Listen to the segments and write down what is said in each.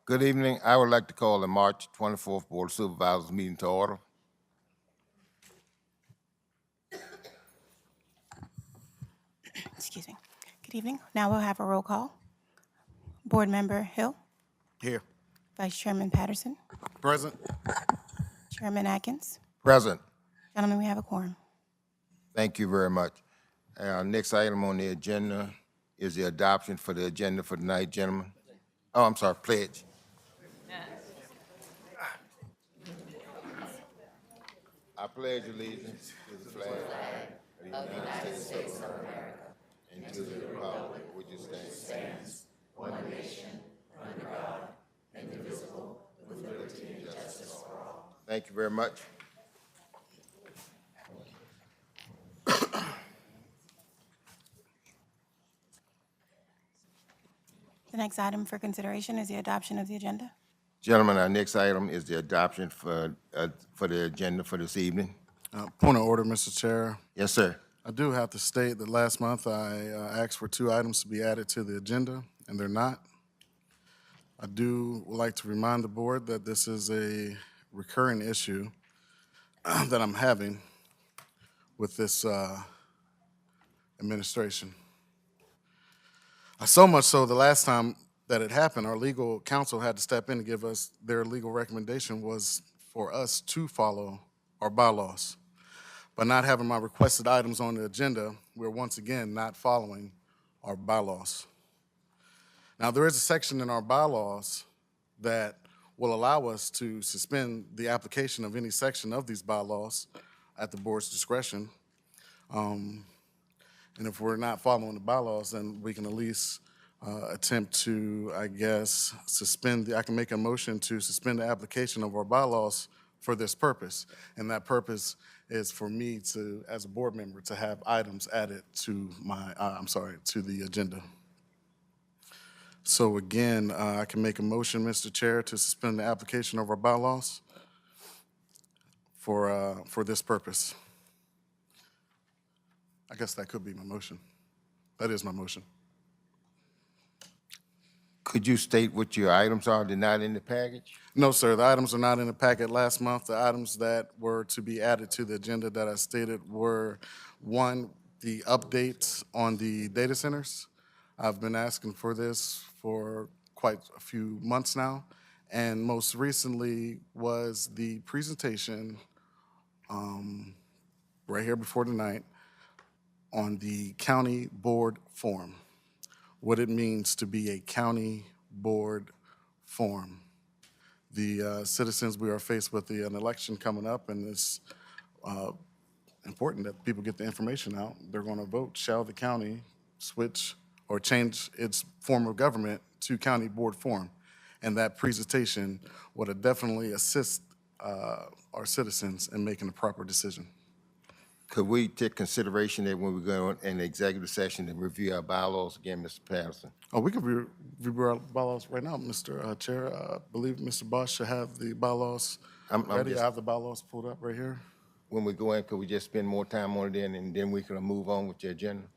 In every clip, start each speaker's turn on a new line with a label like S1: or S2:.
S1: Good evening. I would like to call the March 24th Board of Supervisors meeting to order.
S2: Excuse me. Good evening. Now we'll have a roll call. Board Member Hill,
S3: Here.
S2: Vice Chairman Patterson,
S3: Present.
S2: Chairman Atkins.
S1: Present.
S2: Gentlemen, we have a quorum.
S1: Thank you very much. Our next item on the agenda is the adoption for the agenda for tonight, gentlemen. Oh, I'm sorry, pledge. I pledge allegiance to the flag of the United States of America and to the republic which stands one nation under God, indivisible, with liberty and justice for all. Thank you very much.
S2: The next item for consideration is the adoption of the agenda.
S1: Gentlemen, our next item is the adoption for the agenda for this evening.
S3: Point of order, Mr. Chair.
S1: Yes, sir.
S3: I do have to state that last month I asked for 2 items to be added to the agenda, and they're not. I would like to remind the board that this is a recurring issue that I'm having with this administration. So much so the last time that it happened, our legal counsel had to step in and give us their legal recommendation was for us to follow our bylaws. By not having my requested items on the agenda, we're once again not following our bylaws. Now, there is a section in our bylaws that will allow us to suspend the application of any section of these bylaws at the board's discretion. And if we're not following the bylaws, then we can at least attempt to, I guess, I can make a motion to suspend the application of our bylaws for this purpose. And that purpose is for me to, as a board member, to have items added to to the agenda. So again, I can make a motion, Mr. Chair, to suspend the application of our bylaws for this purpose. I guess that could be my motion. That is my motion.
S1: Could you state what your items are? They're not in the package?
S3: No, sir, the items are not in the packet last month. The items that were to be added to the agenda that I stated were, 1, the updates on the data centers. I've been asking for this for quite a few months now, and most recently was the presentation right here before tonight on the county board form, what it means to be a county board form. The citizens, we are faced with an election coming up, and it's important that people get the information out. They're going to vote, shall the county switch or change its form of government to county board form. And that presentation would definitely assist our citizens in making the proper decision.
S1: Could we take consideration that when we go in the executive session and review our bylaws again, Mr. Patterson?
S3: Oh, we could review our bylaws right now, Mr. Chair. I believe Mr. Bosch should have the bylaws ready. I have the bylaws pulled up right here.
S1: When we go in, could we just spend more time on it then, and then we can move on with the agenda?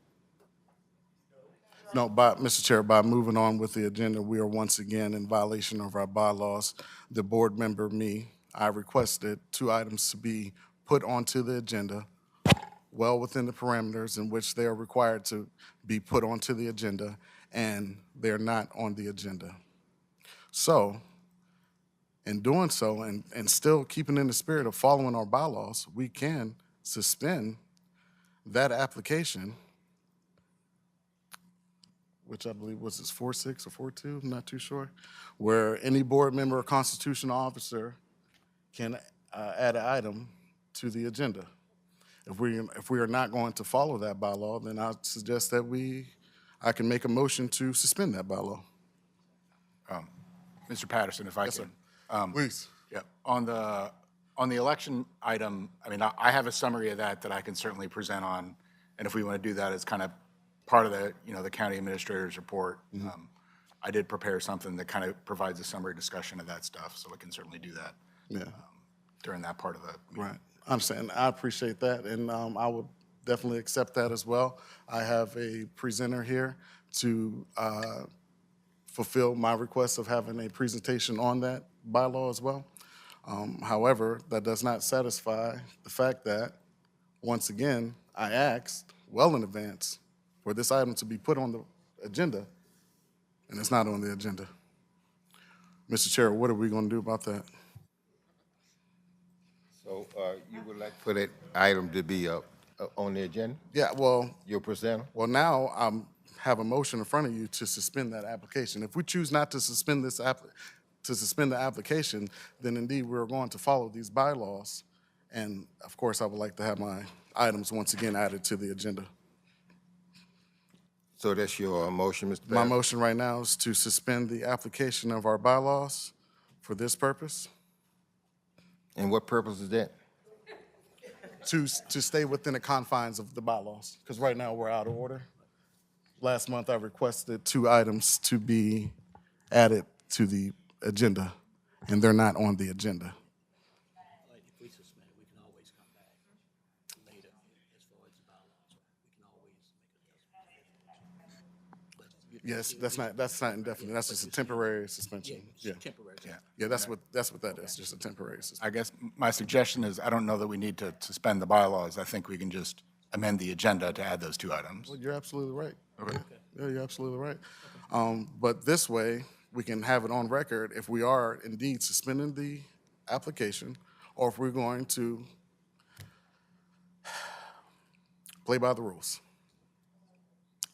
S3: No, Mr. Chair, by moving on with the agenda, we are once again in violation of our bylaws. The board member, me, I requested 2 items to be put onto the agenda, well within the parameters in which they are required to be put onto the agenda, and they're not on the agenda. So, in doing so, and still keeping in the spirit of following our bylaws, we can suspend that application, which I believe was 4-6 or 4-2, I'm not too sure, where any board member or constitutional officer can add an item to the agenda. If we are not going to follow that bylaw, then I suggest that I can make a motion to suspend that bylaw.
S4: Mr. Patterson, if I
S3: Yes,
S4: could.
S3: sir. Please.
S4: Yeah, on the election item, I mean, I have a summary of that I can certainly present on, and if we want to do that as kind of part of the county administrator's report, I did prepare something that kind of provides a summary discussion of that stuff, so we can certainly do that during that part of the meeting.
S3: Right. I understand. I appreciate that, and I would definitely accept that as well. I have a presenter here to fulfill my request of having a presentation on that bylaw as well. However, that does not satisfy the fact that, once again, I asked well in advance for this item to be put on the agenda, and it's not on the agenda. Mr. Chair, what are we going to do about that?
S1: So you would like for that item to be on the agenda?
S3: Yeah, well,
S1: Your presenter?
S3: Well, now I have a motion in front of you to suspend that application. If we choose not to suspend the application, then indeed we're going to follow these bylaws. And of course, I would like to have my items once again added to the agenda.
S1: So that's your motion, Mr.
S3: My
S1: Barrett?
S3: motion right now is to suspend the application of our bylaws for this purpose,
S1: And what purpose is that?
S3: to stay within the confines of the bylaws, because right now we're out of order. Last month, I requested 2 items to be added to the agenda, and they're not on the agenda.
S5: Like, if we suspend it, we can always come back later as far as the bylaws. We can always make adjustments.
S3: Yes, that's not indefinite. That's just a temporary suspension. Yeah,
S5: Temporary.
S3: yeah, that's what that is, just a temporary suspension.
S4: I guess my suggestion is, I don't know that we need to suspend the bylaws. I think we can just amend the agenda to add those 2 items.
S3: Well, you're absolutely right. Okay. Yeah, you're absolutely right. But this way, we can have it on record if we are indeed suspending the application, or if we're going to play by the rules.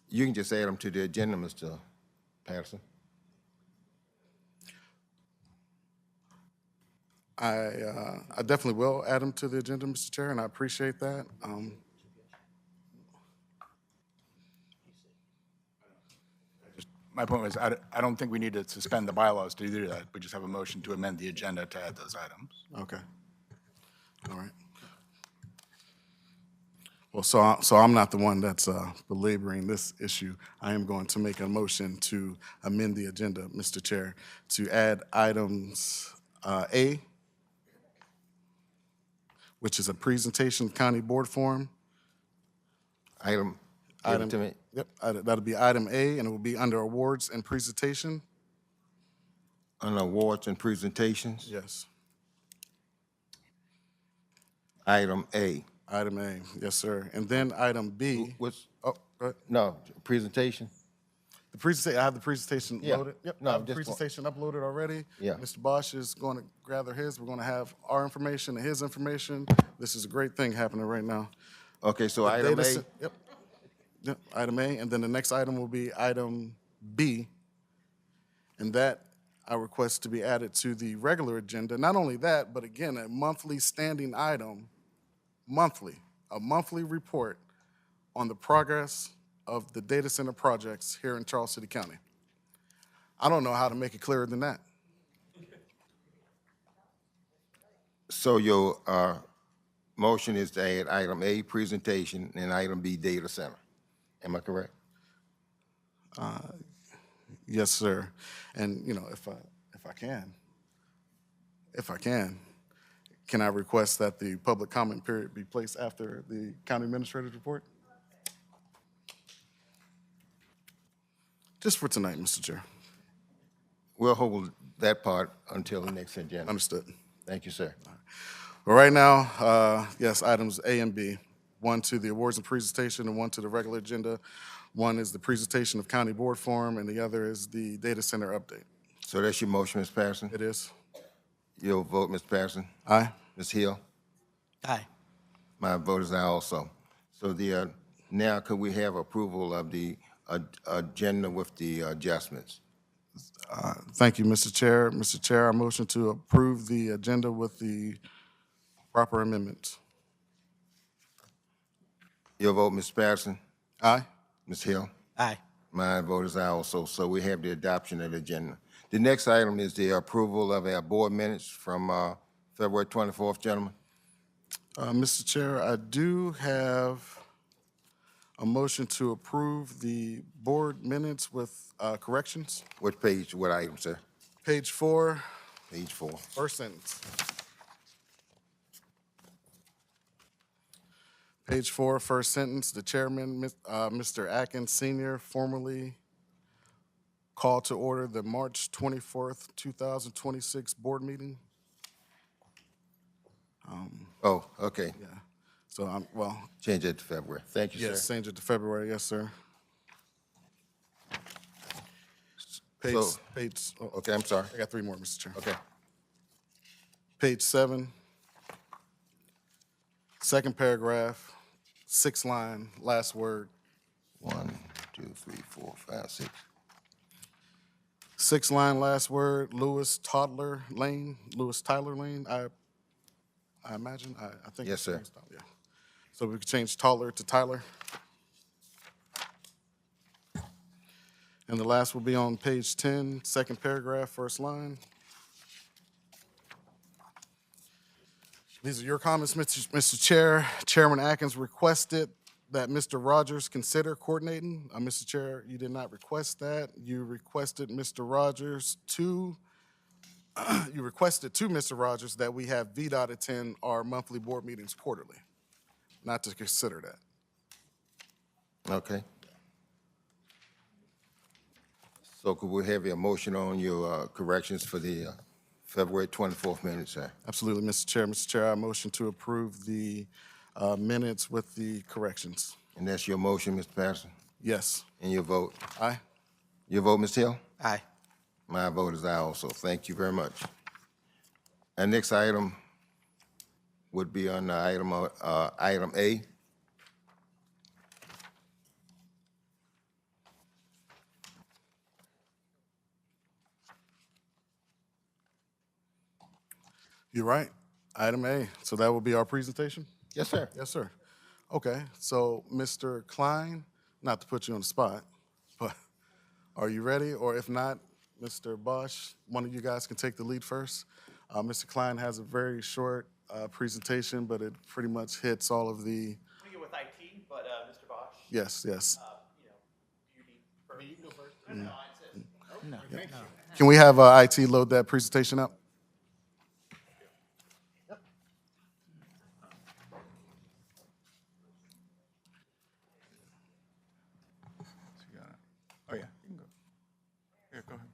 S1: You can just add them to the agenda, Mr. Patterson.
S3: I definitely will add them to the agenda, Mr. Chair, and I appreciate that.
S4: My point was, I don't think we need to suspend the bylaws to do that. We just have a motion to amend the agenda to add those items.
S3: Okay. All right. Well, so I'm not the one that's belaboring this issue. I am going to make a motion to amend the agenda, Mr. Chair, to add items A, which is a presentation of county board form.
S1: Item, give it to me.
S3: Yep, that'll be item A, and it will be under awards and presentation.
S1: On awards and presentations,
S3: Yes,
S1: item A.
S3: item A, yes, sir. And then item B.
S1: What's,
S3: Oh, go ahead.
S1: no, presentation?
S3: The presentation, I have the presentation
S1: Yeah.
S3: loaded. Yep,
S1: No,
S3: I have the
S1: just one.
S3: presentation uploaded already.
S1: Yeah.
S3: Mr. Bosch is going to gather his. We're going to have our information and his information. This is a great thing happening right now.
S1: Okay, so item A,
S3: Yep. Yep, item A, and then the next item will be item B, and that I request to be added to the regular agenda. Not only that, but again, a monthly standing item, a monthly report on the progress of the data center projects here in Charles City County. I don't know how to make it clearer than that.
S1: so your motion is to add item A, presentation, and item B, data center. Am I correct?
S3: Yes, sir. And, you know, if I can I request that the public comment period be placed after the county administrator's report? Just for tonight, Mr. Chair.
S1: We'll hold that part until the next agenda.
S3: Understood.
S1: Thank you, sir.
S3: But right now, yes, items A and B, one to the awards and presentation and one to the regular agenda. One is the presentation of county board form and the other is the data center update.
S1: So that's your motion, Ms. Patterson?
S3: It is.
S1: Your vote, Mr. Patterson?
S3: Aye.
S1: Ms. Hill?
S5: Aye.
S1: My vote is aye also. So now could we have approval of the agenda with the adjustments?
S3: Thank you, Mr. Chair. Mr. Chair, I motion to approve the agenda with the proper amendments.
S1: Your vote, Mr. Patterson?
S3: Aye.
S1: Ms. Hill?
S5: Aye.
S1: My vote is aye also. So we have the adoption of the agenda. The next item is the approval of our board minutes from February 24th, gentlemen.
S3: Mr. Chair, I do have a motion to approve the board minutes with corrections.
S1: What page, what item, sir?
S3: Page 4,
S1: Page 4.
S3: first sentence. Page 4, first sentence, the chairman, Mr. Atkins Senior, formerly call to order the March 24th, 2026 board meeting.
S1: Oh, okay.
S3: Yeah. So well,
S1: Change it to February. Thank you,
S3: yes,
S1: sir.
S3: change it to February. Yes, sir. Page,
S1: So-
S3: oh,
S1: Okay, I'm sorry.
S3: I got 3 more, Mr. Chair.
S1: Okay.
S3: Page 7, second paragraph, 6th line, last word.
S1: 1, 2, 3, 4, 5, 6.
S3: 6th line, last word, Lewis Tyler Lane. I imagine. I think.
S1: Yes, sir.
S3: it's Tyler, yeah. So we could change Tyler to Tyler. And the last will be on page 10, second paragraph, first line. These are your comments, Mr. Chair. Chairman Atkins requested that Mr. Rogers consider coordinating. Mr. Chair, you did not request that. You requested Mr. Rogers to, Mr. Rogers that we have VDOT attend our monthly board meetings quarterly, not to consider that.
S1: Okay. So could we have a motion on your corrections for the February 24th minutes, sir?
S3: Absolutely, Mr. Chair. Mr. Chair, I motion to approve the minutes with the corrections.
S1: And that's your motion, Mr. Patterson?
S3: Yes.
S1: And your vote?
S3: Aye.
S1: Your vote, Ms. Hill?
S5: Aye.
S1: My vote is aye also. Thank you very much. Our next item would be on item A.
S3: You're right. Item A. So that will be our presentation?
S1: Yes, sir.
S3: Yes, sir. Okay, so Mr. Klein, not to put you on the spot, but are you ready? Or if not, Mr. Bosch, one of you guys can take the lead first. Mr. Klein has a very short presentation, but it pretty much hits all of the,
S6: We get with IT, but Mr. Bosch,
S3: yes.
S6: you know, do you need first? You can go first. No, I insist.
S3: Can we have IT load that presentation up?
S4: Oh, yeah, you can go. Yeah, go ahead.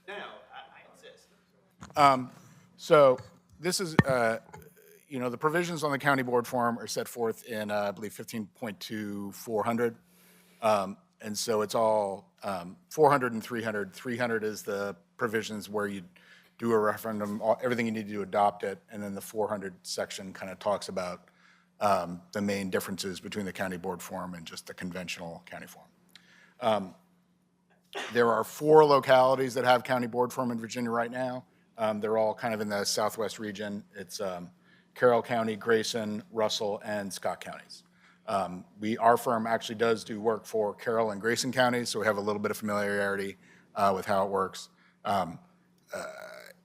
S6: No, I insist.
S4: So this is, the provisions on the county board form are set forth in, I believe, 15.2400. And so it's all 400 and 300. 300 is the provisions where you do a referendum, everything you need to do to adopt it, and then the 400 section kind of talks about the main differences between the county board form and just the conventional county form. There are 4 localities that have county board form in Virginia right now. They're all kind of in the southwest region. It's Carroll County, Grayson, Russell, and Scott counties. Our firm actually does do work for Carroll and Grayson counties, so we have a little bit of familiarity with how it works.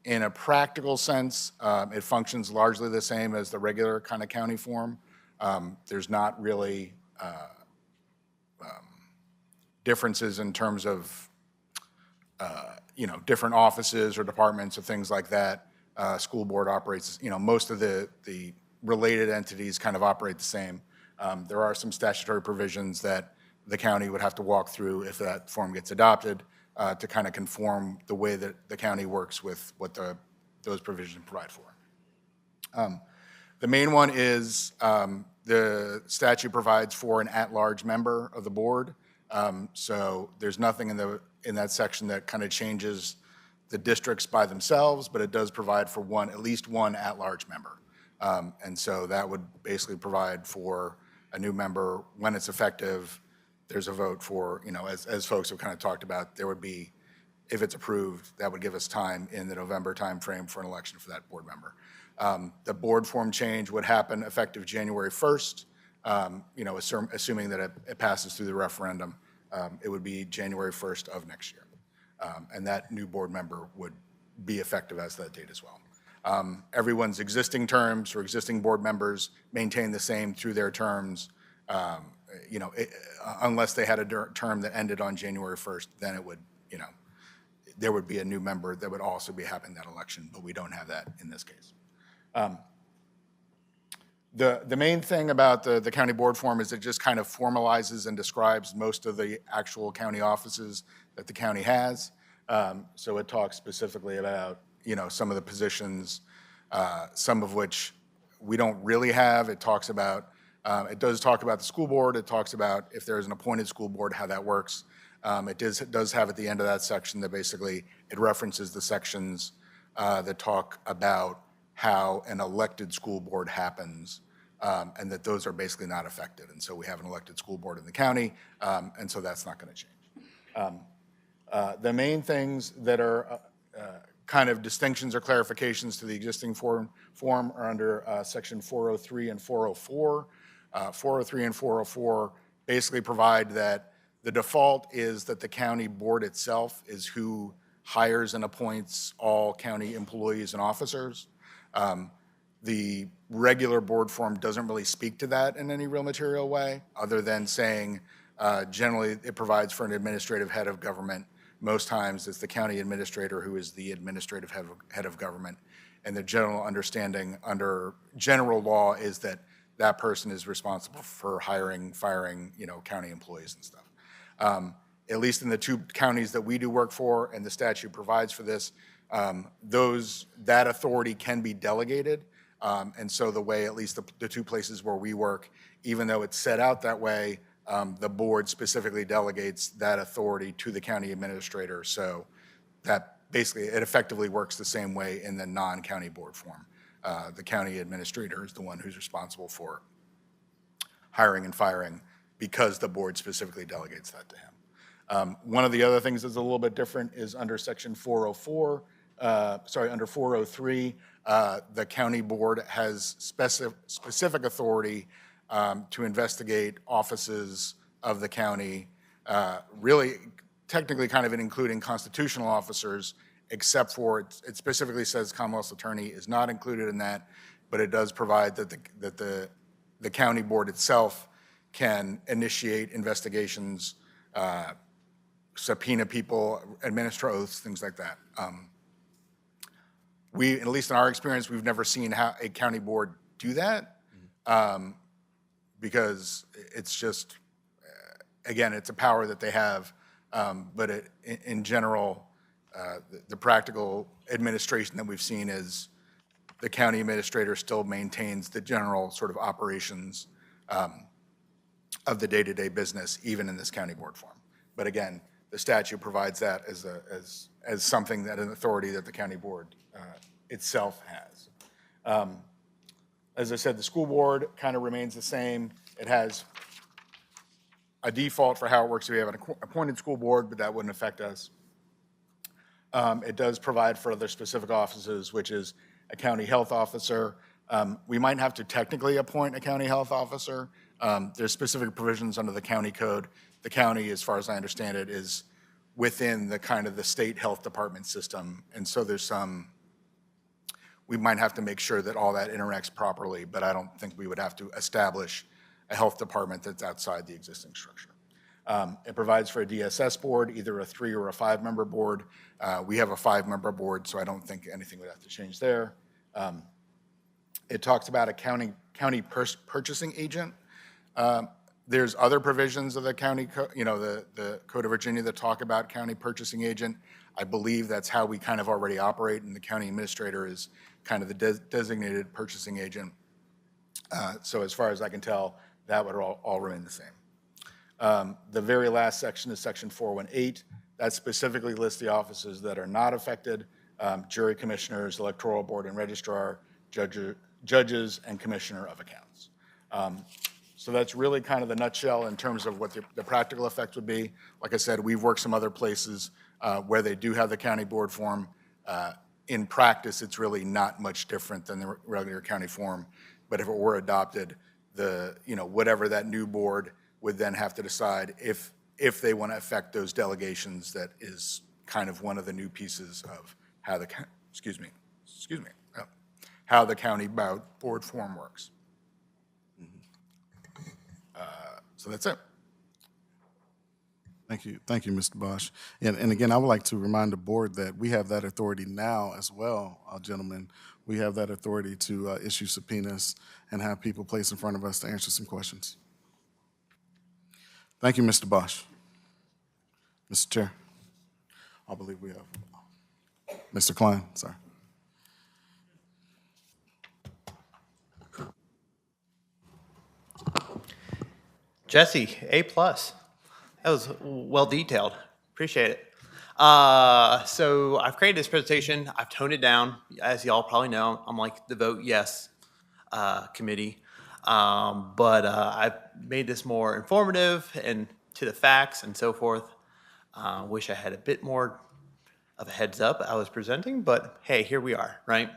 S4: In a practical sense, it functions largely the same as the regular kind of county form. There's not really differences in terms of, different offices or departments or things like that. School board operates, most of the related entities kind of operate the same. There are some statutory provisions that the county would have to walk through if that form gets adopted to kind of conform the way that the county works with what those provisions provide for. The main one is the statute provides for an at-large member of the board. So there's nothing in that section that kind of changes the districts by themselves, but it does provide for at least one at-large member. And so that would basically provide for a new member when it's effective. There's a vote for, as folks have kind of talked about, there would be, if it's approved, that would give us time in the November timeframe for an election for that board member. The board form change would happen effective January 1st. Assuming that it passes through the referendum, it would be January 1st of next year. And that new board member would be effective as that date as well. Everyone's existing terms or existing board members maintain the same through their terms, unless they had a term that ended on January 1st, then it would, there would be a new member that would also be having that election, but we don't have that in this case. The main thing about the county board form is it just kind of formalizes and describes most of the actual county offices that the county has. So it talks specifically about, some of the positions, some of which we don't really have. It talks about, it does talk about the school board. It talks about if there's an appointed school board, how that works. It does have at the end of that section that basically it references the sections that talk about how an elected school board happens, and that those are basically not affected. And so we have an elected school board in the county, and so that's not going to change. The main things that are kind of distinctions or clarifications to the existing form are under section 403 and 404. 403 and 404 basically provide that the default is that the county board itself is who hires and appoints all county employees and officers. The regular board form doesn't really speak to that in any real material way, other than saying generally it provides for an administrative head of government. Most times it's the county administrator who is the administrative head of government. And the general understanding under general law is that that person is responsible for hiring, firing, county employees and stuff. At least in the two counties that we do work for, and the statute provides for this, that authority can be delegated. And so the way, at least the two places where we work, even though it's set out that way, the board specifically delegates that authority to the county administrator. So that basically, it effectively works the same way in the non-county board form. The county administrator is the one who's responsible for hiring and firing because the board specifically delegates that to him. One of the other things that's a little bit different is under section 404, under 403, the county board has specific authority to investigate offices of the county, really technically kind of including constitutional officers, except for it specifically says Commonwealth's attorney is not included in that, but it does provide that the county board itself can initiate investigations, subpoena people, administer oaths, things like that. At least in our experience, we've never seen how a county board do that, because it's just, again, it's a power that they have, but in general, the practical administration that we've seen is the county administrator still maintains the general sort of operations of the day-to-day business, even in this county board form. But again, the statute provides that as something that an authority that the county board itself has. As I said, the school board kind of remains the same. It has a default for how it works. We have an appointed school board, but that wouldn't affect us. It does provide for other specific offices, which is a county health officer. We might have to technically appoint a county health officer. There's specific provisions under the county code. The county, as far as I understand it, is within the kind of the state health department system. And so we might have to make sure that all that interacts properly, but I don't think we would have to establish a health department that's outside the existing structure. It provides for a DSS board, either a 3 or a 5-member board. We have a 5-member board, so I don't think anything would have to change there. It talks about a county purchasing agent. There's other provisions of the county, the Code of Virginia that talk about county purchasing agent. I believe that's how we kind of already operate, and the county administrator is kind of the designated purchasing agent. So as far as I can tell, that would all remain the same. The very last section is section 418. That specifically lists the offices that are not affected: jury commissioners, electoral board and registrar, judges, and commissioner of accounts. So that's really kind of the nutshell in terms of what the practical effect would be. Like I said, we've worked some other places where they do have the county board form. In practice, it's really not much different than the regular county form. But if it were adopted, whatever that new board would then have to decide if they want to affect those delegations. That is kind of one of the new pieces of how how the county board form works. So that's it.
S3: Thank you, Mr. Bosch. And again, I would like to remind the board that we have that authority now as well, gentlemen, we have that authority to issue subpoenas and have people placed in front of us to answer some questions. Thank you, Mr. Bosch. Mr. Chair, I believe we have Mr. Klein, sorry.
S7: Jesse, A+. That was well detailed. Appreciate it. So I've created this presentation. I've toned it down. As y'all probably know, I'm like the vote yes committee. But I've made this more informative and to the facts and so forth. Wish I had a bit more of a heads up I was presenting, but hey, here we are, right?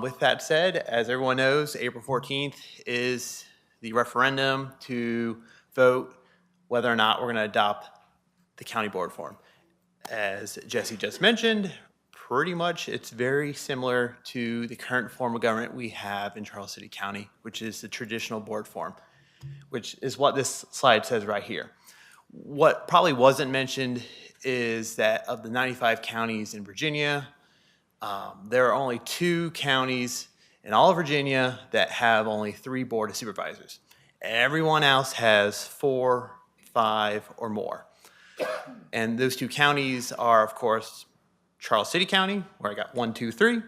S7: With that said, as everyone knows, April 14th is the referendum to vote whether or not we're going to adopt the county board form. As Jesse just mentioned, pretty much it's very similar to the current form of government we have in Charles City County, which is the traditional board form, which is what this slide says right here. What probably wasn't mentioned is that of the 95 counties in Virginia, there are only 2 counties in all of Virginia that have only 3 board of supervisors. Everyone else has 4, 5, or more. And those 2 counties are, of course, Charles City County, where I got 1, 2, 3,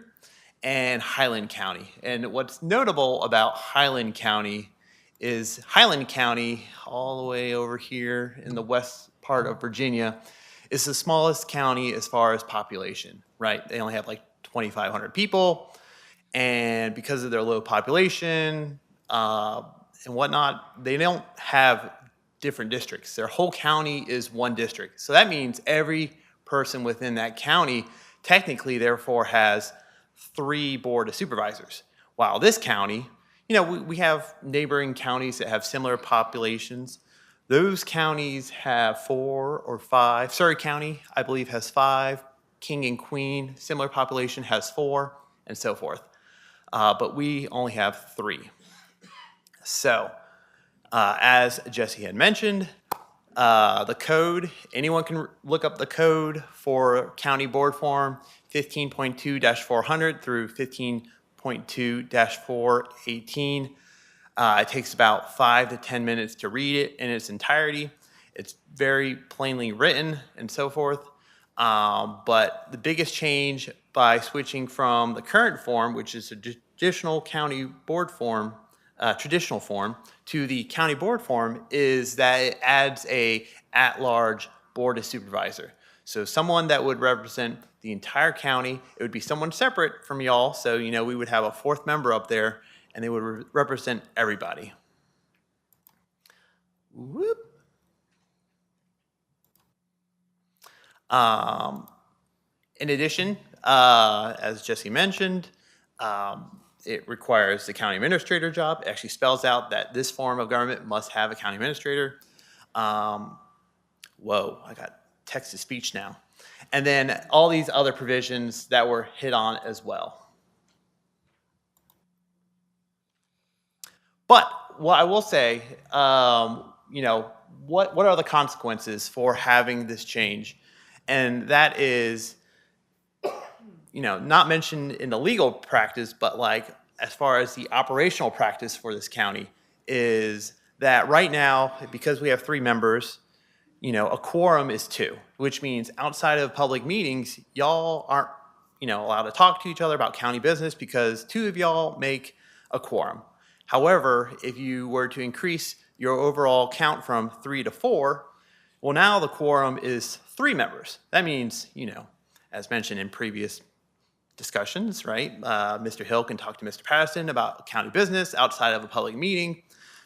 S7: and Highland County. And what's notable about Highland County is Highland County, all the way over here in the west part of Virginia, is the smallest county as far as population, right? They only have like 2,500 people. And because of their low population and whatnot, they don't have different districts. Their whole county is one district. So that means every person within that county technically therefore has 3 board of supervisors. While this county, you know, we have neighboring counties that have similar populations. Those counties have 4 or 5. Surrey County, I believe, has 5. King and Queen, similar population, has 4, and so forth. But we only have 3. So, as Jesse had mentioned, the code, anyone can look up the code for county board form 15.2-400 through 15.2-418. It takes about 5 to 10 minutes to read it in its entirety. It's very plainly written and so forth. But the biggest change by switching from the current form, which is a traditional county board form, traditional form, to the county board form, is that it adds a at-large board of supervisor. So someone that would represent the entire county, it would be someone separate from y'all. So, you know, we would have a 4th member up there, and they would represent everybody. Whoop. In addition, as Jesse mentioned, it requires the county administrator job. It actually spells out that this form of government must have a county administrator. Whoa, I got text-to-speech now. And then all these other provisions that were hit on as well. But what I will say, you know, what are the consequences for having this change? And that is, you know, not mentioned in the legal practice, but like as far as the operational practice for this county is that right now, because we have 3 members, you know, a quorum is 2, which means outside of public meetings, y'all aren't, you know, allowed to talk to each other about county business because 2 of y'all make a quorum. However, if you were to increase your overall count from 3 to 4, well, now the quorum is 3 members. That means, you know, as mentioned in previous discussions, right? Mr. Hill can talk to Mr. Patterson about county business outside of a public meeting.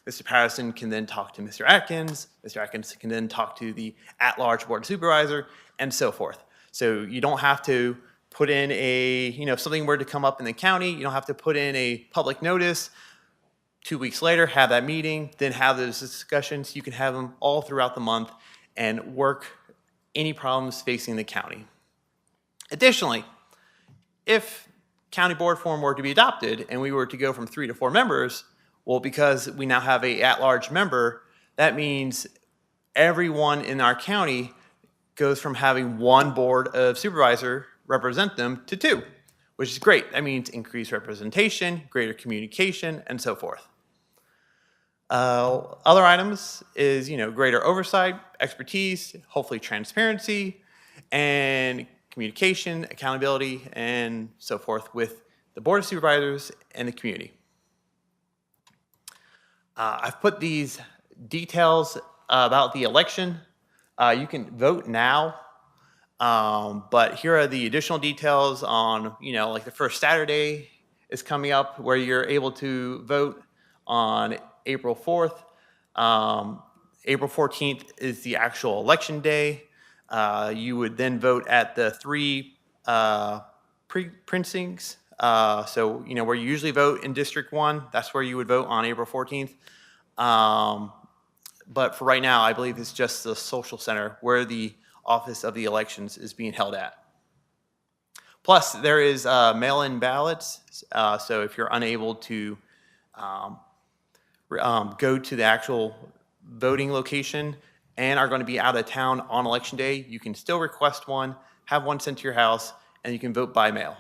S7: Mr. Patterson can then talk to Mr. Atkins. Mr. Atkins can then talk to the at-large board supervisor, and so forth. So you don't have to put in a, you know, if something were to come up in the county, you don't have to put in a public notice. 2 weeks later, have that meeting, then have those discussions. You can have them all throughout the month and work any problems facing the county. Additionally, if county board form were to be adopted and we were to go from 3 to 4 members, well, because we now have a at-large member, that means everyone in our county goes from having 1 board of supervisor represent them to 2, which is great. That means increased representation, greater communication, and so forth. Other items is, greater oversight, expertise, hopefully transparency, and communication, accountability, and so forth with the Board of Supervisors and the community. I've put these details about the election. You can vote now, but here are the additional details on, like the first Saturday is coming up where you're able to vote on April 4th. April 14th is the actual election day. You would then vote at the 3 precincts. So, where you usually vote in District 1, that's where you would vote on April 14th. But for right now, I believe it's just the social center where the office of the elections is being held at. Plus, there is mail-in ballots. So if you're unable to go to the actual voting location and are going to be out of town on election day, you can still request one, have one sent to your house, and you can vote by mail.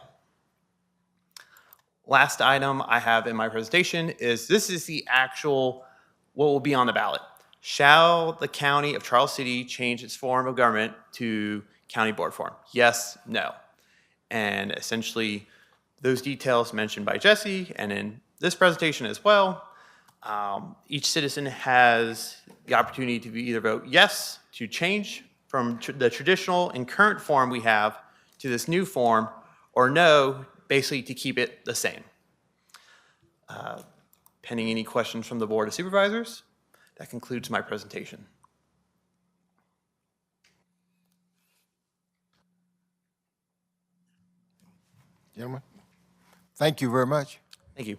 S7: Last item I have in my presentation is this is the actual what will be on the ballot. Shall the County of Charles City change its form of government to county board form? Yes, no. And essentially, those details mentioned by Jesse and in this presentation as well, each citizen has the opportunity to either vote yes to change from the traditional and current form we have to this new form, or no, basically to keep it the same. Pending any questions from the Board of Supervisors, that concludes my presentation.
S1: Gentlemen, thank you very much.
S7: Thank you.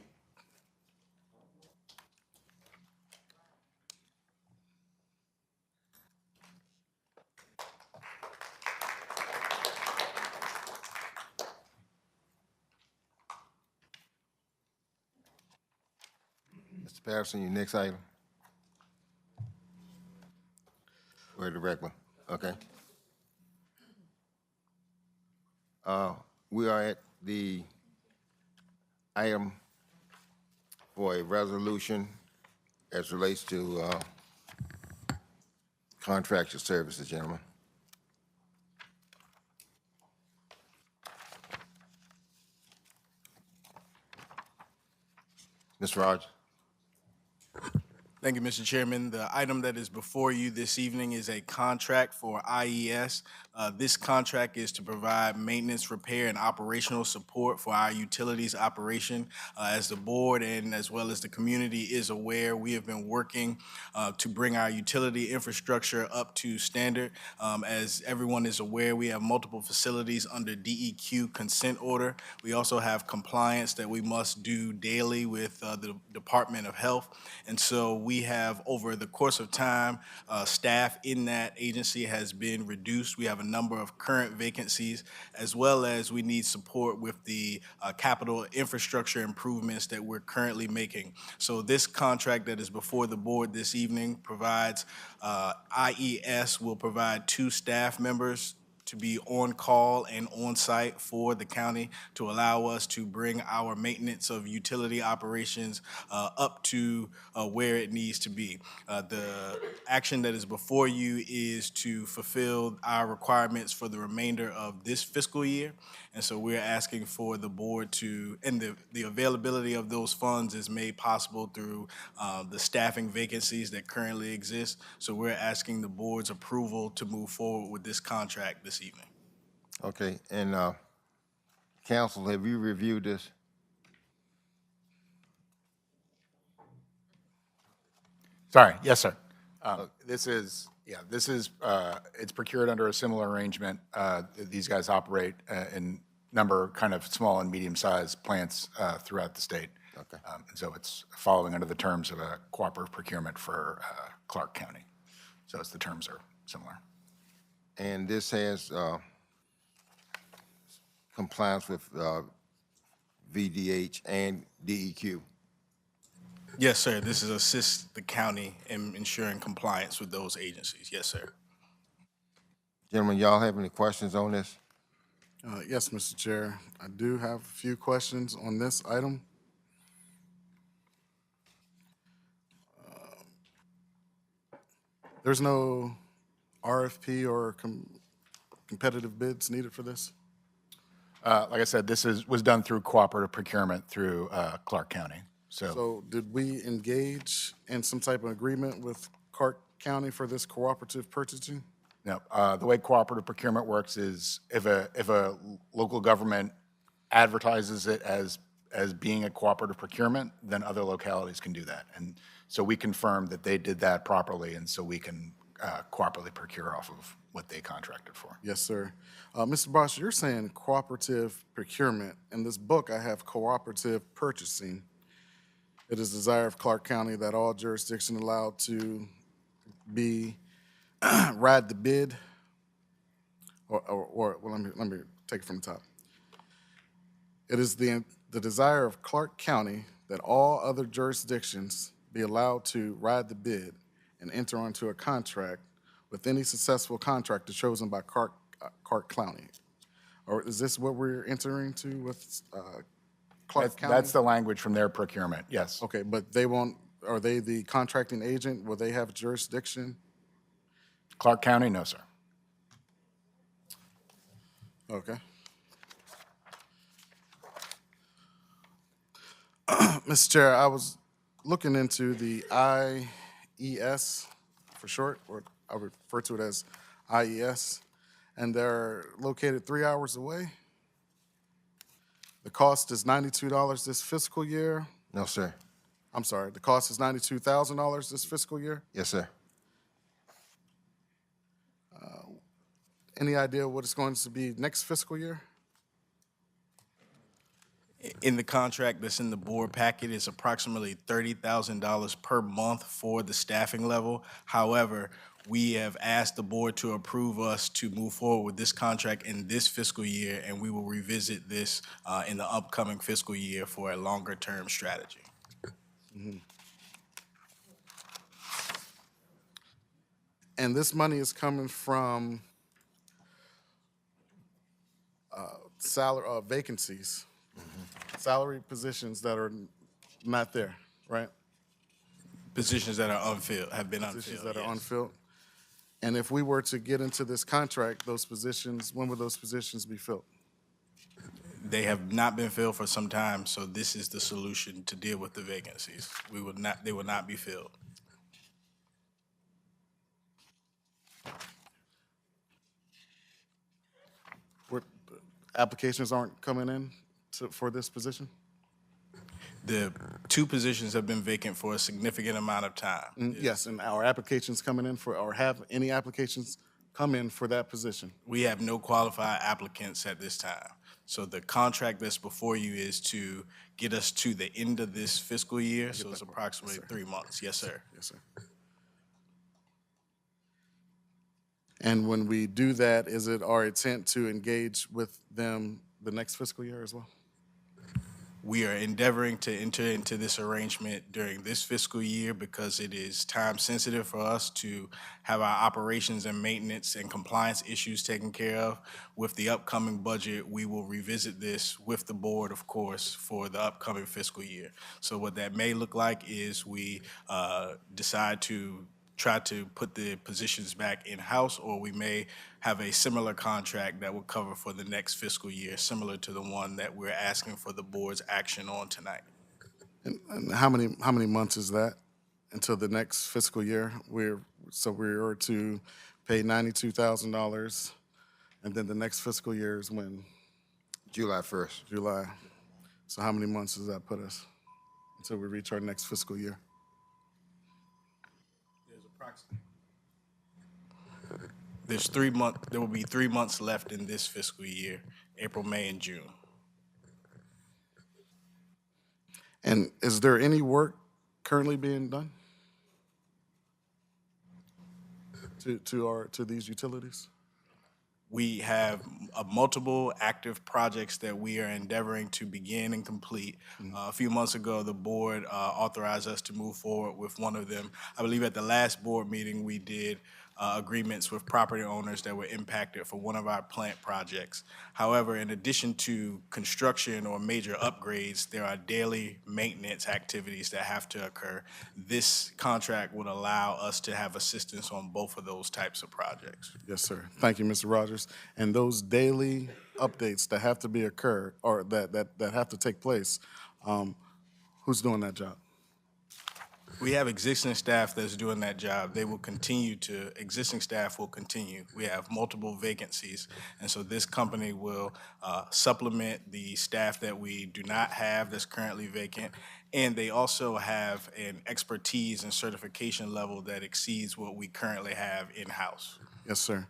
S1: Mr. Patterson, your next item. Where the regular, okay. We are at the item for a resolution as relates to contractual services, gentlemen. Ms. Rogers.
S8: Thank you, Mr. Chairman. The item that is before you this evening is a contract for IES. This contract is to provide maintenance, repair, and operational support for our utilities operation. As the board and as well as the community is aware, we have been working to bring our utility infrastructure up to standard. As everyone is aware, we have multiple facilities under DEQ consent order. We also have compliance that we must do daily with the Department of Health. And so we have, over the course of time, staff in that agency has been reduced. We have a number of current vacancies, as well as we need support with the capital infrastructure improvements that we're currently making. So this contract that is before the board this evening provides, IES will provide 2 staff members to be on call and on site for the county to allow us to bring our maintenance of utility operations up to where it needs to be. The action that is before you is to fulfill our requirements for the remainder of this fiscal year. And so we're asking for the board to, and the availability of those funds is made possible through the staffing vacancies that currently exist. So we're asking the board's approval to move forward with this contract this evening.
S1: Okay, and council, have you reviewed this?
S4: Sorry, yes, sir. This is, it's procured under a similar arrangement. These guys operate in number kind of small and medium-sized plants throughout the state.
S1: Okay.
S4: And so it's following under the terms of a cooperative procurement for Clark County. So the terms are similar.
S1: And this has compliance with VDH and DEQ.
S8: Yes, sir. This is assist the county in ensuring compliance with those agencies. Yes, sir.
S1: Gentlemen, y'all have any questions on this?
S3: Yes, Mr. Chair, I do have a few questions on this item. There's no RFP or competitive bids needed for this?
S4: Like I said, was done through cooperative procurement through Clark County.
S3: So did we engage in some type of agreement with Clark County for this cooperative purchasing?
S4: No, the way cooperative procurement works is if a local government advertises it as being a cooperative procurement, then other localities can do that. And so we confirmed that they did that properly, and so we can cooperatively procure off of what they contracted for.
S3: Yes, sir. Mr. Bosch, you're saying cooperative procurement. In this book, I have cooperative purchasing. It is the desire of Clark County that all jurisdictions allowed to be ride the bid, or well, let me take it from the top. It is the desire of Clark County that all other jurisdictions be allowed to ride the bid and enter into a contract with any successful contractor chosen by Clark County. Or is this what we're entering to with Clark County?
S4: That's the language from their procurement, yes.
S3: Okay, but they won't, are they the contracting agent? Will they have jurisdiction?
S4: Clark County, no, sir.
S3: Okay. Mr. Chair, I was looking into the IES for short, or I refer to it as IES, and they're located 3 hours away. The cost is $92 this fiscal year.
S1: No, sir.
S3: I'm sorry, the cost is $92,000 this fiscal year.
S1: Yes, sir.
S3: Any idea what it's going to be next fiscal year?
S8: In the contract that's in the board packet, it's approximately $30,000 per month for the staffing level. However, we have asked the board to approve us to move forward with this contract in this fiscal year, and we will revisit this in the upcoming fiscal year for a longer-term strategy.
S3: And this money is coming from vacancies, salary positions that are not there, right?
S8: Positions that are unfilled, have been unfilled,
S3: Positions that are
S8: yes.
S3: unfilled. And if we were to get into this contract, those positions, when would those positions be filled?
S8: They have not been filled for some time, so this is the solution to deal with the vacancies. They will not be filled.
S3: Applications aren't coming in for this position?
S8: The two positions have been vacant for a significant amount of time.
S3: Yes, and our applications coming in for, or have any applications come in for that position?
S8: We have no qualified applicants at this time. So the contract that's before you is to get us to the end of this fiscal year, so it's approximately 3 months. Yes, sir.
S3: Yes, sir. And when we do that, is it our intent to engage with them the next fiscal year as well?
S8: We are endeavoring to enter into this arrangement during this fiscal year because it is time sensitive for us to have our operations and maintenance and compliance issues taken care of. With the upcoming budget, we will revisit this with the board, of course, for the upcoming fiscal year. So what that may look like is we decide to try to put the positions back in-house, or we may have a similar contract that will cover for the next fiscal year, similar to the one that we're asking for the board's action on tonight.
S3: And how many months is that until the next fiscal year? We are to pay $92,000, and then the next fiscal year is when?
S1: July 1st.
S3: July. So how many months does that put us until we reach our next fiscal year?
S8: There's 3 months. There will be 3 months left in this fiscal year: April, May, and June.
S3: And is there any work currently being done to these utilities?
S8: We have multiple active projects that we are endeavoring to begin and complete. A few months ago, the board authorized us to move forward with one of them. I believe at the last board meeting, we did agreements with property owners that were impacted for one of our plant projects. However, in addition to construction or major upgrades, there are daily maintenance activities that have to occur. This contract would allow us to have assistance on both of those types of projects.
S3: Yes, sir. Thank you, Mr. Rogers. And those daily updates that have to be occur, or that have to take place, who's doing that job?
S8: We have existing staff that's doing that job. They will continue to, existing staff will continue. We have multiple vacancies, and so this company will supplement the staff that we do not have that's currently vacant, and they also have an expertise and certification level that exceeds what we currently have in-house.
S3: Yes, sir.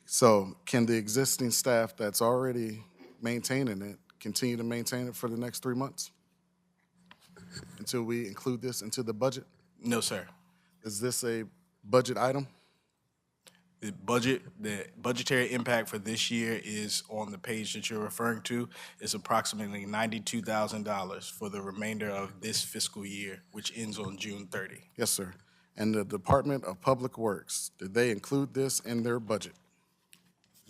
S3: So can the existing staff that's already maintaining it continue to maintain it for the next 3 months? Until we include this into the budget?
S8: No, sir.
S3: Is this a budget item?
S8: The budgetary impact for this year is on the page that you're referring to, is approximately $92,000 for the remainder of this fiscal year, which ends on June 30.
S3: Yes, sir. And the Department of Public Works, did they include this in their budget?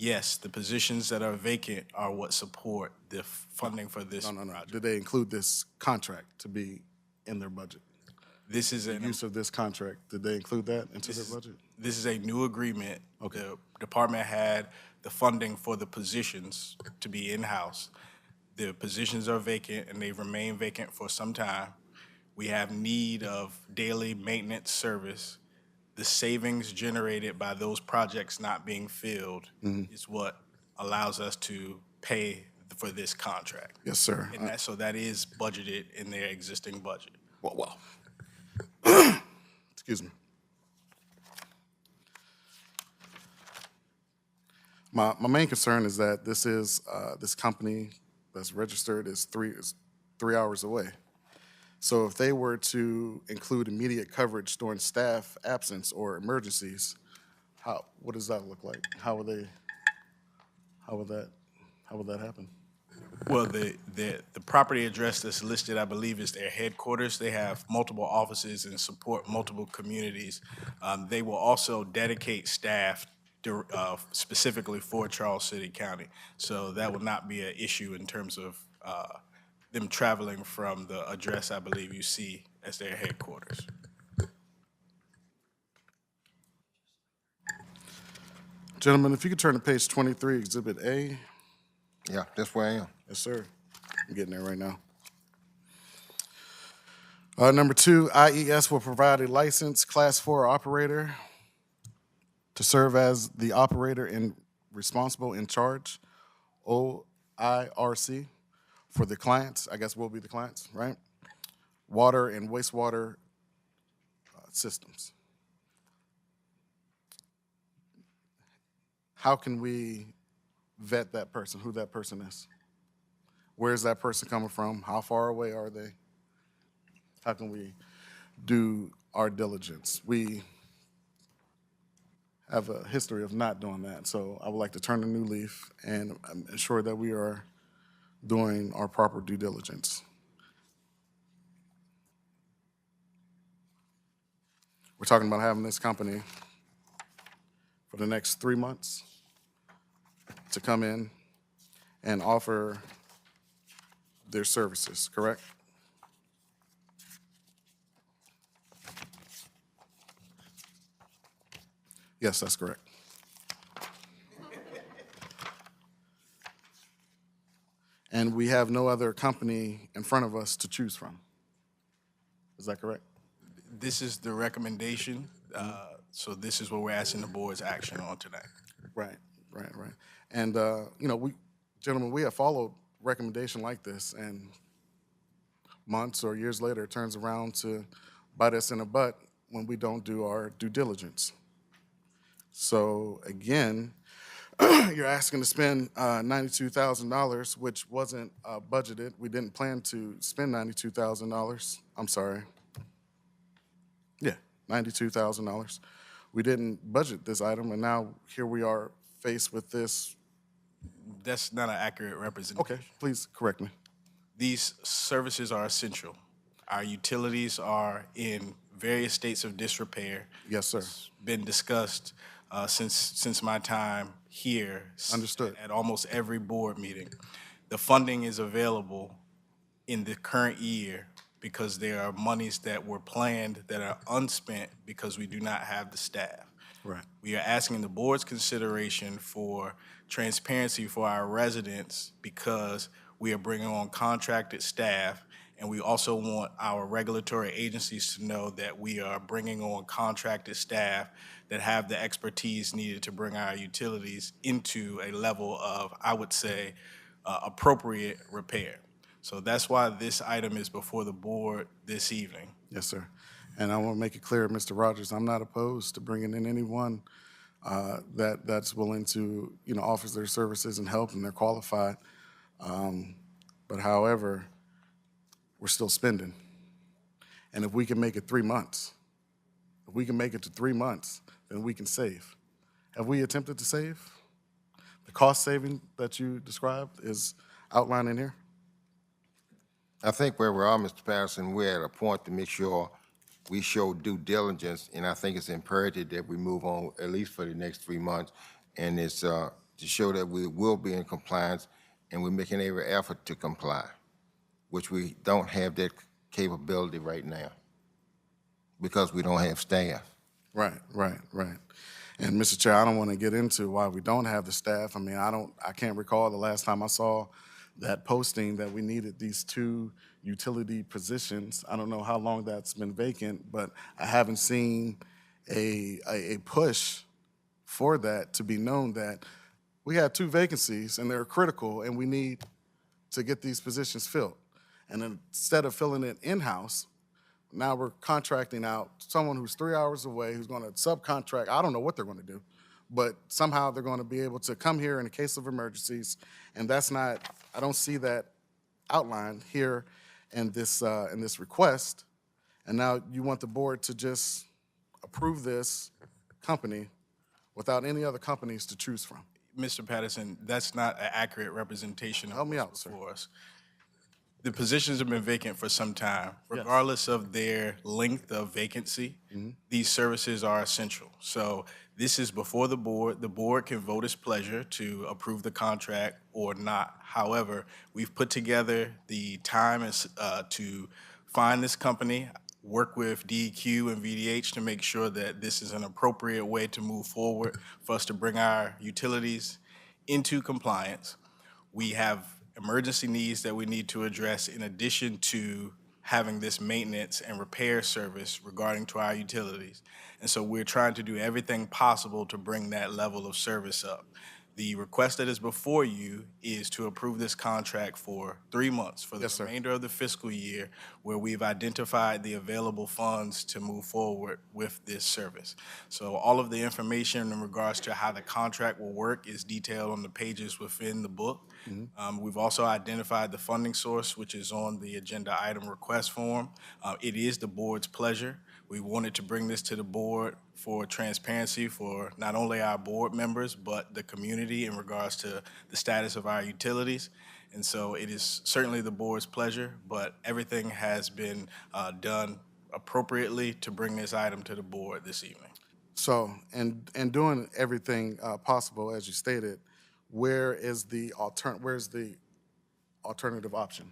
S8: Yes, the positions that are vacant are what support the funding for this project.
S3: Did they include this contract to be in their budget?
S8: This is
S3: The use of this contract, did they include that into their budget?
S8: This is a new agreement.
S3: Okay.
S8: The department had the funding for the positions to be in-house. The positions are vacant and they remain vacant for some time. We have need of daily maintenance service. The savings generated by those projects not being filled is what allows us to pay for this contract.
S3: Yes, sir.
S8: And so that is budgeted in their existing budget.
S3: Well. Excuse me. My main concern is that this is this company that's registered is 3 hours away. So if they were to include immediate coverage during staff absence or emergencies, what does that look like? How would that happen?
S8: Well, the property address that's listed, I believe, is their headquarters. They have multiple offices and support multiple communities. They will also dedicate staff specifically for Charles City County. So that would not be an issue in terms of them traveling from the address I believe you see as their headquarters.
S3: Gentlemen, if you could turn to page 23, Exhibit A.
S1: Yeah, that's where I am.
S3: Yes, sir. I'm getting there right now. Number 2, IES will provide a licensed Class 4 operator to serve as the operator and responsible in charge, OIRC, for the clients, I guess we'll be the clients, right? Water and wastewater systems. How can we vet that person, who that person is? Where is that person coming from? How far away are they? How can we do our diligence? We have a history of not doing that, so I would like to turn a new leaf and ensure that we are doing our proper due diligence. We're talking about having this company for the next 3 months to come in and offer their services, correct? Yes, that's correct. And we have no other company in front of us to choose from. Is that correct?
S8: This is the recommendation, so this is what we're asking the board's action on tonight.
S3: Right. And, gentlemen, we have followed recommendation like this, and months or years later, it turns around to bite us in the butt when we don't do our due diligence. So, again, you're asking to spend $92,000, which wasn't budgeted. We didn't plan to spend $92,000. I'm sorry. Yeah, $92,000. We didn't budget this item, and now here we are faced with this.
S8: That's not an accurate representation.
S3: Okay, please correct me.
S8: These services are essential. Our utilities are in various states of disrepair.
S3: Yes, sir.
S8: It's been discussed since my time here.
S3: Understood.
S8: At almost every board meeting. The funding is available in the current year because there are monies that were planned that are unspent because we do not have the staff.
S3: Right.
S8: We are asking the board's consideration for transparency for our residents because we are bringing on contracted staff, and we also want our regulatory agencies to know that we are bringing on contracted staff that have the expertise needed to bring our utilities into a level of, I would say, appropriate repair. So that's why this item is before the board this evening.
S3: Yes, sir. And I want to make it clear, Mr. Rogers, I'm not opposed to bringing in anyone that's willing to, offer their services and help, and they're qualified. But however, we're still spending. And if we can make it 3 months, if we can make it to 3 months, then we can save. Have we attempted to save? The cost saving that you described is outlined in here?
S1: I think where we are, Mr. Patterson, we're at a point to make sure we show due diligence, and I think it's imperative that we move on at least for the next 3 months, and it's to show that we will be in compliance, and we're making every effort to comply, which we don't have that capability right now because we don't have staff.
S3: Right. And Mr. Chair, I don't want to get into why we don't have the staff. I mean, I can't recall the last time I saw that posting that we needed these 2 utility positions. I don't know how long that's been vacant, but I haven't seen a push for that to be known that we had 2 vacancies and they're critical and we need to get these positions filled. And instead of filling it in-house, now we're contracting out someone who's 3 hours away, who's going to subcontract. I don't know what they're going to do, but somehow they're going to be able to come here in a case of emergencies, and that's not, I don't see that outlined here in this request. And now you want the board to just approve this company without any other companies to choose from.
S8: Mr. Patterson, that's not an accurate representation of
S3: Help me
S8: what's
S3: out, sir.
S8: before us. The positions have been vacant for some time. Regardless of their length of vacancy, these services are essential. So this is before the board. The board can vote its pleasure to approve the contract or not. However, we've put together the time to find this company, work with DEQ and VDH to make sure that this is an appropriate way to move forward for us to bring our utilities into compliance. We have emergency needs that we need to address in addition to having this maintenance and repair service regarding to our utilities. And so we're trying to do everything possible to bring that level of service up. The request that is before you is to approve this contract for 3 months for the
S3: Yes, sir.
S8: remainder of the fiscal year, where we've identified the available funds to move forward with this service. So all of the information in regards to how the contract will work is detailed on the pages within the book. We've also identified the funding source, which is on the agenda item request form. It is the board's pleasure. We wanted to bring this to the board for transparency for not only our board members, but the community in regards to the status of our utilities. And so it is certainly the board's pleasure, but everything has been done appropriately to bring this item to the board this evening.
S3: So, and doing everything possible, as you stated, where's the alternative option?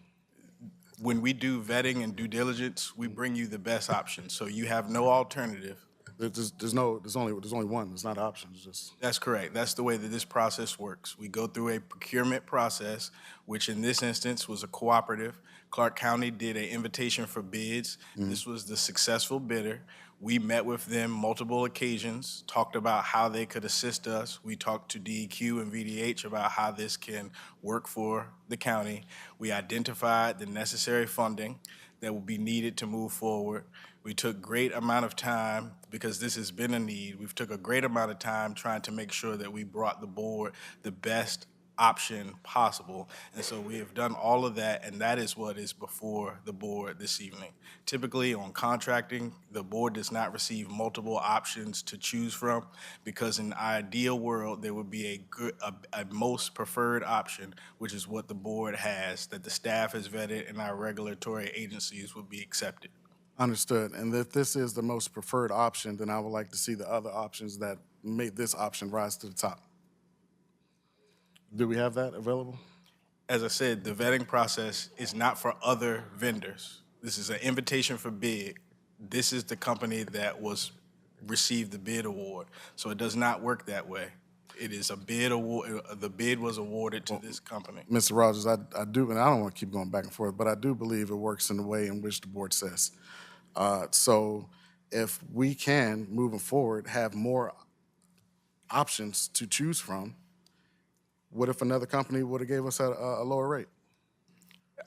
S8: When we do vetting and due diligence, we bring you the best option. So you have no alternative.
S3: There's only one. There's not options. It's just
S8: That's correct. That's the way that this process works. We go through a procurement process, which in this instance was a cooperative. Clark County did an invitation for bids. This was the successful bidder. We met with them multiple occasions, talked about how they could assist us. We talked to DEQ and VDH about how this can work for the county. We identified the necessary funding that will be needed to move forward. We took great amount of time, because this has been a need, we've took a great amount of time trying to make sure that we brought the board the best option possible. And so we have done all of that, and that is what is before the board this evening. Typically on contracting, the board does not receive multiple options to choose from, because in the ideal world, there would be a most preferred option, which is what the board has, that the staff has vetted and our regulatory agencies would be accepted.
S3: Understood. And if this is the most preferred option, then I would like to see the other options that made this option rise to the top. Do we have that available?
S8: As I said, the vetting process is not for other vendors. This is an invitation for bid. This is the company that received the bid award. So it does not work that way. It is a bid award, the bid was awarded to this company.
S3: Mr. Rogers, I do, and I don't want to keep going back and forth, but I do believe it works in the way in which the board says. So if we can, moving forward, have more options to choose from, what if another company would have gave us a lower rate?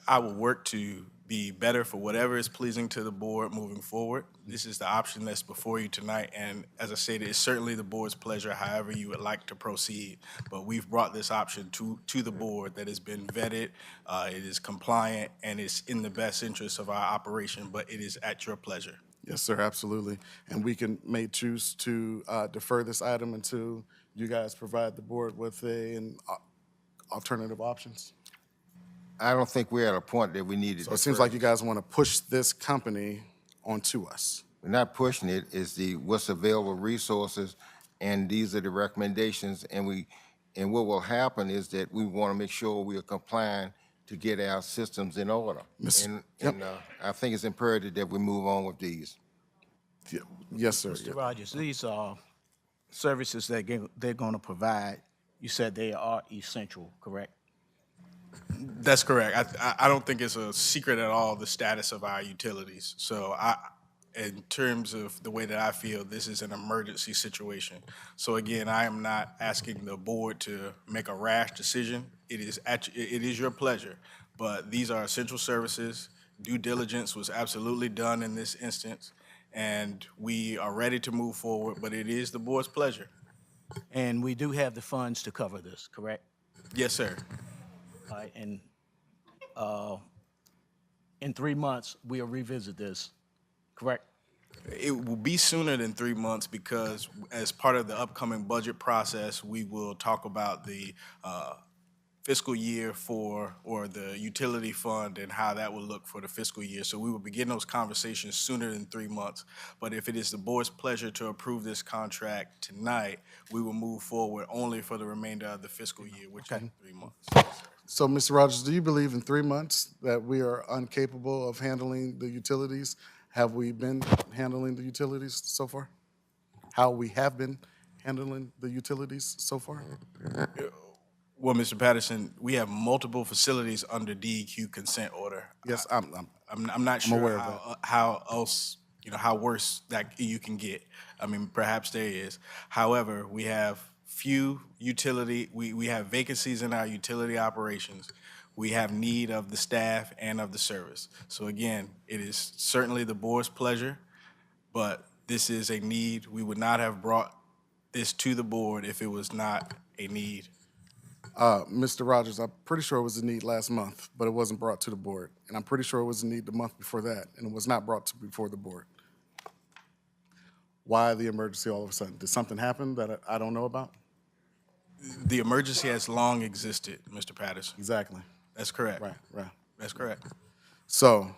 S8: I will work to be better for whatever is pleasing to the board moving forward. This is the option that's before you tonight, and as I said, it's certainly the board's pleasure however you would like to proceed. But we've brought this option to the board that has been vetted, it is compliant, and it's in the best interest of our operation, but it is at your pleasure.
S3: Yes, sir, absolutely. And we may choose to defer this item until you guys provide the board with alternative options.
S1: I don't think we're at a point that we need to.
S3: So it seems like you guys want to push this company onto us.
S1: We're not pushing it, it's what's available resources, and these are the recommendations, and what will happen is that we want to make sure we are complying to get our systems in order. And I think it's imperative that we move on with these.
S3: Yes, sir.
S5: Mr. Rogers, these are services that they're going to provide. You said they are essential, correct?
S8: That's correct. I don't think it's a secret at all, the status of our utilities. So in terms of the way that I feel, this is an emergency situation. So again, I am not asking the board to make a rash decision. It is your pleasure, but these are essential services. Due diligence was absolutely done in this instance, and we are ready to move forward, but it is the board's pleasure.
S5: And we do have the funds to cover this, correct?
S8: Yes, sir.
S5: All right, and in 3 months, we'll revisit this, correct?
S8: It will be sooner than 3 months because as part of the upcoming budget process, we will talk about the fiscal year or the utility fund and how that will look for the fiscal year. So we will begin those conversations sooner than 3 months. But if it is the board's pleasure to approve this contract tonight, we will move forward only for the remainder of the fiscal year, which is 3 months.
S3: So, Mr. Rogers, do you believe in 3 months that we are incapable of handling the utilities? Have we been handling the utilities so far? How we have been handling the utilities so far?
S8: Well, Mr. Patterson, we have multiple facilities under DEQ consent order.
S3: Yes,
S8: I'm not sure
S3: aware of
S8: how else, how worse that you can get. I mean, perhaps there is. However, we have we have vacancies in our utility operations. We have need of the staff and of the service. So again, it is certainly the board's pleasure, but this is a need. We would not have brought this to the board if it was not a need.
S3: Mr. Rogers, I'm pretty sure it was a need last month, but it wasn't brought to the board. And I'm pretty sure it was a need the month before that, and it was not brought before the board. Why the emergency all of a sudden? Did something happen that I don't know about?
S8: The emergency has long existed, Mr. Patterson.
S3: Exactly.
S8: That's correct.
S3: Right.
S8: That's correct.
S3: So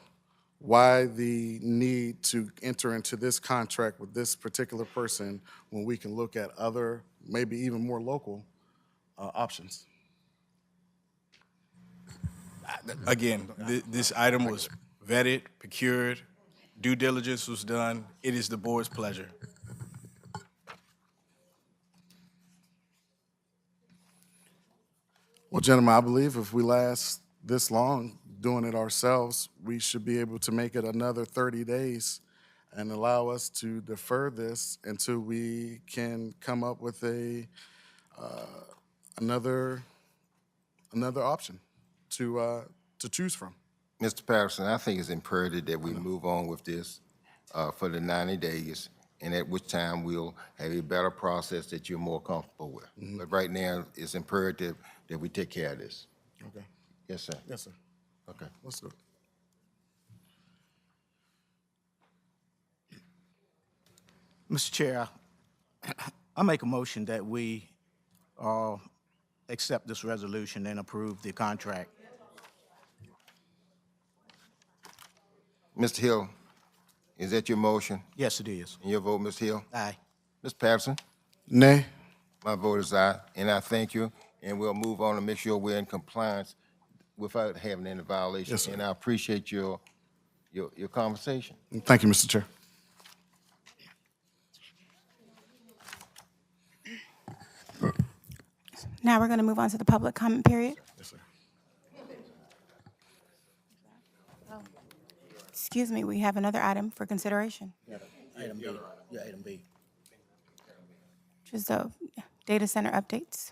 S3: why the need to enter into this contract with this particular person when we can look at other, maybe even more local options?
S8: Again, this item was vetted, procured, due diligence was done. It is the board's pleasure.
S3: Well, gentlemen, I believe if we last this long doing it ourselves, we should be able to make it another 30 days and allow us to defer this until we can come up with another option to choose from.
S1: Mr. Patterson, I think it's imperative that we move on with this for the 90 days, and at which time we'll have a better process that you're more comfortable with. But right now, it's imperative that we take care of this.
S3: Okay.
S1: Yes, sir.
S3: Yes, sir.
S1: Okay.
S3: Let's do it.
S5: Mr. Chair, I make a motion that we accept this resolution and approve the contract.
S1: Mr. Hill, Is that your motion?
S8: Yes, it is.
S1: And your vote, Ms. Hill?
S8: Aye.
S1: Ms. Patterson?
S3: Nay.
S1: My vote is aye, and I thank you. And we'll move on to make sure we're in compliance without having any violation.
S3: Yes, sir.
S1: And I appreciate your conversation.
S3: Thank you, Mr. Chair.
S2: Now we're going to move on to the public comment period.
S3: Yes, sir.
S2: Excuse me, we have another item for consideration,
S5: Item B, yeah, item B.
S2: which is the data center updates.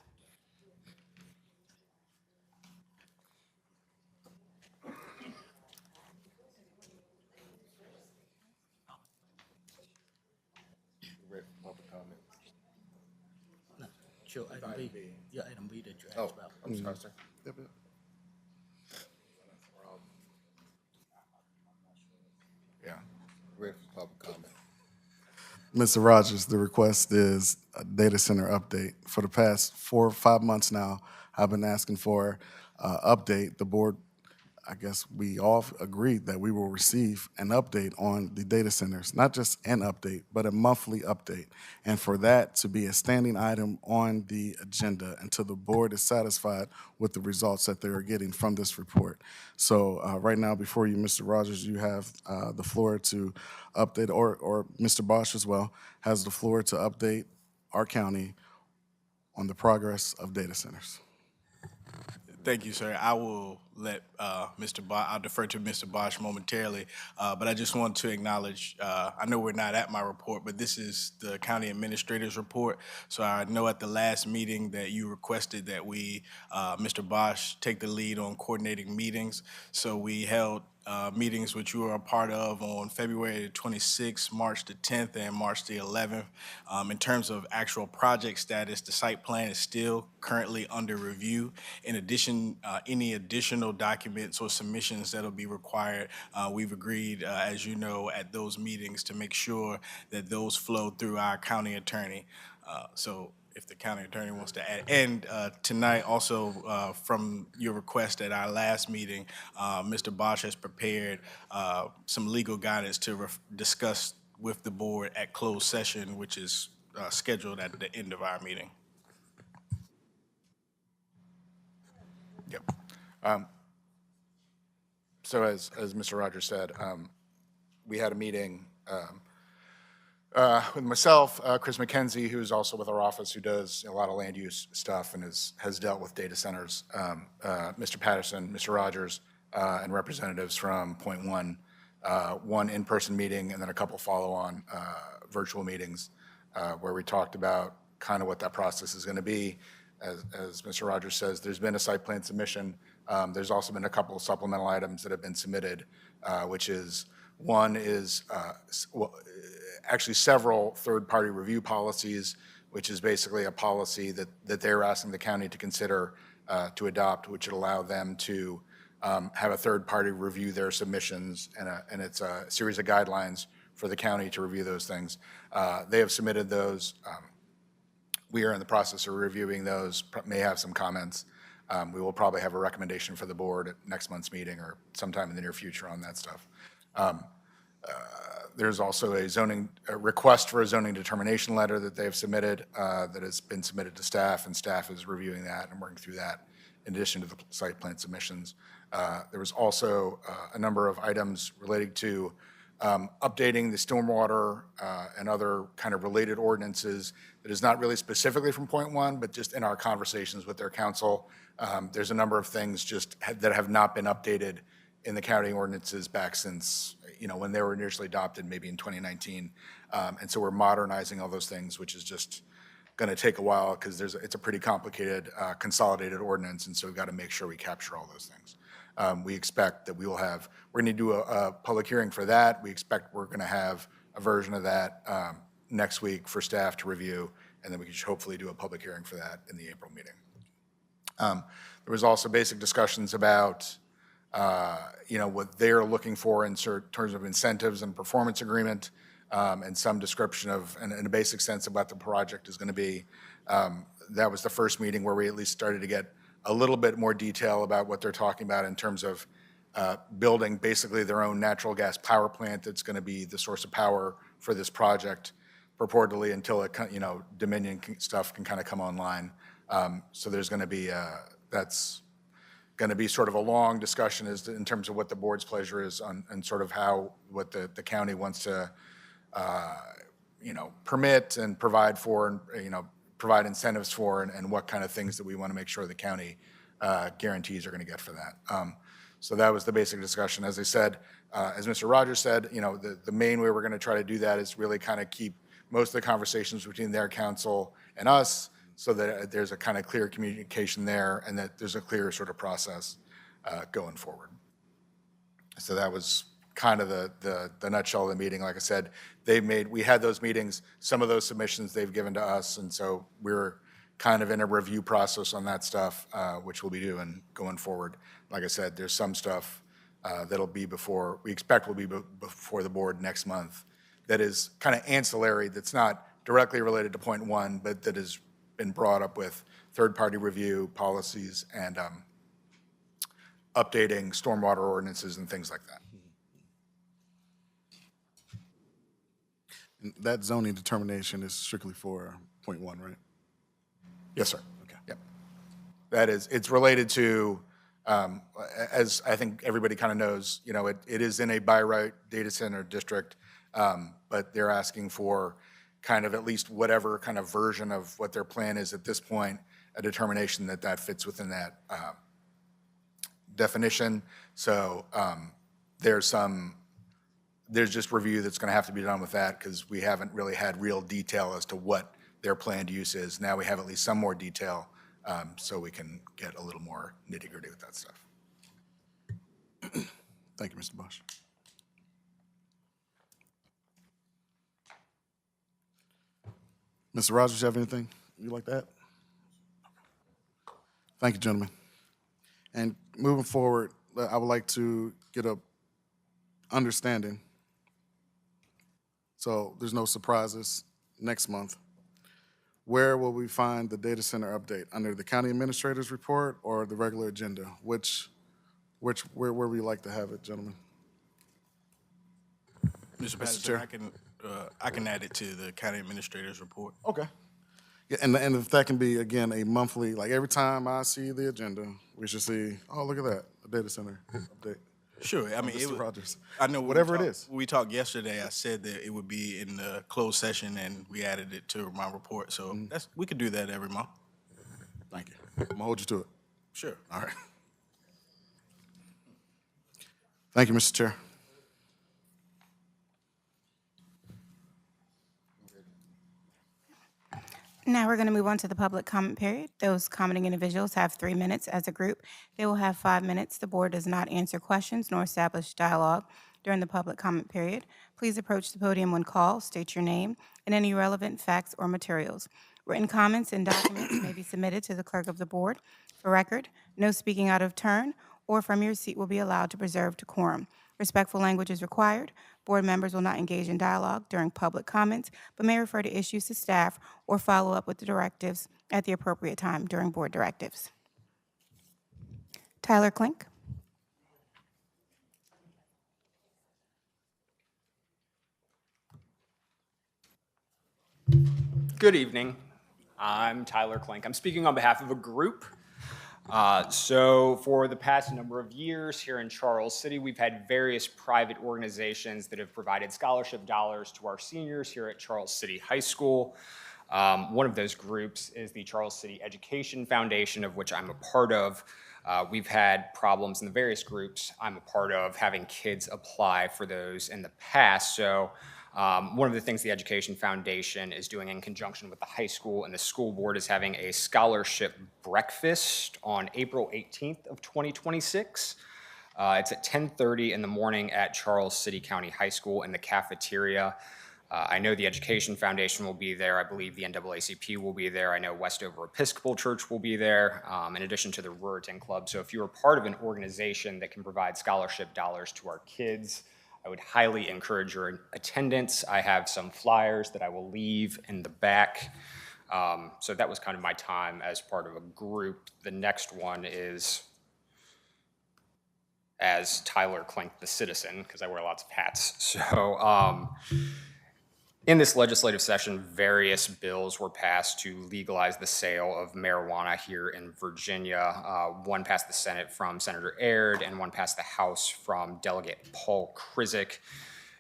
S5: No, sure, item B, yeah, item B that you
S1: Oh,
S5: asked about.
S1: I'm sorry, sir.
S4: Yeah.
S1: Ready for public comment.
S3: Mr. Rogers, the request is a data center update. For the past 4 or 5 months now, I've been asking for an update. The board, I guess we all agreed that we will receive an update on the data centers, not just an update, but a monthly update. And for that to be a standing item on the agenda until the board is satisfied with the results that they are getting from this report. So right now before you, Mr. Rogers, you have the floor to update, or Mr. Bosch as well, has the floor to update our county on the progress of data centers.
S8: Thank you, sir. I will let Mr. Bosch, I'll defer to Mr. Bosch momentarily, but I just want to acknowledge, I know we're not at my report, but this is the county administrator's report. So I know at the last meeting that you requested that we, Mr. Bosch, take the lead on coordinating meetings. So we held meetings which you were a part of on February the 26th, March the 10th, and March the 11th. In terms of actual project status, the site plan is still currently under review. In addition, any additional documents or submissions that'll be required, we've agreed, as you know, at those meetings to make sure that those flow through our county attorney. So if the county attorney wants to add. And tonight also, from your request at our last meeting, Mr. Bosch has prepared some legal guidance to discuss with the board at closed session, which is scheduled at the end of our meeting.
S4: Yep. So as Mr. Rogers said, we had a meeting with myself, Chris McKenzie, who's also with our office, who does a lot of land use stuff and has dealt with data centers, Mr. Patterson, Mr. Rogers, and representatives from Point One, one in-person meeting and then a couple follow-on virtual meetings where we talked about kind of what that process is going to be. As Mr. Rogers says, there's been a site plan submission. There's also been a couple of supplemental items that have been submitted, which is, one is actually several third-party review policies, which is basically a policy that they're asking the county to consider to adopt, which would allow them to have a third party review their submissions, and it's a series of guidelines for the county to review those things. They have submitted those. We are in the process of reviewing those, may have some comments. We will probably have a recommendation for the board at next month's meeting or sometime in the near future on that stuff. There's also a request for a zoning determination letter that they've submitted that has been submitted to staff, and staff is reviewing that and working through that in addition to the site plan submissions. There was also a number of items relating to updating the stormwater and other kind of related ordinances that is not really specifically from Point One, but just in our conversations with their council. There's a number of things just that have not been updated in the county ordinances back since, when they were initially adopted, maybe in 2019. And so we're modernizing all those things, which is just going to take a while because it's a pretty complicated consolidated ordinance, and so we've got to make sure we capture all those things. We expect that we're going to do a public hearing for that. We expect we're going to have a version of that next week for staff to review, and then we can hopefully do a public hearing for that in the April meeting. There was also basic discussions about what they're looking for in terms of incentives and performance agreement, and some description of, in a basic sense of what the project is going to be. That was the first meeting where we at least started to get a little bit more detail about what they're talking about in terms of building basically their own natural gas power plant that's going to be the source of power for this project purportedly until it, Dominion stuff can kind of come online. So there's going to be, that's going to be sort of a long discussion in terms of what the board's pleasure is on, and sort of what the county wants to, permit and provide for, and, provide incentives for, and what kind of things that we want to make sure the county guarantees are going to get for that. So that was the basic discussion. As I said, as Mr. Rogers said, the main way we're going to try to do that is really kind of keep most of the conversations between their council and us, so that there's a kind of clear communication there, and that there's a clear sort of process going forward. So that was kind of the nutshell of the meeting. Like I said, we had those meetings, some of those submissions they've given to us, and so we're kind of in a review process on that stuff, which we'll be doing going forward. Like I said, there's some stuff we expect will be before the board next month that is kind of ancillary, that's not directly related to point one, but that has been brought up with third-party review policies and updating stormwater ordinances and things like that.
S3: And that zoning determination is strictly for point one, right?
S4: Yes, sir. Okay. Yep. That is, it's related to, as I think everybody kind of knows, it is in a by right data center district, but they're asking for kind of at least whatever kind of version of what their plan is at this point, a determination that fits within that definition. So there's just review that's going to have to be done with that, because we haven't really had real detail as to what their planned use is. Now we have at least some more detail, so we can get a little more nitty-gritty with that stuff.
S3: Thank you, Mr. Bosch. Mr. Rogers, you have anything you like to add? Thank you, gentlemen. And moving forward, I would like to get a understanding, so there's no surprises next month. Where will we find the data center update? Under the county administrator's report or the regular agenda? Where would you like to have it, gentlemen?
S8: Mr. Patterson, I can add it to the county administrator's report.
S3: Okay. Yeah, and if that can be, again, a monthly, like every time I see the agenda, we should see, oh, look at that, a data center update.
S8: Sure. I mean,
S3: Mr. Rogers.
S8: I know
S3: whatever it is.
S8: When we talked yesterday, I said that it would be in the closed session, and we added it to my report. So we could do that every month.
S3: Thank you. I'm gonna hold you to it.
S8: Sure.
S3: All right. Thank you, Mr. Chair.
S2: Now we're going to move on to the public comment period. Those commenting individuals have 3 minutes as a group. They will have 5 minutes. The board does not answer questions nor establish dialogue during the public comment period. Please approach the podium when called, state your name, and any relevant facts or materials. Written comments and documents may be submitted to the clerk of the board. For record, no speaking out of turn or from your seat will be allowed to preserve decorum. Respectful language is required. Board members will not engage in dialogue during public comments, but may refer to issues to staff or follow up with the directives at the appropriate time during board directives. Tyler Klink.
S9: Good evening. I'm Tyler Klink. I'm speaking on behalf of a group. So for the past number of years here in Charles City, we've had various private organizations that have provided scholarship dollars to our seniors here at Charles City High School. One of those groups is the Charles City Education Foundation, of which I'm a part of. We've had problems in the various groups I'm a part of having kids apply for those in the past. So one of the things the Education Foundation is doing in conjunction with the high school and the school board is having a scholarship breakfast on April 18th of 2026. It's at 10:30 in the morning at Charles City County High School in the cafeteria. I know the Education Foundation will be there. I believe the NAACP will be there. I know Westover Episcopal Church will be there, in addition to the Ruritan Club. So if you're part of an organization that can provide scholarship dollars to our kids, I would highly encourage your attendance. I have some flyers that I will leave in the back. So that was kind of my time as part of a group. The next one is as Tyler Klink, the citizen, because I wear lots of hats. So in this legislative session, various bills were passed to legalize the sale of marijuana here in Virginia. One passed the Senate from Senator Aird, and one passed the House from Delegate Paul Krizik.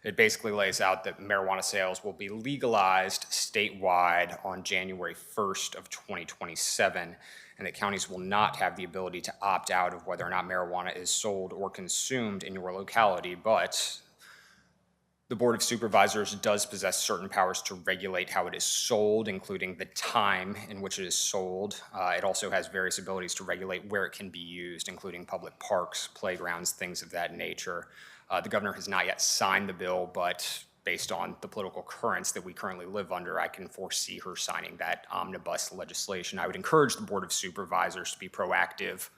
S9: It basically lays out that marijuana sales will be legalized statewide on January 1st of 2027, and that counties will not have the ability to opt out of whether or not marijuana is sold or consumed in your locality, but the Board of Supervisors does possess certain powers to regulate how it is sold, including the time in which it is sold. It also has various abilities to regulate where it can be used, including public parks, playgrounds, things of that nature. The governor has not yet signed the bill, but based on the political currents that we currently live under, I can foresee her signing that omnibus legislation. I would encourage the Board of Supervisors to be proactive,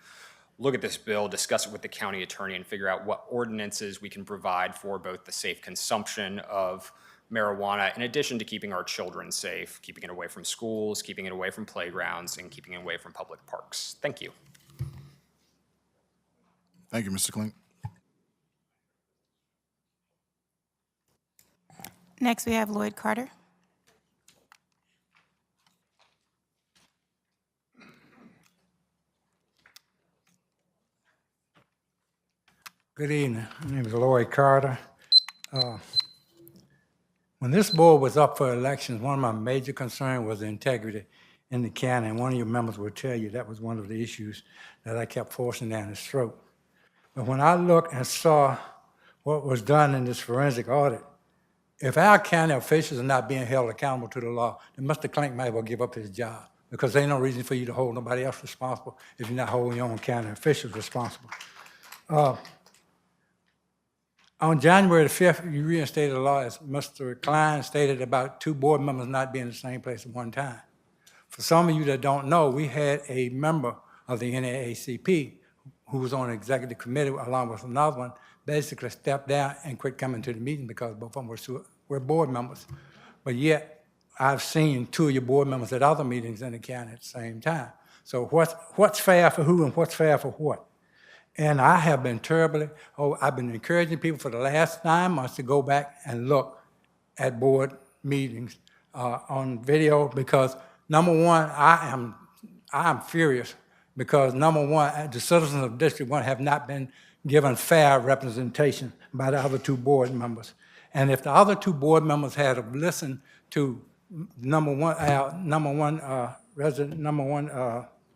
S9: look at this bill, discuss it with the county attorney, and figure out what ordinances we can provide for both the safe consumption of marijuana, in addition to keeping our children safe, keeping it away from schools, keeping it away from playgrounds, and keeping it away from public parks. Thank you.
S3: Thank you, Mr. Klink.
S2: Next, we have Lloyd Carter.
S10: Good evening. My name is Lloyd Carter. When this board was up for elections, one of my major concerns was the integrity in the county, and one of your members will tell you that was one of the issues that I kept forcing down his throat. But when I looked and saw what was done in this forensic audit, if our county officials are not being held accountable to the law, then Mr. Klink might as well give up his job, because there ain't no reason for you to hold nobody else responsible if you're not holding your own county officials responsible. On January the 5th, you reinstated a law, as Mr. Klein stated, about 2 board members not being in the same place at one time. For some of you that don't know, we had a member of the NAACP who was on an executive committee along with another one, basically stepped down and quit coming to the meeting because both of them were board members. But yet, I've seen 2 of your board members at other meetings in the county at the same time. So what's fair for who and what's fair for what? And I have been I've been encouraging people for the last 9 months to go back and look at board meetings on video, because number one, I am furious because number one, the citizens of District 1 have not been given fair representation by the other 2 board members. And if the other 2 board members had listened to our number one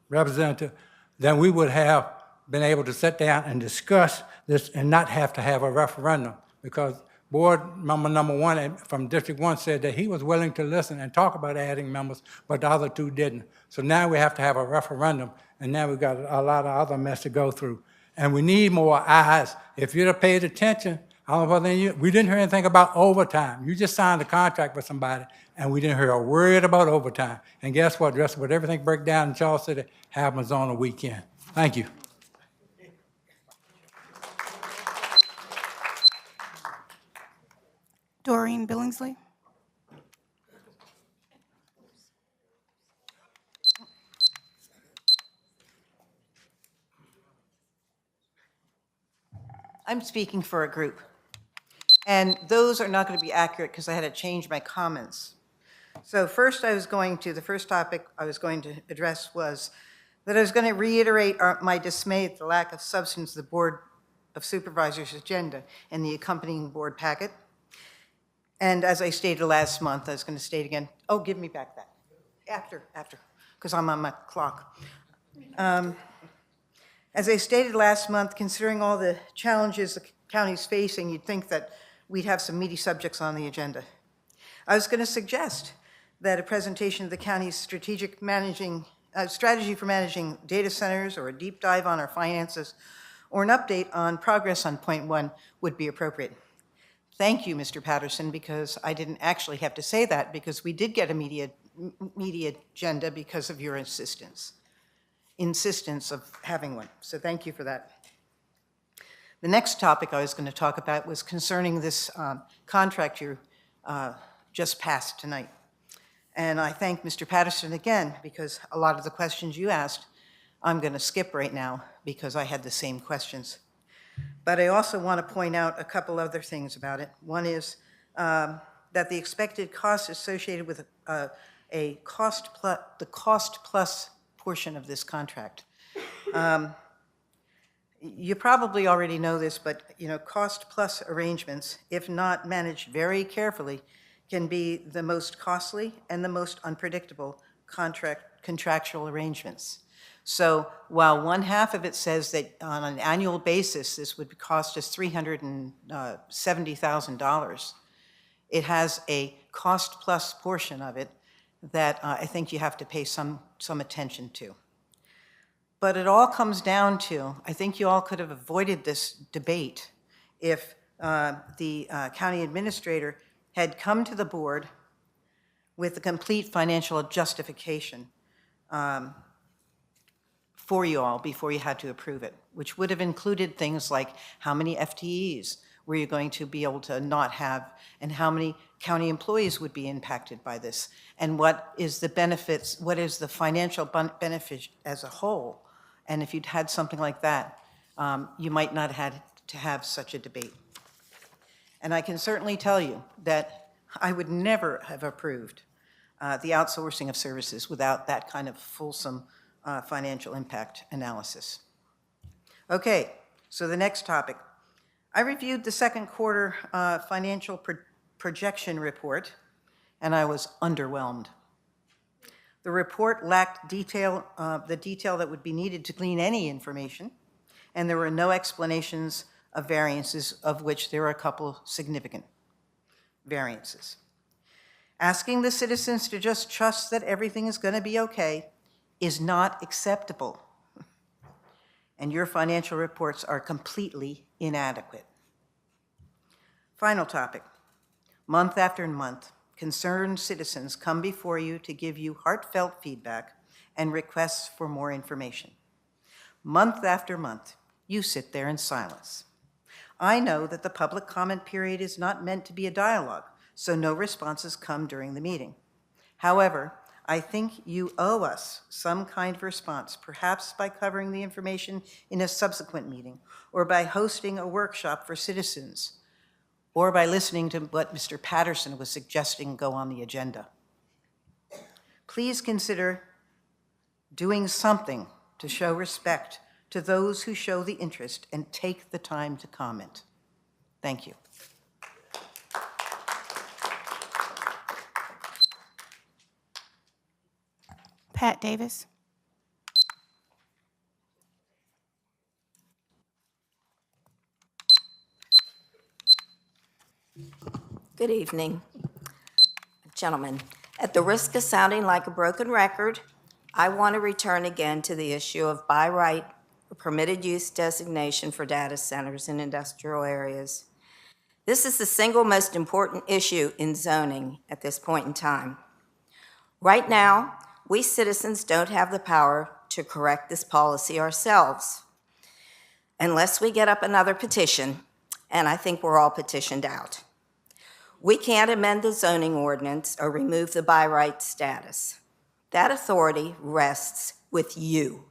S10: representative, then we would have been able to sit down and discuss this and not have to have a referendum, because board member number 1 from District 1 said that he was willing to listen and talk about adding members, but the other 2 didn't. So now we have to have a referendum, and now we've got a lot of other mess to go through. And we need more eyes. If you'd have paid attention, I don't know whether we didn't hear anything about overtime. You just signed a contract with somebody, and we didn't hear a word about overtime. And guess what? Just what everything break down in Charles City happens on the weekend. Thank you.
S2: Doreen Billingsley.
S11: I'm speaking for a group. And those are not going to be accurate because I had to change my comments. So the first topic I was going to address was that I was going to reiterate my dismay at the lack of substance of the Board of Supervisors' agenda and the accompanying board packet. And as I stated last month, I was going to state again, oh, give me back that. After, because I'm on my clock. As I stated last month, considering all the challenges the county's facing, you'd think that we'd have some meaty subjects on the agenda. I was going to suggest that a presentation of the county's strategy for managing data centers, or a deep dive on our finances, or an update on progress on point 1 would be appropriate. Thank you, Mr. Patterson, because I didn't actually have to say that, because we did get a media agenda because of your insistence of having one. So thank you for that. The next topic I was going to talk about was concerning this contract you just passed tonight. And I thank Mr. Patterson again, because a lot of the questions you asked, I'm going to skip right now because I had the same questions. But I also want to point out a couple other things about it. One is that the expected costs associated with the cost plus portion of this contract. You probably already know this, but cost plus arrangements, if not managed very carefully, can be the most costly and the most unpredictable contractual arrangements. So while one half of it says that on an annual basis this would cost us $370,000, it has a cost plus portion of it that I think you have to pay some attention to. But it all comes down to, I think you all could have avoided this debate if the county administrator had come to the board with a complete financial justification for you all before you had to approve it, which would have included things like how many FTEs were you going to be able to not have, and how many county employees would be impacted by this, and what is the benefits, what is the financial benefit as a whole. And if you'd had something like that, you might not have had to have such a debate. And I can certainly tell you that I would never have approved the outsourcing of services without that kind of fulsome financial impact analysis. Okay, so the next topic. I reviewed the second quarter financial projection report, and I was underwhelmed. The report lacked the detail that would be needed to glean any information, and there were no explanations of variances, of which there are a couple significant variances. Asking the citizens to just trust that everything is going to be okay is not acceptable, and your financial reports are completely inadequate. Final topic. Month after month, concerned citizens come before you to give you heartfelt feedback and requests for more information. Month after month, you sit there in silence. I know that the public comment period is not meant to be a dialogue, so no responses come during the meeting. However, I think you owe us some kind of response, perhaps by covering the information in a subsequent meeting, or by hosting a workshop for citizens, or by listening to what Mr. Patterson was suggesting go on the agenda. Please consider doing something to show respect to those who show the interest and take the time to comment. Thank you.
S2: Pat Davis.
S12: Good evening, gentlemen. At the risk of sounding like a broken record, I want to return again to the issue of by right or permitted use designation for data centers in industrial areas. This is the single most important issue in zoning at this point in time. Right now, we citizens don't have the power to correct this policy ourselves unless we get up another petition, and I think we're all petitioned out. We can't amend the zoning ordinance or remove the by right status. That authority rests with you.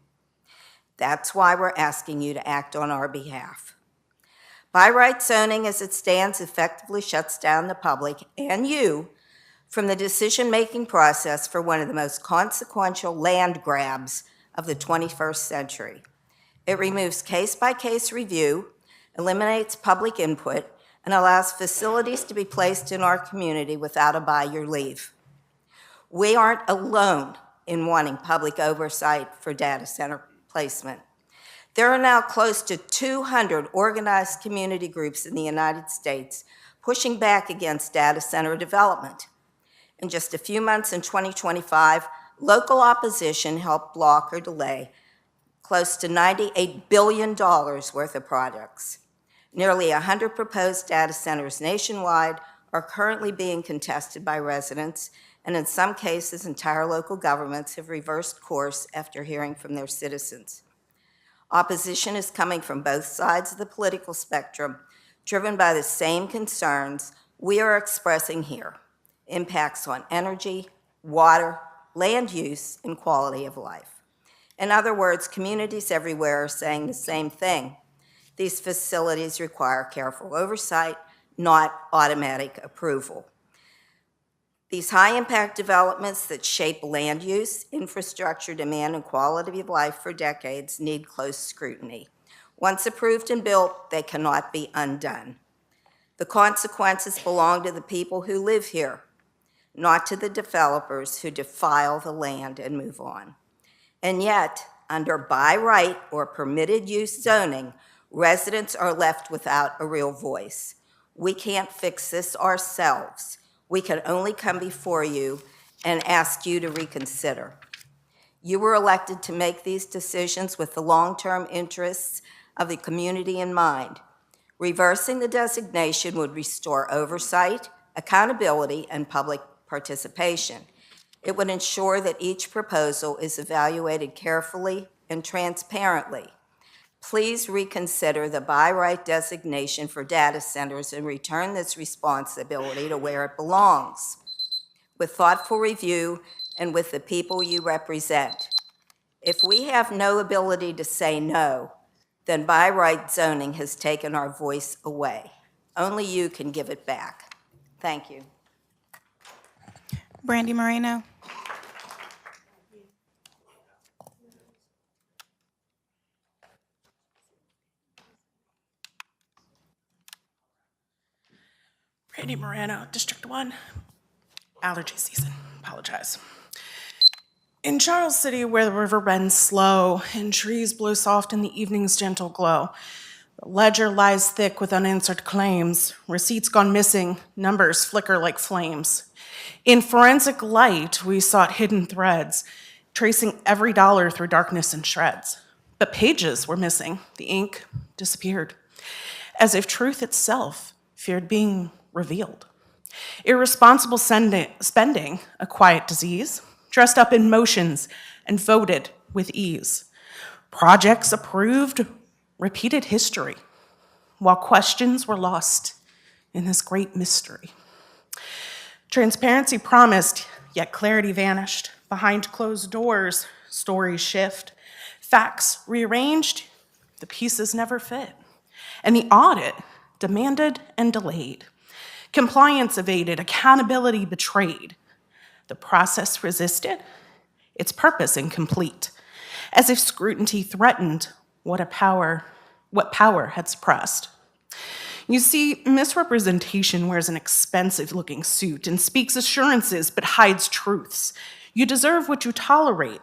S12: That's why we're asking you to act on our behalf. By right zoning as it stands effectively shuts down the public and you from the decision-making process for one of the most consequential land grabs of the 21st century. It removes case-by-case review, eliminates public input, and allows facilities to be placed in our community without a by your leave. We aren't alone in wanting public oversight for data center placement. There are now close to 200 organized community groups in the United States pushing back against data center development. In just a few months in 2025, local opposition helped block or delay close to $98 billion worth of projects. Nearly 100 proposed data centers nationwide are currently being contested by residents, and in some cases, entire local governments have reversed course after hearing from their citizens. Opposition is coming from both sides of the political spectrum, driven by the same concerns we are expressing here: impacts on energy, water, land use, and quality of life. In other words, communities everywhere are saying the same thing. These facilities require careful oversight, not automatic approval. These high-impact developments that shape land use, infrastructure demand, and quality of life for decades need close scrutiny. Once approved and built, they cannot be undone. The consequences belong to the people who live here, not to the developers who defile the land and move on. And yet, under by right or permitted use zoning, residents are left without a real voice. We can't fix this ourselves. We can only come before you and ask you to reconsider. You were elected to make these decisions with the long-term interests of the community in mind. Reversing the designation would restore oversight, accountability, and public participation. It would ensure that each proposal is evaluated carefully and transparently. Please reconsider the by right designation for data centers and return this responsibility to where it belongs, with thoughtful review and with the people you represent. If we have no ability to say no, then by right zoning has taken our voice away. Only you can give it back. Thank you.
S2: Brandy Moreno.
S13: Brandy Moreno, District 1. Allergy season, apologize. In Charles City, where the river bends slow and trees blow soft in the evening's gentle glow, the ledger lies thick with unanswered claims, receipts gone missing, numbers flicker like flames. In forensic light, we sought hidden threads, tracing every dollar through darkness and shreds. But pages were missing, the ink disappeared, as if truth itself feared being revealed. Irresponsible spending, a quiet disease, dressed up in motions and voted with ease. Projects approved, repeated history, while questions were lost in this great mystery. Transparency promised, yet clarity vanished. Behind closed doors, stories shift. Facts rearranged, the pieces never fit. And the audit demanded and delayed. Compliance evaded, accountability betrayed. The process resisted, its purpose incomplete, as if scrutiny threatened what power had suppressed. You see, misrepresentation wears an expensive-looking suit and speaks assurances but hides truths. You deserve what you tolerate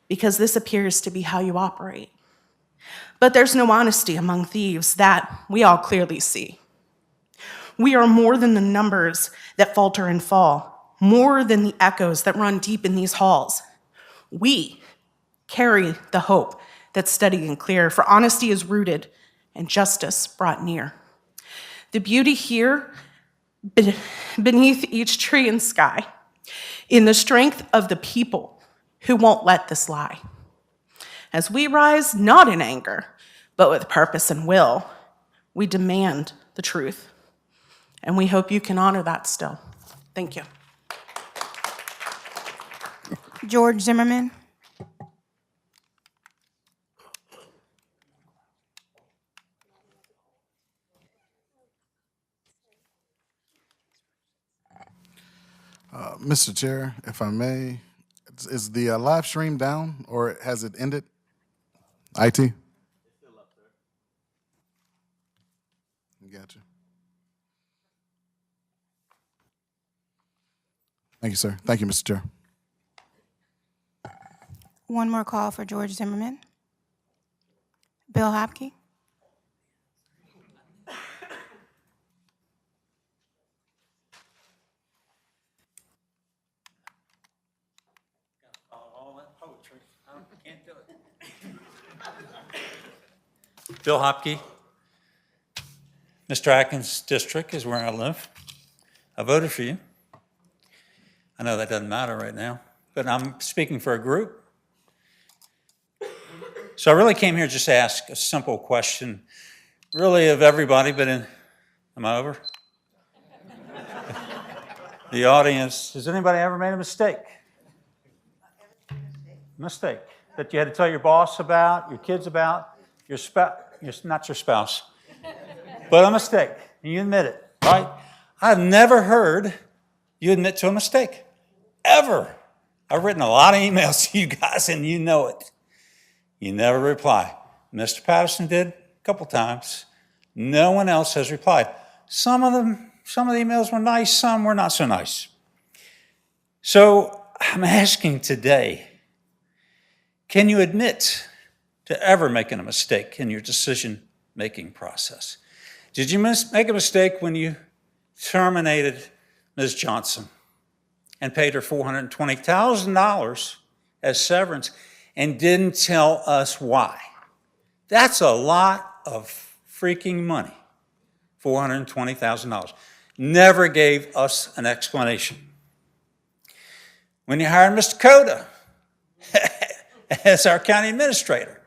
S13: because this appears to be how you operate. But there's no honesty among thieves, that we all clearly see. We are more than the numbers that falter and fall, more than the echoes that run deep in these halls. We carry the hope that's steady and clear, for honesty is rooted and justice brought near. The beauty here, beneath each tree and sky, in the strength of the people who won't let this lie. As we rise, not in anger, but with purpose and will, we demand the truth. And we hope you can honor that still. Thank you.
S2: George Zimmerman.
S3: Mr. Chair, if I may, is the live stream down or has it ended? IT? It's still up there. Gotcha. Thank you, sir. Thank you, Mr. Chair.
S2: One more call for George Zimmerman. Bill Hopke.
S14: Bill Hopke. Mr. Atkins' district is where I live. I voted for you. I know that doesn't matter right now, but I'm speaking for a group. So I really came here just to ask a simple question, really of everybody, but am I over? The audience, has anybody ever made a mistake? Mistake that you had to tell your boss about, your kids about, not your spouse, but a mistake. You admit it, right? I've never heard you admit to a mistake, ever. I've written a lot of emails to you guys, and you know it. You never reply. Mr. Patterson did a couple times. No one else has replied. Some of the emails were nice, some were not so nice. So I'm asking today, can you admit to ever making a mistake in your decision-making process? Did you make a mistake when you terminated Ms. Johnson and paid her $420,000 as severance and didn't tell us why? That's a lot of freaking money, $420,000. Never gave us an explanation. When you hired Mr. Coda as our county administrator,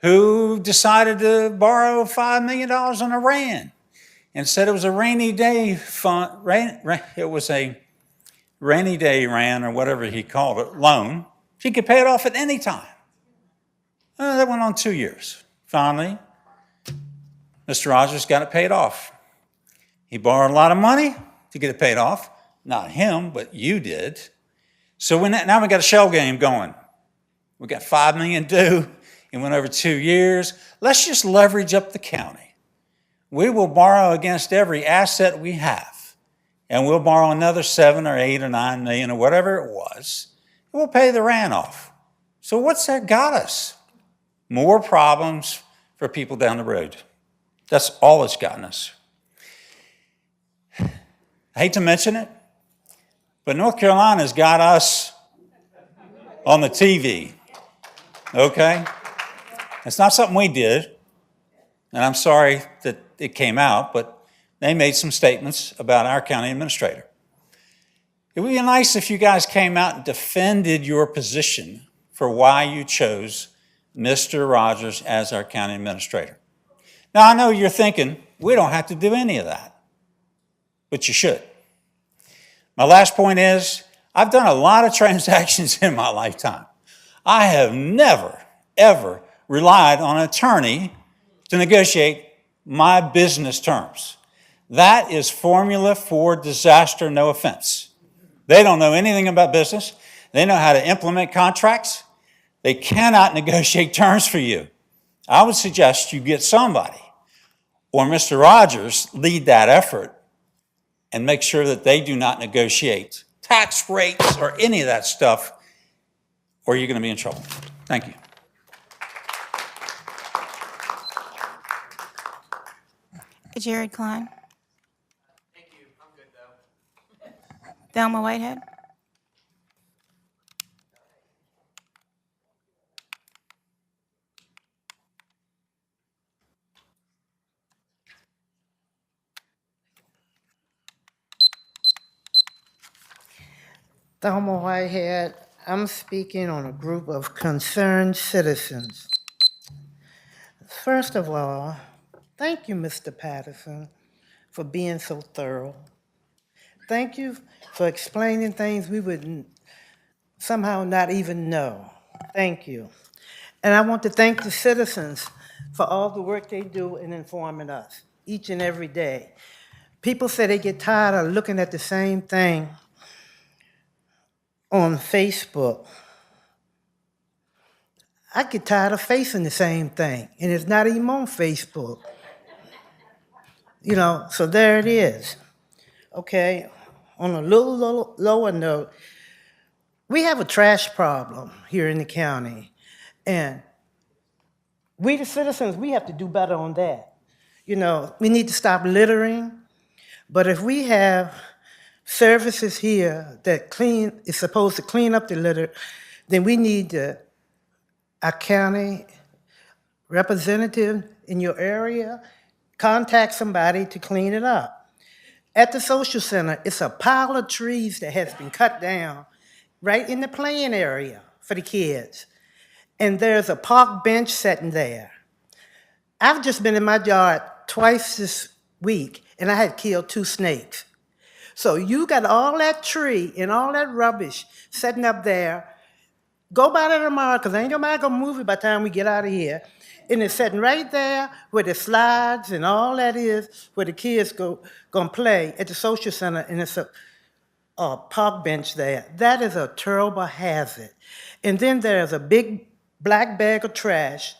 S14: who decided to borrow $5 million on a RAN and said it was a rainy day fund, it was a rainy day RAN or whatever he called it, loan. She could pay it off at any time. That went on 2 years. Finally, Mr. Rogers got it paid off. He borrowed a lot of money to get it paid off. Not him, but you did. So now we got a shell game going. We got $5 million due. It went over 2 years. Let's just leverage up the county. We will borrow against every asset we have. And we'll borrow another 7 or 8 or 9 million or whatever it was. And we'll pay the RAN off. So what's that got us? More problems for people down the road. That's all it's gotten us. I hate to mention it, but North Carolina's got us on the TV, okay? It's not something we did, and I'm sorry that it came out, but they made some statements about our county administrator. It would be nice if you guys came out and defended your position for why you chose Mr. Rogers as our county administrator. Now, I know you're thinking, we don't have to do any of that, but you should. My last point is, I've done a lot of transactions in my lifetime. I have never, ever relied on an attorney to negotiate my business terms. That is formula for disaster, no offense. They don't know anything about business. They know how to implement contracts. They cannot negotiate terms for you. I would suggest you get somebody, or Mr. Rogers lead that effort and make sure that they do not negotiate tax rates or any of that stuff, or you're going to be in trouble. Thank you.
S2: Jared Klein.
S6: Thank you. I'm good, though.
S2: Thelma Whitehead.
S15: Thelma Whitehead, I'm speaking on a group of concerned citizens. First of all, thank you, Mr. Patterson, for being so thorough. Thank you for explaining things we would somehow not even know. Thank you. And I want to thank the citizens for all the work they do in informing us each and every day. People say they get tired of looking at the same thing on Facebook. I get tired of facing the same thing, and it's not even on Facebook. You know, so there it is. Okay, on a little lower note, we have a trash problem here in the county, and we the citizens, we have to do better on that. You know, we need to stop littering, but if we have services here that is supposed to clean up the litter, then we need our county representative in your area, contact somebody to clean it up. At the social center, it's a pile of trees that has been cut down right in the playing area for the kids. And there's a park bench sitting there. I've just been in my yard twice this week, and I had killed 2 snakes. So you got all that tree and all that rubbish sitting up there. Go by there tomorrow, because ain't nobody gonna move it by the time we get out of here. And it's sitting right there where the slides and all that is, where the kids gonna play at the social center, and it's a park bench there. That is a terrible hazard. And then there's a big black bag of trash,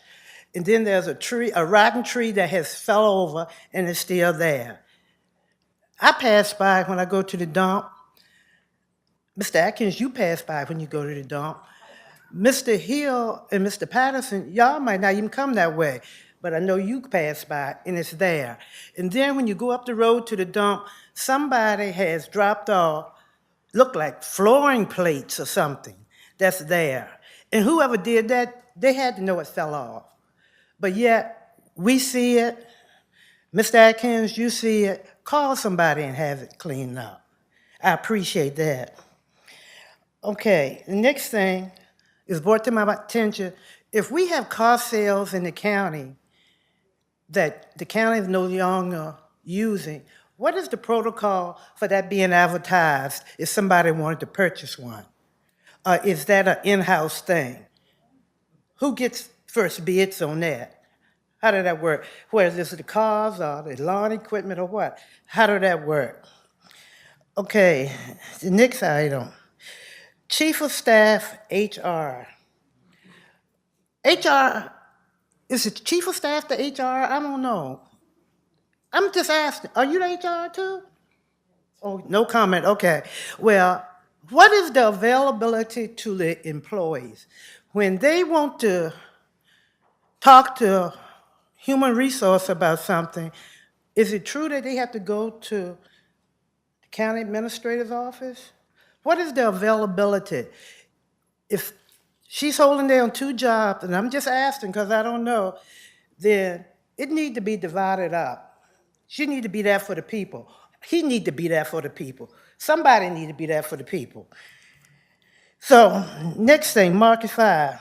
S15: and then there's a tree, a rotten tree that has fell over and is still there. I pass by when I go to the dump. Mr. Atkins, you pass by when you go to the dump. Mr. Hill and Mr. Patterson, y'all might not even come that way, but I know you pass by and it's there. And then when you go up the road to the dump, somebody has dropped off, look like flooring plates or something that's there. And whoever did that, they had to know it fell off. But yet, we see it. Mr. Atkins, you see it. Call somebody and have it cleaned up. I appreciate that. Okay, the next thing is brought to my attention. If we have car sales in the county that the county is no longer using, what is the protocol for that being advertised if somebody wanted to purchase one? Is that an in-house thing? Who gets first bids on that? How does that work? Whether it's the cars or the lawn equipment or what? How does that work? Okay, the next item. Chief of Staff, HR. HR, is it Chief of Staff to HR? I don't know. I'm just asking, are you the HR too? Oh, no comment, okay. Well, what is the availability to the employees? When they want to talk to human resource about something, is it true that they have to go to the county administrator's office? What is the availability? If she's holding down 2 jobs, and I'm just asking because I don't know, then it needs to be divided up. She need to be there for the people. He need to be there for the people. Somebody need to be there for the people. So, next thing, Market 5.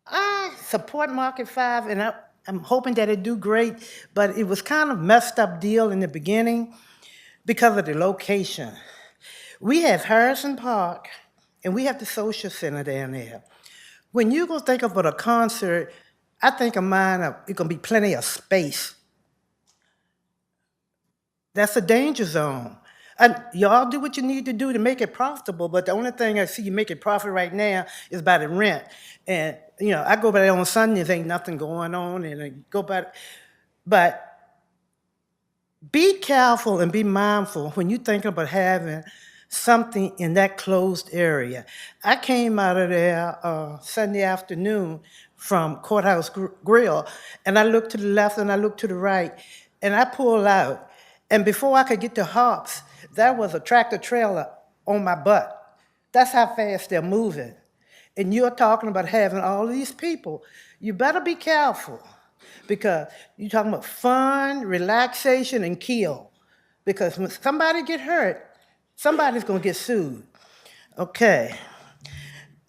S15: I support Market 5, and I'm hoping that it do great, but it was kind of messed up deal in the beginning because of the location. We have Harrison Park, and we have the social center down there. When you go think about a concert, I think of mine, it's gonna be plenty of space. That's a danger zone. And y'all do what you need to do to make it profitable, but the only thing I see you make it profit right now is by the rent. And, you know, I go by there on Sundays, ain't nothing going on, and I go by, but be careful and be mindful when you think about having something in that closed area. I came out of there Sunday afternoon from Courthouse Grill, and I looked to the left and I looked to the right, and I pulled out. And before I could get to Hops, there was a tractor trailer on my butt. That's how fast they're moving. And you're talking about having all these people. You better be careful, because you're talking about fun, relaxation, and kill. Because when somebody get hurt, somebody's gonna get sued. Okay.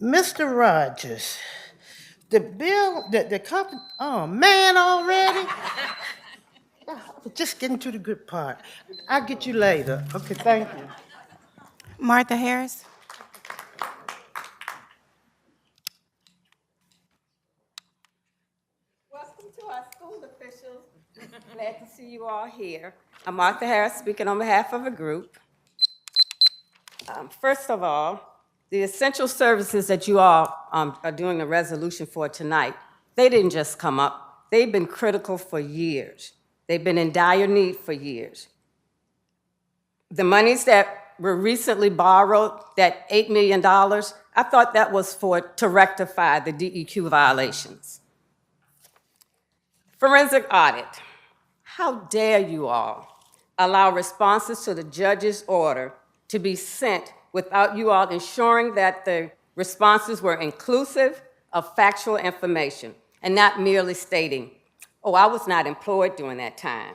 S15: Mr. Rogers, the bill, the company, oh man, already? Just getting to the good part. I'll get you later. Okay, thank you.
S2: Martha Harris.
S16: Welcome to our school officials. Glad to see you all here. I'm Martha Harris, speaking on behalf of a group. First of all, the essential services that you all are doing a resolution for tonight, they didn't just come up. They've been critical for years. They've been in dire need for years. The monies that were recently borrowed, that $8 million, I thought that was to rectify the DEQ violations. Forensic audit. How dare you all allow responses to the judge's order to be sent without you all ensuring that the responses were inclusive of factual information and not merely stating, oh, I was not employed during that time,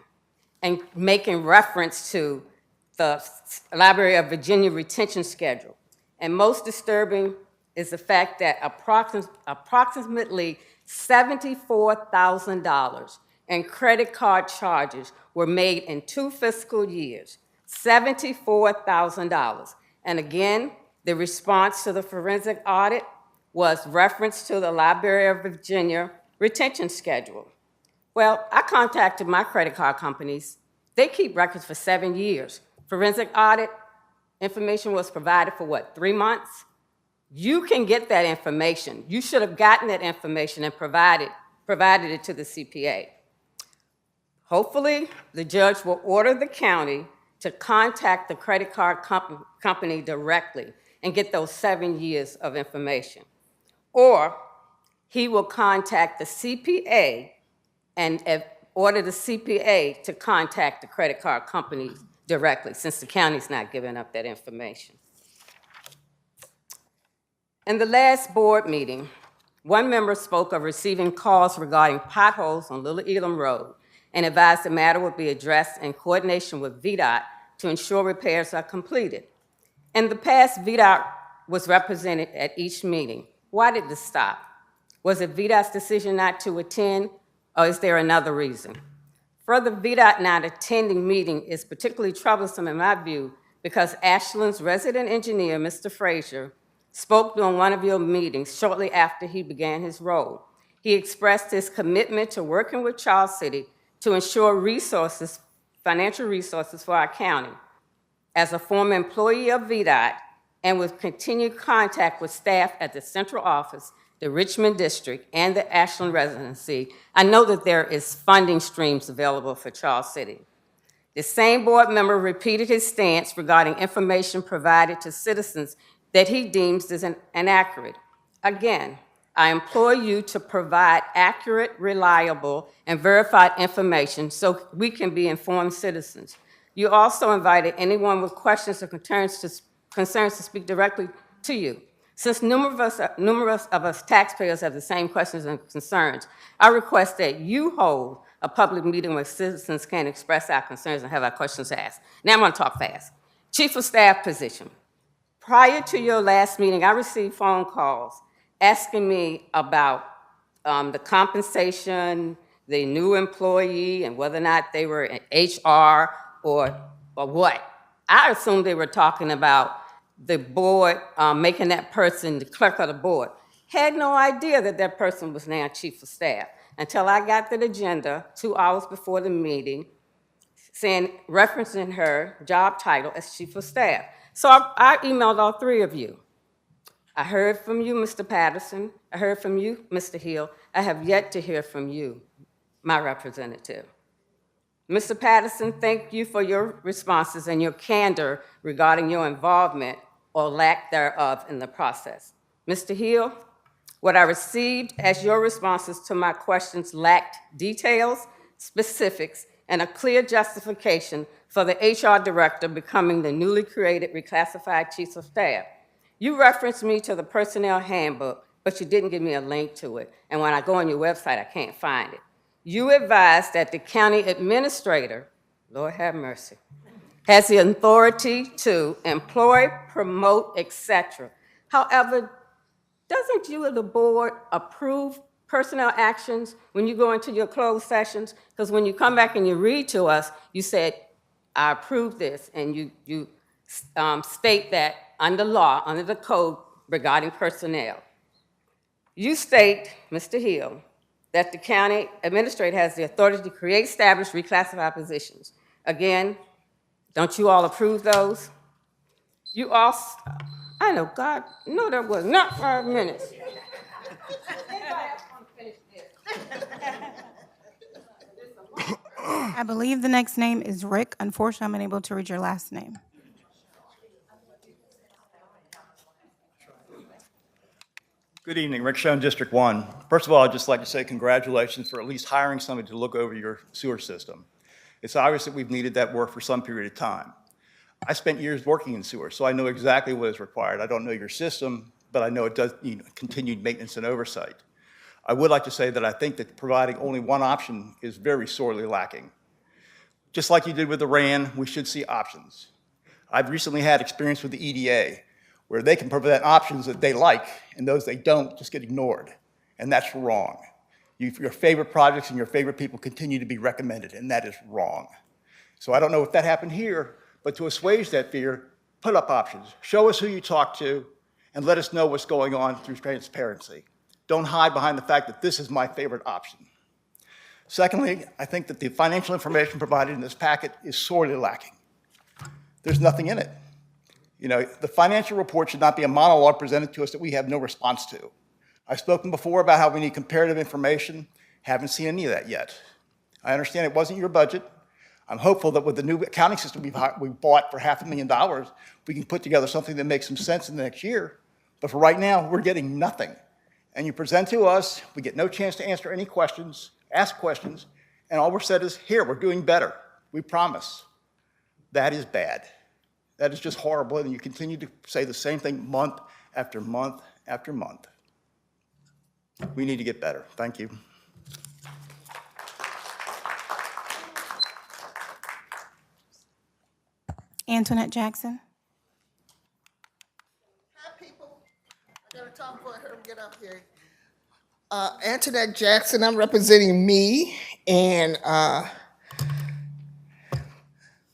S16: and making reference to the Library of Virginia retention schedule. And most disturbing is the fact that approximately $74,000 in credit card charges were made in 2 fiscal years, $74,000. And again, the response to the forensic audit was reference to the Library of Virginia retention schedule. Well, I contacted my credit card companies. They keep records for 7 years. Forensic audit information was provided for what, 3 months? You can get that information. You should have gotten that information and provided it to the CPA. Hopefully, the judge will order the county to contact the credit card company directly and get those 7 years of information. Or he will contact the CPA and order the CPA to contact the credit card companies directly, since the county's not giving up that information. In the last board meeting, one member spoke of receiving calls regarding potholes on Little Elam Road and advised the matter would be addressed in coordination with VDOT to ensure repairs are completed. In the past, VDOT was represented at each meeting. Why did this stop? Was it VDOT's decision not to attend, or is there another reason? Further, VDOT not attending meeting is particularly troublesome in my view because Ashland's resident engineer, Mr. Frazier, spoke during one of your meetings shortly after he began his role. He expressed his commitment to working with Charles City to ensure resources, financial resources for our county. As a former employee of VDOT and with continued contact with staff at the central office, the Richmond District, and the Ashland residency, I know that there is funding streams available for Charles City. The same board member repeated his stance regarding information provided to citizens that he deems is inaccurate. Again, I implore you to provide accurate, reliable, and verified information so we can be informed citizens. You also invited anyone with questions or concerns to speak directly to you. Since numerous of us taxpayers have the same questions and concerns, I request that you hold a public meeting where citizens can express our concerns and have our questions asked. Now I'm going to talk fast. Chief of Staff position. Prior to your last meeting, I received phone calls asking me about the compensation, the new employee, and whether or not they were in HR or what. I assumed they were talking about the board, making that person the clerk of the board. Had no idea that that person was now chief of staff until I got the agenda 2 hours before the meeting, referencing her job title as chief of staff. So I emailed all 3 of you. I heard from you, Mr. Patterson. I heard from you, Mr. Hill. I have yet to hear from you, my representative. Mr. Patterson, thank you for your responses and your candor regarding your involvement or lack thereof in the process. Mr. Hill, what I received as your responses to my questions lacked details, specifics, and a clear justification for the HR director becoming the newly created reclassified chief of staff. You referenced me to the personnel handbook, but you didn't give me a link to it. And when I go on your website, I can't find it. You advised that the county administrator, Lord have mercy, has the authority to employ, promote, etc. However, doesn't you and the board approve personnel actions when you go into your closed sessions? Because when you come back and you read to us, you said, I approve this, and you state that under law, under the code regarding personnel. You state, Mr. Hill, that the county administrator has the authority to create, establish, reclassify positions. Again, don't you all approve those? You all, I know, God, no, that was not 5 minutes.
S2: I believe the next name is Rick. Unfortunately, I'm unable to read your last name.
S17: Good evening, Rick Schoen, District 1. First of all, I'd just like to say congratulations for at least hiring somebody to look over your sewer system. It's obvious that we've needed that work for some period of time. I spent years working in sewer, so I know exactly what is required. I don't know your system, but I know it does need continued maintenance and oversight. I would like to say that I think that providing only one option is very sorely lacking. Just like you did with the RAN, we should see options. I've recently had experience with the EDA, where they can provide options that they like, and those they don't just get ignored. And that's wrong. Your favorite projects and your favorite people continue to be recommended, and that is wrong. So I don't know if that happened here, but to assuage that fear, put up options. Show us who you talk to, and let us know what's going on through transparency. don't hide behind the fact that this is my favorite option. Secondly, I think that the financial information provided in this packet is sorely lacking. There's nothing in it. You know, the financial report should not be a monologue presented to us that we have no response to. I've spoken before about how we need comparative information. Haven't seen any of that yet. I understand it wasn't your budget. I'm hopeful that with the new accounting system we bought for $500,000, we can put together something that makes some sense in the next year. But for right now, we're getting nothing. And you present to us, we get no chance to answer any questions, ask questions, and all we're said is, here, we're doing better. We promise. That is bad. That is just horrible, and you continue to say the same thing month after month after month. We need to get better. Thank you.
S2: Antoinette Jackson.
S18: Hi, people. I got time for her to get up here. Antoinette Jackson, I'm representing me and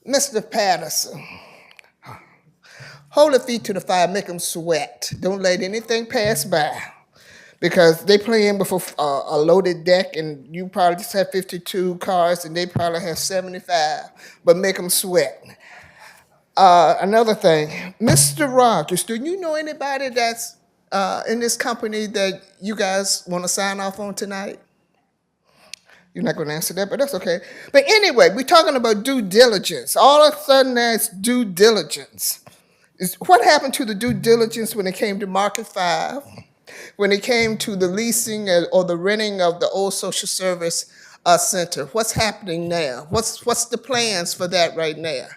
S18: Mr. Patterson. Hold their feet to the fire, make them sweat. Don't let anything pass by. Because they playing with a loaded deck, and you probably just have 52 cars, and they probably have 75, but make them sweat. Another thing, Mr. Rogers, do you know anybody that's in this company that you guys want to sign off on tonight? You're not going to answer that, but that's okay. But anyway, we're talking about due diligence. All of a sudden, there's due diligence. What happened to the due diligence when it came to Market 5? When it came to the leasing or the renting of the old social service center? What's happening now? What's the plans for that right now?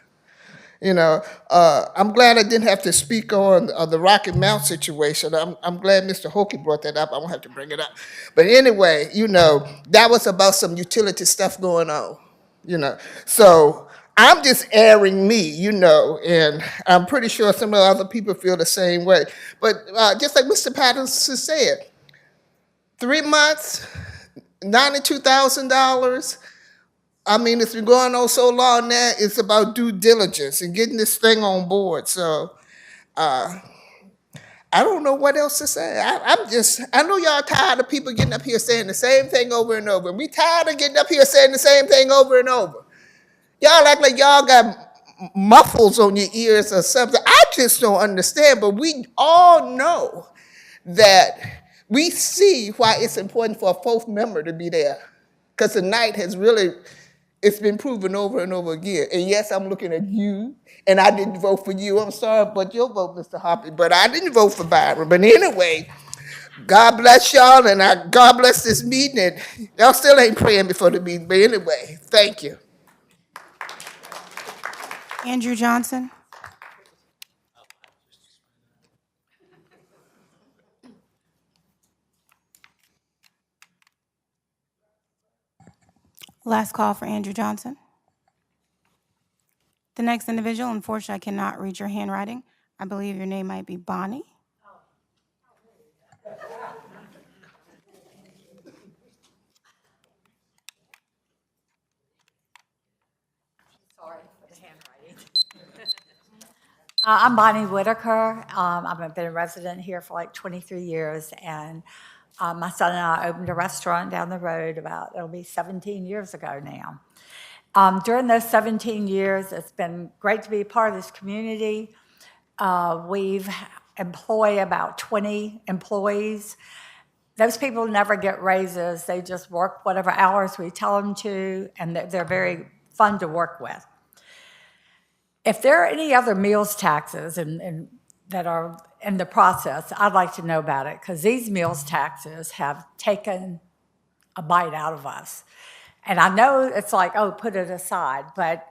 S18: You know, I'm glad I didn't have to speak on the Rocky Mount situation. I'm glad Mr. Hokie brought that up. I won't have to bring it up. But anyway, you know, that was about some utility stuff going on, you know. So I'm just airing me, you know, and I'm pretty sure some of the other people feel the same way. But just like Mr. Patterson said, 3 months, $92,000. I mean, it's been going on so long now, it's about due diligence and getting this thing on board. So I don't know what else to say. I know y'all tired of people getting up here saying the same thing over and over. We tired of getting up here saying the same thing over and over. Y'all act like y'all got muffles on your ears or something. I just don't understand, but we all know that we see why it's important for a fourth member to be there. Because tonight has really, it's been proven over and over again. And yes, I'm looking at you, and I didn't vote for you. I'm sorry, but you'll vote, Mr. Hoppy. But I didn't vote for Byron. But anyway, God bless y'all, and God bless this meeting. And y'all still ain't praying before the meeting. But anyway, thank you.
S2: Andrew Johnson. Last call for Andrew Johnson. The next individual, unfortunately, I cannot read your handwriting. I believe your name might be Bonnie.
S19: Sorry for the handwriting. I'm Bonnie Whitaker. I've been a resident here for like 23 years, and my son and I opened a restaurant down the road it'll be 17 years ago now. During those 17 years, it's been great to be a part of this community. We've employ about 20 employees. Those people never get raises. They just work whatever hours we tell them to, and they're very fun to work with. If there are any other meals taxes that are in the process, I'd like to know about it, because these meals taxes have taken a bite out of us. And I know it's like, oh, put it aside, but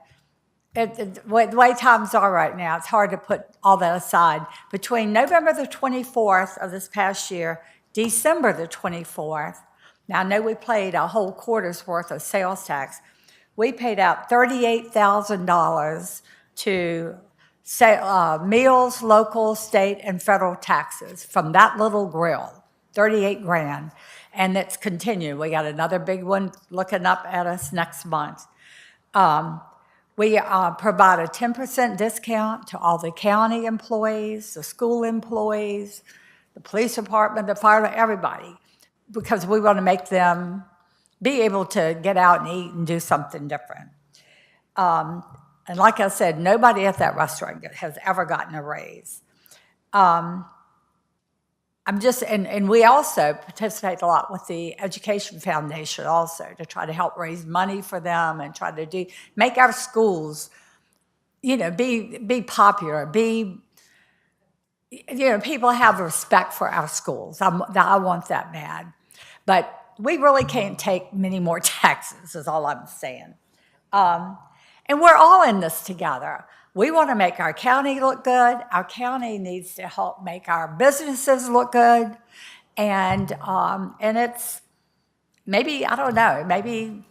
S19: the way times are right now, it's hard to put all that aside. Between November the 24th of this past year, December the 24th, now I know we paid a whole quarter's worth of sales tax. We paid out $38,000 to meals, local, state, and federal taxes from that little grill, 38 grand. And it's continued. We got another big one looking up at us next month. We provide a 10% discount to all the county employees, the school employees, the police department, the fire, everybody. because we want to make them be able to get out and eat and do something different. And like I said, nobody at that restaurant has ever gotten a raise. And we also participate a lot with the Education Foundation also to try to help raise money for them and try to make our schools, be popular, people have respect for our schools. I want that bad. But we really can't take many more taxes, is all I'm saying. And we're all in this together. We want to make our county look good. Our county needs to help make our businesses look good. And it's maybe, I don't know, maybe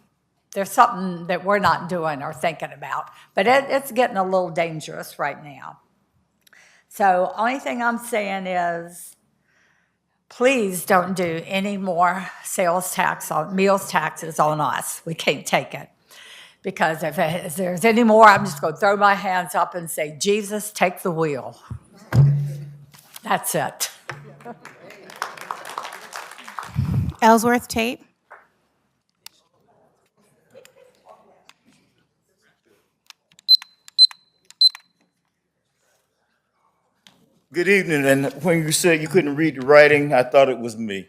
S19: there's something that we're not doing or thinking about. But it's getting a little dangerous right now. So only thing I'm saying is, please don't do any more meals taxes on us. We can't take it. Because if there's any more, I'm just going to throw my hands up and say, Jesus, take the wheel. That's it.
S2: Ellsworth Tate.
S20: Good evening, and when you said you couldn't read the writing, I thought it was me.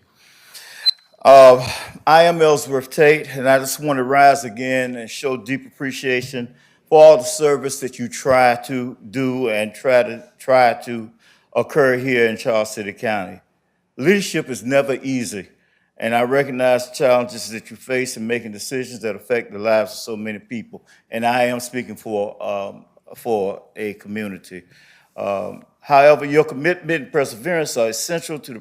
S20: I am Ellsworth Tate, and I just want to rise again and show deep appreciation for all the service that you try to do and try to occur here in Charles City County. Leadership is never easy, and I recognize the challenges that you face in making decisions that affect the lives of so many people. And I am speaking for a community. However, your commitment and perseverance are essential to the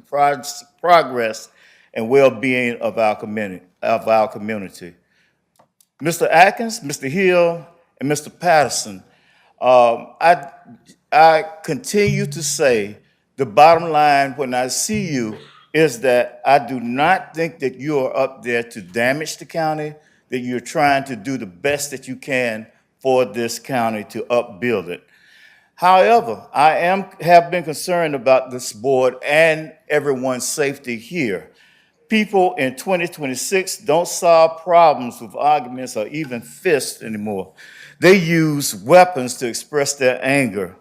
S20: progress and well-being of our community. Mr. Atkins, Mr. Hill, and Mr. Patterson, I continue to say the bottom line when I see you is that I do not think that you are up there to damage the county, that you're trying to do the best that you can for this county to upbuild it. However, I have been concerned about this board and everyone's safety here. People in 2026 don't solve problems with arguments or even fists anymore. They use weapons to express their anger,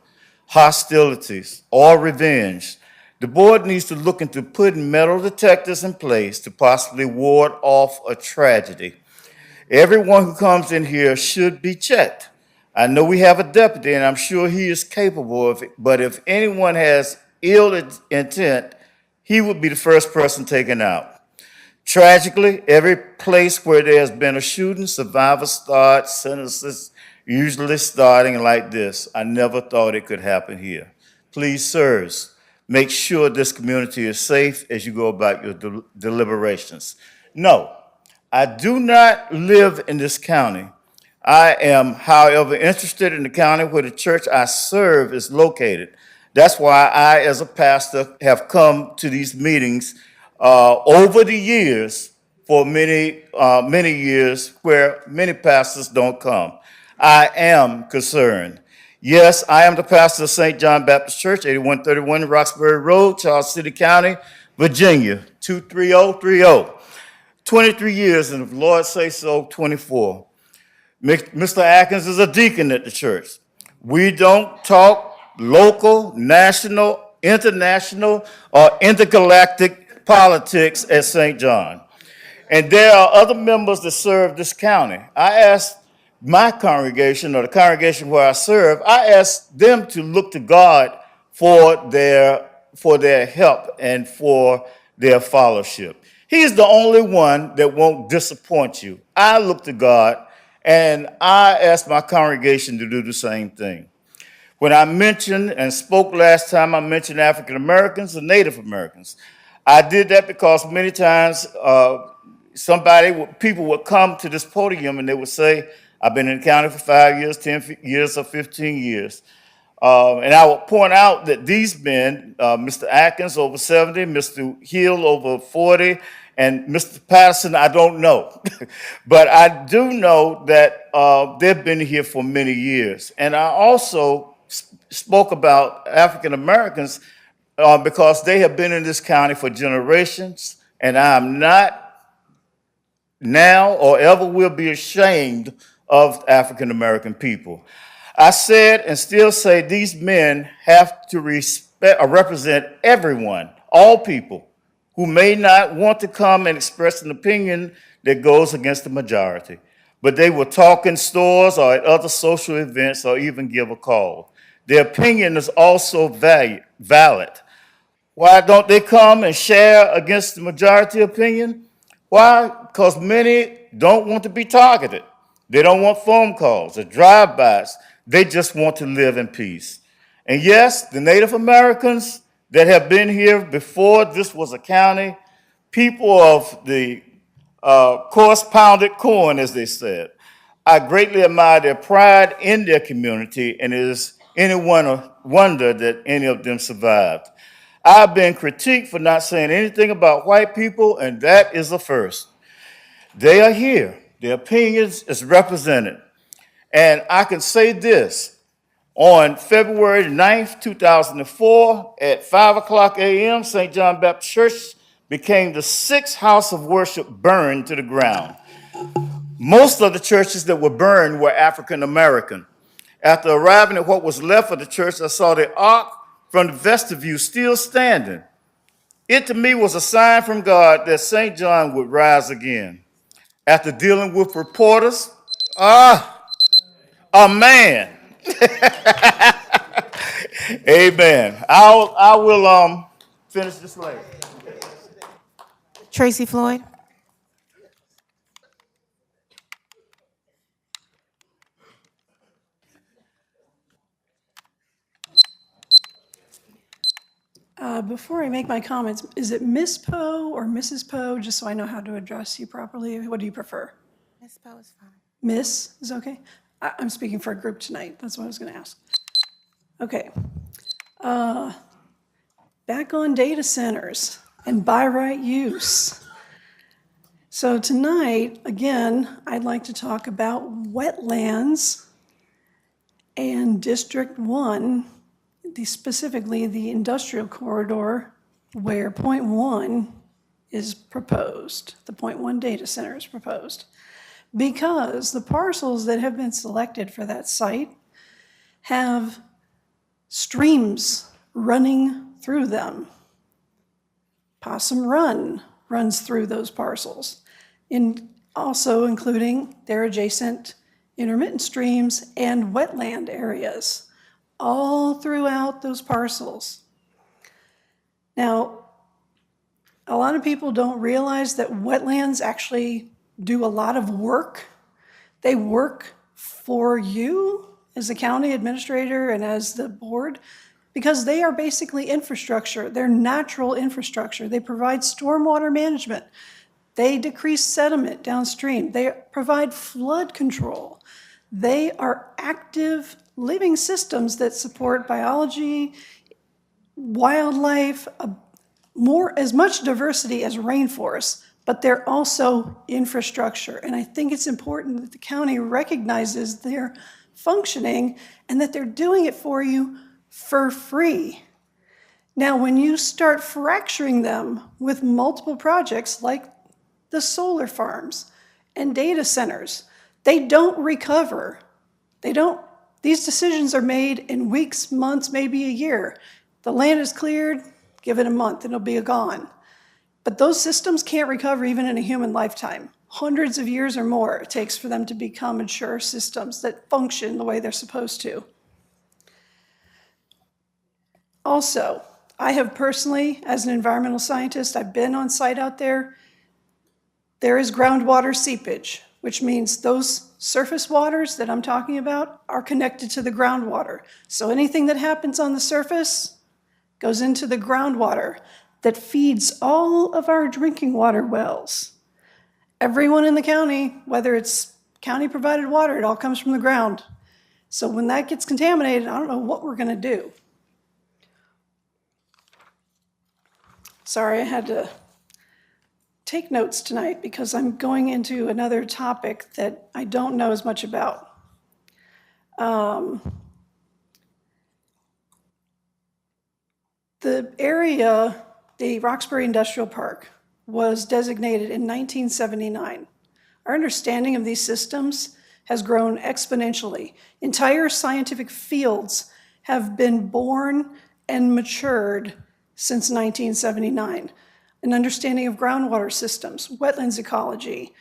S20: hostilities, or revenge. The board needs to look into putting metal detectors in place to possibly ward off a tragedy. Everyone who comes in here should be checked. I know we have a deputy, and I'm sure he is capable of it, but if anyone has ill intent, he would be the first person taken out. Tragically, every place where there has been a shooting, survivors start sentences usually starting like this. I never thought it could happen here. Please, sirs, make sure this community is safe as you go about your deliberations. No, I do not live in this county. I am, however, interested in the county where the church I serve is located. That's why I, as a pastor, have come to these meetings over the years for many years where many pastors don't come. I am concerned. Yes, I am the pastor of St. John Baptist Church, 8131 Roxbury Road, Charles City County, Virginia, 23030. 23 years, and if the Lord say so, 24. Mr. Atkins is a deacon at the church. We don't talk local, national, international, or intergalactic politics at St. John. And there are other members that serve this county. I asked my congregation, or the congregation where I serve, I asked them to look to God for their help and for their fellowship. He's the only one that won't disappoint you. I look to God, and I ask my congregation to do the same thing. When I mentioned and spoke last time, I mentioned African Americans and Native Americans. I did that because many times people would come to this podium and they would say, I've been in the county for 5 years, 10 years, or 15 years. And I would point out that these men, Mr. Atkins over 70, Mr. Hill over 40, and Mr. Patterson, I don't know. But I do know that they've been here for many years. And I also spoke about African Americans because they have been in this county for generations and I am not now or ever will be ashamed of African American people. I said and still say these men have to respect or represent everyone, all people, who may not want to come and express an opinion that goes against the majority, but they will talk in stores or at other social events or even give a call. Their opinion is also valid. Why don't they come and share against the majority opinion? Why? Because many don't want to be targeted. They don't want phone calls or drive-bys. They just want to live in peace. And yes, the Native Americans that have been here before this was a county, people of the coarse-pounded corn, as they said, I greatly admire their pride in their community, and it is anyone a wonder that any of them survived. I've been critiqued for not saying anything about white people, and that is a first. They are here. Their opinions is represented. And I can say this, on February 9th, 2004, at 5 o'clock a.m., St. John Baptist Church became the 6th house of worship burned to the ground. Most of the churches that were burned were African American. After arriving at what was left of the church, I saw the ark from the vestibule still standing. It to me was a sign from God that St. John would rise again. After dealing with reporters, a man. Amen. I will finish this later.
S2: Tracy Floyd.
S21: Before I make my comments, is it Miss Poe or Mrs. Poe, just so I know how to address you properly? What do you prefer?
S2: Ms. Poe is fine.
S21: Miss is okay? I'm speaking for a group tonight. That's what I was going to ask. Okay. Back on data centers and by right use. So tonight, again, I'd like to talk about wetlands and District 1, specifically the industrial corridor where point 1 is proposed, the point 1 data center is proposed. Because the parcels that have been selected for that site have streams running through them. Possum Run runs through those parcels, also including their adjacent intermittent streams and wetland areas, all throughout those parcels. Now, a lot of people don't realize that wetlands actually do a lot of work. They work for you as a county administrator and as the board because they are basically infrastructure. They're natural infrastructure. They provide stormwater management. They decrease sediment downstream. They provide flood control. They are active living systems that support biology, wildlife, as much diversity as rainforests, but they're also infrastructure. And I think it's important that the county recognizes their functioning and that they're doing it for you for free. Now, when you start fracturing them with multiple projects like the solar farms and data centers, they don't recover. These decisions are made in weeks, months, maybe a year. The land is cleared, give it a month, and it'll be gone. But those systems can't recover even in a human lifetime. Hundreds of years or more it takes for them to become mature systems that function the way they're supposed to. Also, I have personally, as an environmental scientist, I've been on site out there. There is groundwater seepage, which means those surface waters that I'm talking about are connected to the groundwater. So anything that happens on the surface goes into the groundwater that feeds all of our drinking water wells. Everyone in the county, whether it's county provided water, it all comes from the ground. So when that gets contaminated, I don't know what we're gonna do. Sorry, I had to take notes tonight because I'm going into another topic that I don't know as much about. The area, the Roxbury Industrial Park, was designated in 1979. Our understanding of these systems has grown exponentially. Entire scientific fields have been born and matured since 1979. An understanding of groundwater systems, wetlands ecology,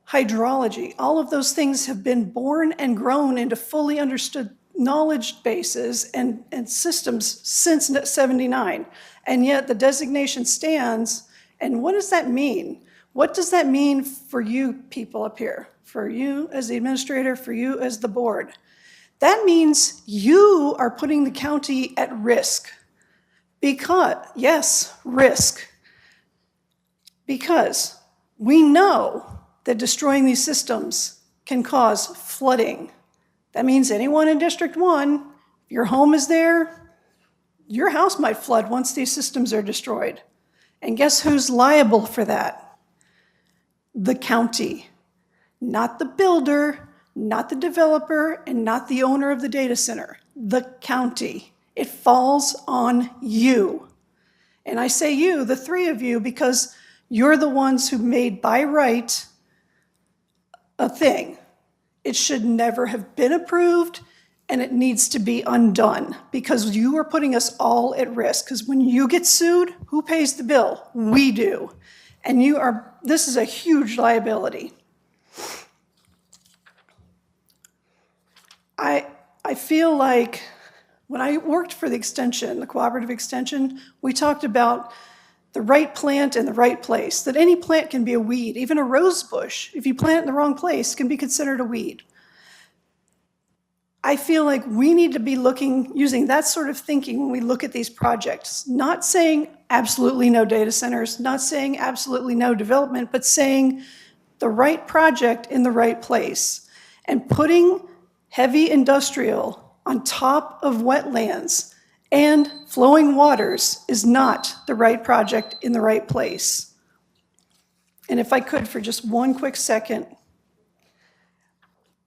S21: hydrology, all of those things have been born and grown into fully understood knowledge bases and systems since 79. And yet the designation stands. And what does that mean? What does that mean for you people up here? For you as the administrator, for you as the board? That means you are putting the county at risk. Because, yes, risk. Because we know that destroying these systems can cause flooding. That means anyone in District 1, if your home is there, your house might flood once these systems are destroyed. And guess who's liable for that? The county. Not the builder, not the developer, and not the owner of the data center. The county. It falls on you. And I say you, the three of you, because you're the ones who made by right a thing. It should never have been approved, and it needs to be undone because you are putting us all at risk. Because when you get sued, who pays the bill? We do. And this is a huge liability. I feel like when I worked for the extension, the cooperative extension, we talked about the right plant in the right place, that any plant can be a weed, even a rose bush, if you plant it in the wrong place, can be considered a weed. I feel like we need to be using that sort of thinking when we look at these projects, not saying absolutely no data centers, not saying absolutely no development, but saying the right project in the right place. And putting heavy industrial on top of wetlands and flowing waters is not the right project in the right place. And if I could, for just one quick second,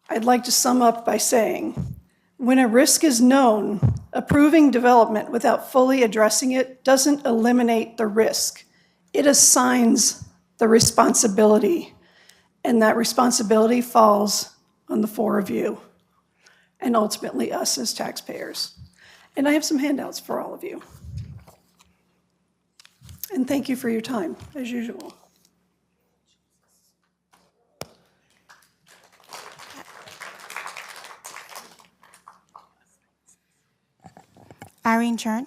S21: I'd like to sum up by saying, when a risk is known, approving development without fully addressing it doesn't eliminate the risk. It assigns the responsibility, and that responsibility falls on the four of you, and ultimately us as taxpayers. And I have some handouts for all of you. And thank you for your time, as usual.
S2: Irene Chern.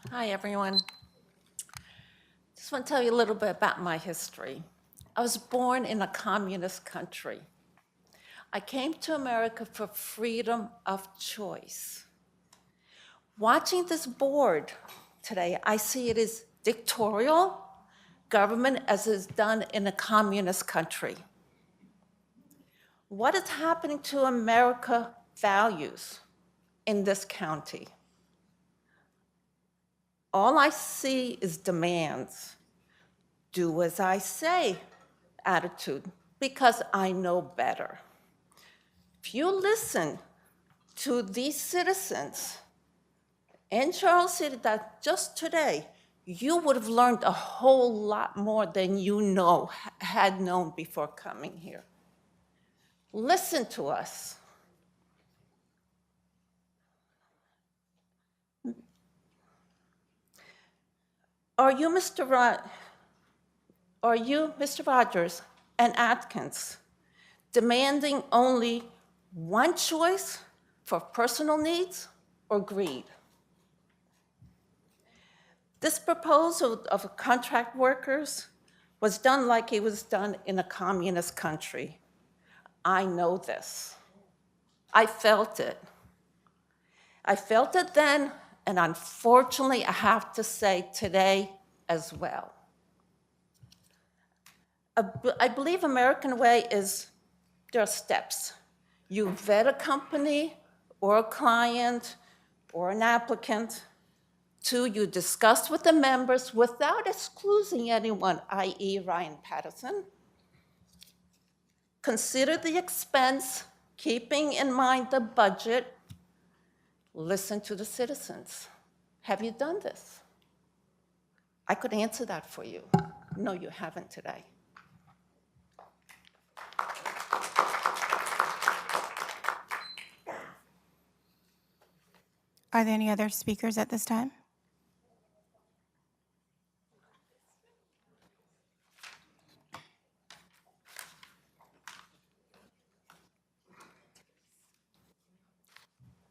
S7: Hi, everyone. Just want to tell you a little bit about my history. I was born in a communist country. I came to America for freedom of choice. Watching this board today, I see it as dictatorial government as is done in a communist country. What is happening to America values in this county? All I see is demands. Do as I say attitude, because I know better. If you listen to these citizens in Charles City that just today, you would have learned a whole lot more than you had known before coming here. Listen to us. Are you, Mr. Rogers and Atkins, demanding only one choice for personal needs or greed? This proposal of contract workers was done like it was done in a communist country. I know this. I felt it. I felt it then, and unfortunately, I have to say today as well. I believe American way is there are steps. You vet a company or a client or an applicant Two, you discussed with the members without excluding anyone, i.e. Ryan Patterson. Consider the expense, keeping in mind the budget. Listen to the citizens. Have you done this? I could answer that for you. No, you haven't today.
S2: Are there any other speakers at this time?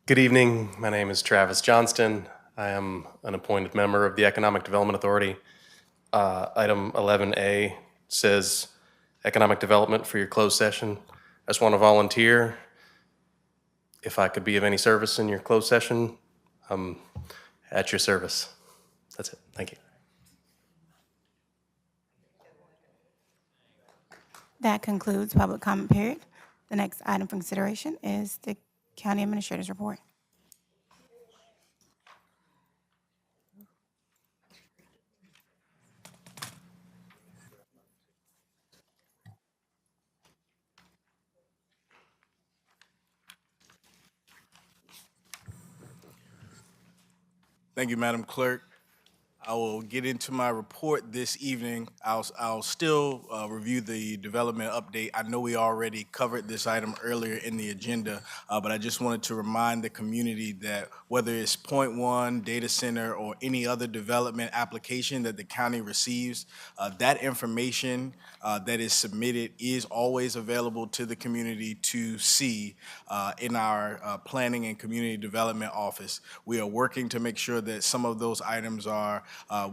S5: Good evening. My name is Travis Johnston. I am an appointed member of the Economic Development Authority. Item 11A says economic development for your closed session. I just want to volunteer. If I could be of any service in your closed session, I'm at your service. That's it. Thank you.
S2: That concludes public comment period. The next item for consideration is the County Administrator's Report.
S8: Thank you, Madam Clerk. I will get into my report this evening. I'll still review the development update. I know we already covered this item earlier in the agenda, but I just wanted to remind the community that whether it's Point One, data center, or any other development application that the county receives, that information that is submitted is always available to the community to see in our Planning and Community Development Office. We are working to make sure that some of those items are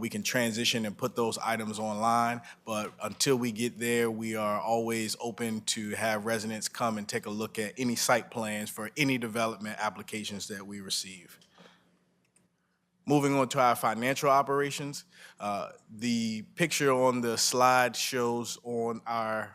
S8: we can transition and put those items online, but until we get there, we are always open to have residents come and take a look at any site plans for any development applications that we receive. Moving on to our financial operations, the picture on the slide shows on our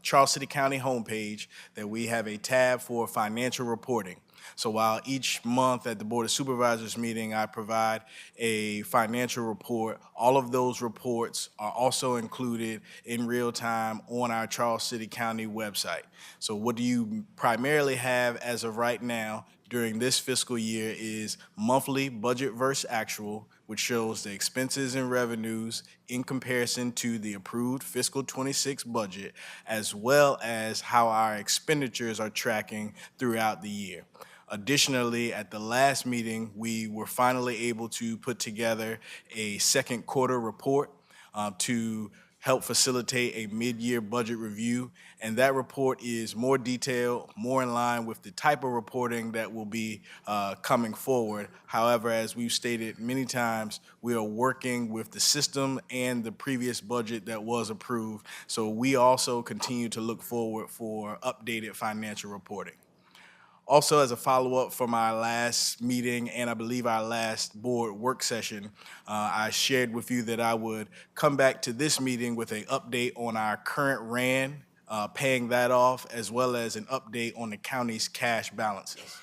S8: Charles City County homepage that we have a tab for financial reporting. So while each month at the Board of Supervisors meeting, I provide a financial report, all of those reports are also included in real time on our Charles City County website. So what do you primarily have as of right now during this fiscal year is monthly budget versus actual, which shows the expenses and revenues in comparison to the approved fiscal 26 budget, as well as how our expenditures are tracking throughout the year. Additionally, at the last meeting, we were finally able to put together a second quarter report to help facilitate a mid-year budget review, and that report is more detailed, more in line with the type of reporting that will be coming forward. However, as we've stated many times, we are working with the system and the previous budget that was approved, so we also continue to look forward for updated financial reporting. Also, as a follow-up from our last meeting and I believe our last board work session, I shared with you that I would come back to this meeting with an update on our current RAN, paying that off, as well as an update on the county's cash balances.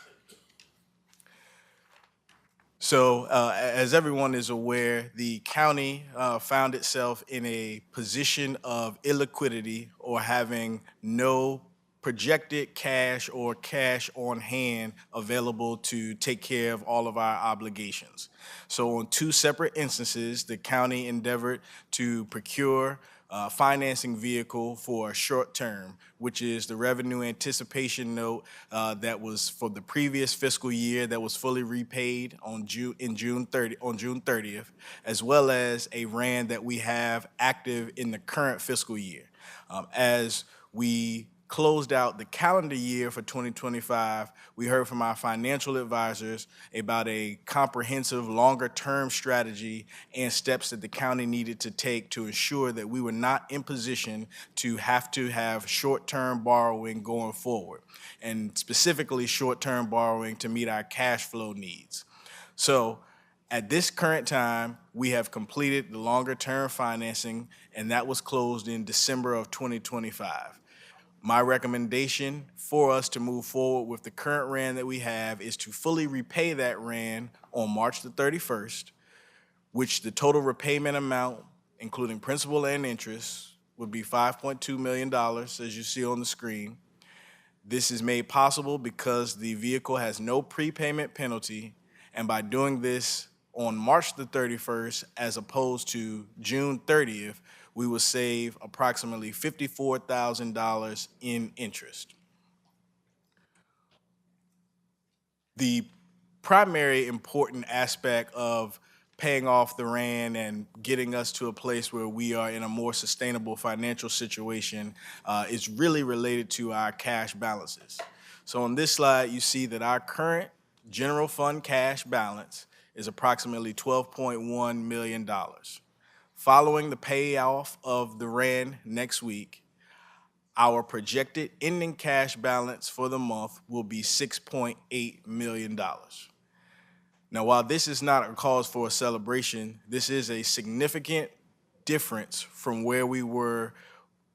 S8: So as everyone is aware, the county found itself in a position of illiquidity or having no projected cash or cash on hand available to take care of all of our obligations. So on two separate instances, the county endeavored to procure a financing vehicle for a short term, which is the revenue anticipation note that was for the previous fiscal year that was fully repaid on June 30th, as well as a RAN that we have active in the current fiscal year. As we closed out the calendar year for 2025, we heard from our financial advisors about a comprehensive longer-term strategy and steps that the county needed to take to ensure that we were not in position to have short-term borrowing going forward, and specifically short-term borrowing to meet our cash flow needs. So at this current time, we have completed the longer-term financing, and that was closed in December of 2025. My recommendation for us to move forward with the current RAN that we have is to fully repay that RAN on March the 31st, which the total repayment amount, including principal and interest, would be $5.2 million, as you see on the screen. This is made possible because the vehicle has no prepayment penalty, and by doing this on March the 31st as opposed to June 30th, we will save approximately $54,000 in interest. The primary important aspect of paying off the RAN and getting us to a place where we are in a more sustainable financial situation is really related to our cash balances. So on this slide, you see that our current general fund cash balance is approximately $12.1 million. Following the payoff of the RAN next week, our projected ending cash balance for the month will be $6.8 million. Now, while this is not a cause for a celebration, this is a significant difference from where we were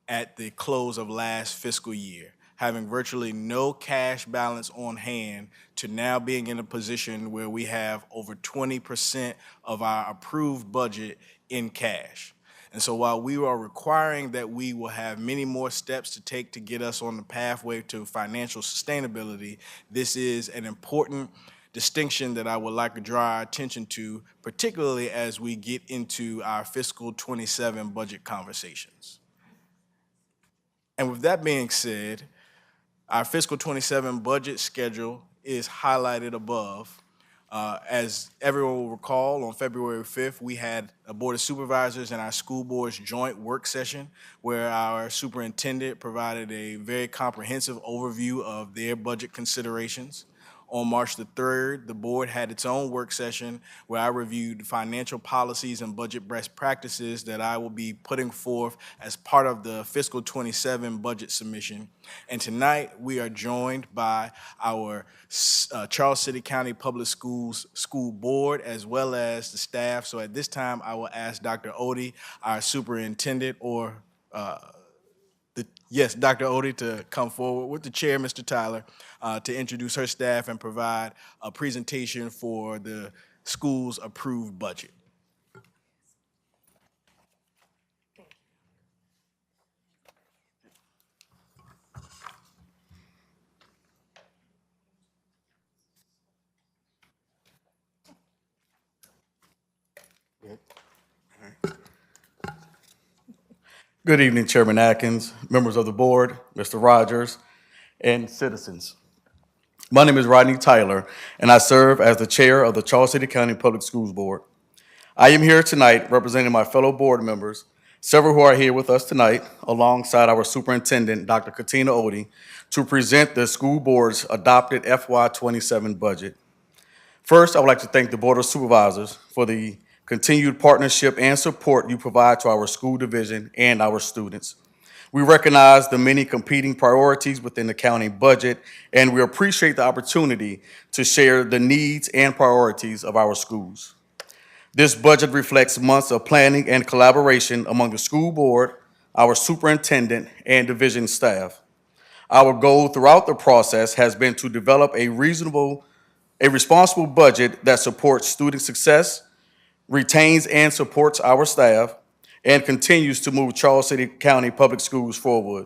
S8: at the close of last fiscal year, having virtually no cash balance on hand to now being in a position where we have over 20% of our approved budget in cash. And so while we are requiring that we will have many more steps to take to get us on the pathway to financial sustainability, this is an important distinction that I would like to draw our attention to, particularly as we get into our fiscal 27 budget conversations. And with that being said, our fiscal 27 budget schedule is highlighted above. As everyone will recall, on February 5th, we had a Board of Supervisors and our school board's joint work session where our superintendent provided a very comprehensive overview of their budget considerations. On March the 3rd, the board had its own work session where I reviewed financial policies and budget best practices that I will be putting forth as part of the fiscal 27 budget submission. And tonight, we are joined by our Charles City County Public Schools School Board as well as the staff. So at this time, I will ask Dr. Odie, our superintendent, or Dr. Odie, to come forward with the chair, Mr. Tyler, to introduce her staff and provide a presentation for the school's approved budget.
S3: Good evening, Chairman Atkins, members of the board, Mr. Rogers, and citizens. My name is Rodney Tyler, and I serve as the chair of the Charles City County Public Schools Board. I am here tonight representing my fellow board members, several who are here with us tonight, alongside our superintendent, Dr. Katina Odie, to present the school board's adopted FY27 budget. First, I would like to thank the Board of Supervisors for the continued partnership and support you provide to our school division and our students. We recognize the many competing priorities within the county budget, and we appreciate the opportunity to share the needs and priorities of our schools. This budget reflects months of planning and collaboration among the school board, our superintendent, and division staff. Our goal throughout the process has been to develop a responsible budget that supports student success, retains and supports our staff, and continues to move Charles City County Public Schools forward.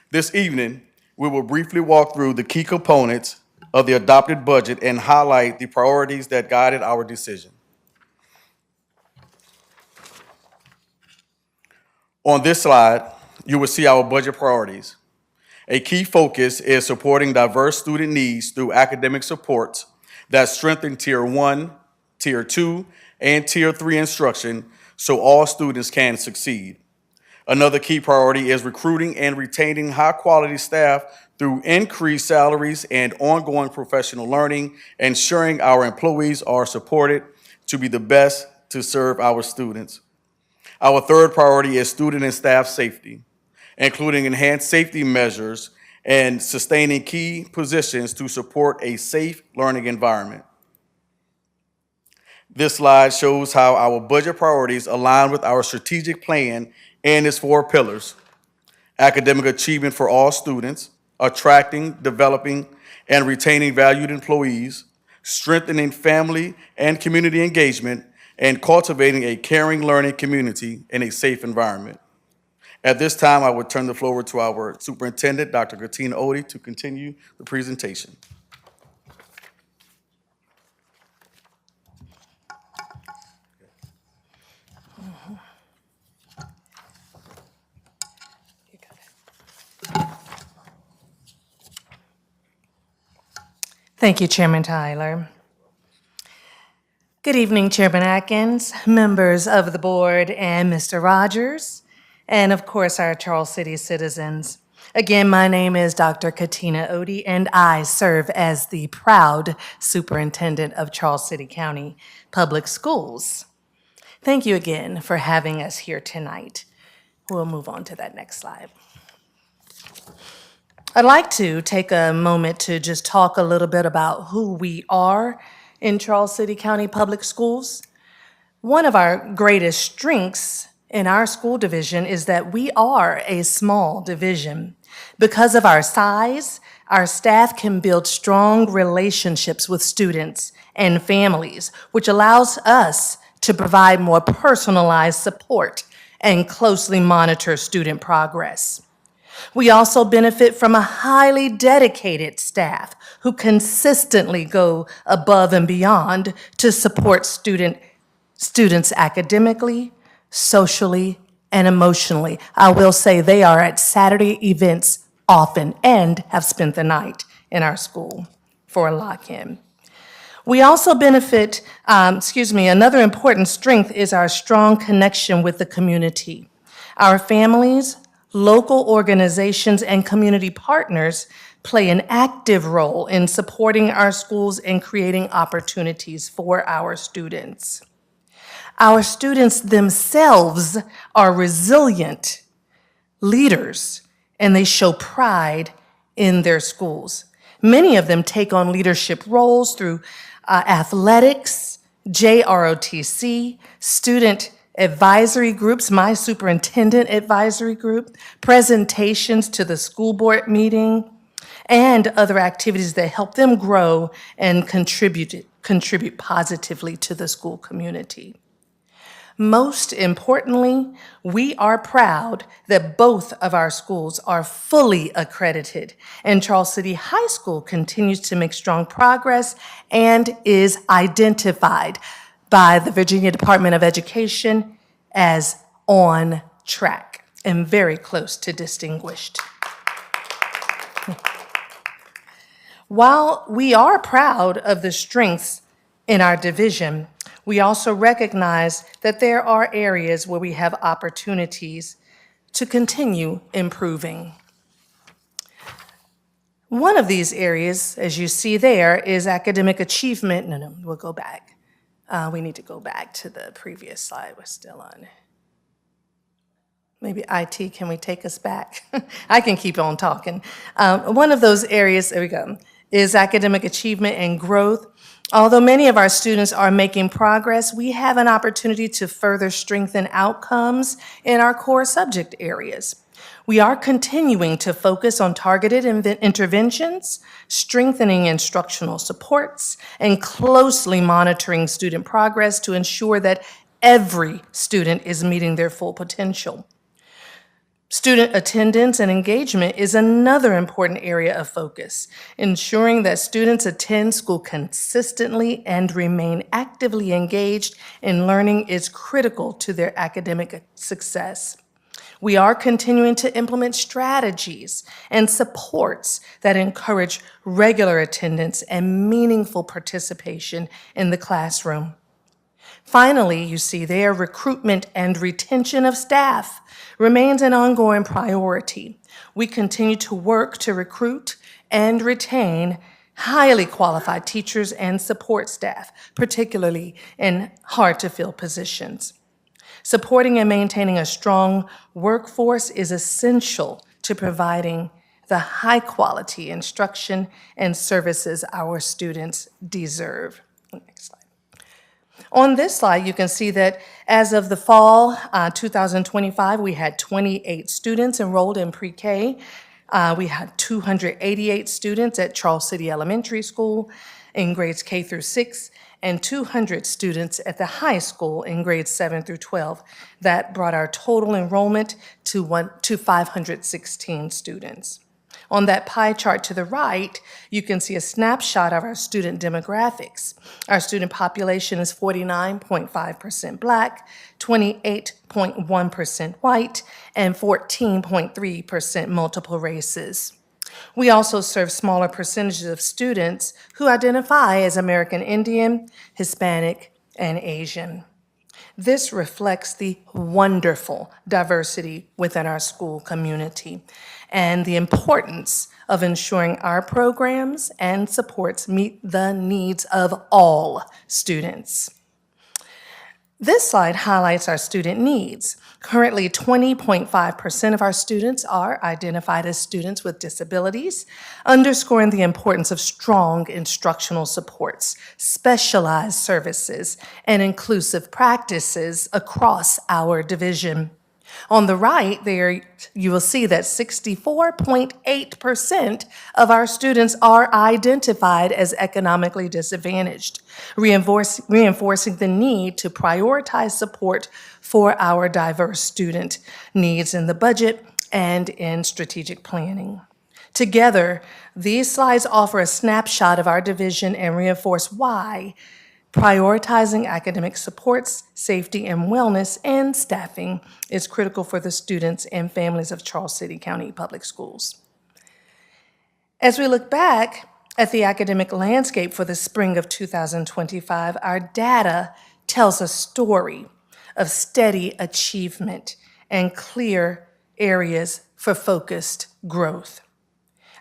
S3: This evening, we will briefly walk through the key components of the adopted budget and highlight the priorities that guided our decision. On this slide, you will see our budget priorities. A key focus is supporting diverse student needs through academic supports that strengthen Tier 1, Tier 2, and Tier 3 instruction so all students can succeed. Another key priority is recruiting and retaining high-quality staff through increased salaries and ongoing professional learning, ensuring our employees are supported to be the best to serve our students. Our third priority is student and staff safety, including enhanced safety measures and sustaining key positions to support a safe learning environment. This slide shows how our budget priorities align with our strategic plan and its 4 pillars: academic achievement for all students, attracting, developing, and retaining valued employees, strengthening family and community engagement, and cultivating a caring learning community in a safe environment. At this time, I would turn the floor over to our superintendent, Dr. Katina Odie, to continue the presentation.
S1: Thank you, Chairman Tyler. Good evening, Chairman Atkins, members of the board, and Mr. Rogers, and of course, our Charles City citizens. Again, my name is Dr. Katina Odie, and I serve as the proud superintendent of Charles City County Public Schools. Thank you again for having us here tonight. We'll move on to that next slide. I'd like to take a moment to just talk a little bit about who we are in Charles City County Public Schools. One of our greatest strengths in our school division is that we are a small division. Because of our size, our staff can build strong relationships with students and families, which allows us to provide more personalized support and closely monitor student progress. We also benefit from a highly dedicated staff who consistently go above and beyond to support students academically, socially, and emotionally. I will say they are at Saturday events often and have spent the night in our school for a lock-in. We also benefit, another important strength is our strong connection with the community. Our families, local organizations, and community partners play an active role in supporting our schools and creating opportunities for our students. Our students themselves are resilient leaders, and they show pride in their schools. Many of them take on leadership roles through athletics, JROTC, student advisory groups, my superintendent advisory group, presentations to the school board meeting, and other activities that help them grow and contribute positively to the school community. Most importantly, we are proud that both of our schools are fully accredited, and Charles City High School continues to make strong progress and is identified by the Virginia Department of Education as on track and very close to distinguished. While we are proud of the strengths in our division, we also recognize that there are areas where we have opportunities to continue improving. One of these areas, as you see there, is academic achievement. No, we'll go back. We need to go back to the previous slide. We're still on. Maybe IT, can we take us back? I can keep on talking. One of those areas, there we go, is academic achievement and growth. Although many of our students are making progress, we have an opportunity to further strengthen outcomes in our core subject areas. We are continuing to focus on targeted interventions, strengthening instructional supports, and closely monitoring student progress to ensure that every student is meeting their full potential. Student attendance and engagement is another important area of focus. Ensuring that students attend school consistently and remain actively engaged in learning is critical to their academic success. We are continuing to implement strategies and supports that encourage regular attendance and meaningful participation in the classroom. Finally, you see there, recruitment and retention of staff remains an ongoing priority. We continue to work to recruit and retain highly qualified teachers and support staff, particularly in hard-to-fill positions. Supporting and maintaining a strong workforce is essential to providing the high-quality instruction and services our students deserve. Next slide. On this slide, you can see that as of the fall 2025, we had 28 students enrolled in pre-K. We had 288 students at Charles City Elementary School in grades K through 6, and 200 students at the high school in grades 7 through 12. That brought our total enrollment to 516 students. On that pie chart to the right, you can see a snapshot of our student demographics. Our student population is 49.5% Black, 28.1% white, and 14.3% multiple races. We also serve smaller percentages of students who identify as American Indian, Hispanic, and Asian. This reflects the wonderful diversity within our school community and the importance of ensuring our programs and supports meet the needs of all students. This slide highlights our student needs. Currently, 20.5% of our students are identified as students with disabilities, underscoring the importance of strong instructional supports, specialized services, and inclusive practices across our division. On the right there, you will see that 64.8% of our students are identified as economically disadvantaged, reinforcing the need to prioritize support for our diverse student needs in the budget and in strategic planning. Together, these slides offer a snapshot of our division and reinforce why prioritizing academic supports, safety and wellness, and staffing is critical for the students and families of Charles City County Public Schools. As we look back at the academic landscape for the spring of 2025, our data tells a story of steady achievement and clear areas for focused growth.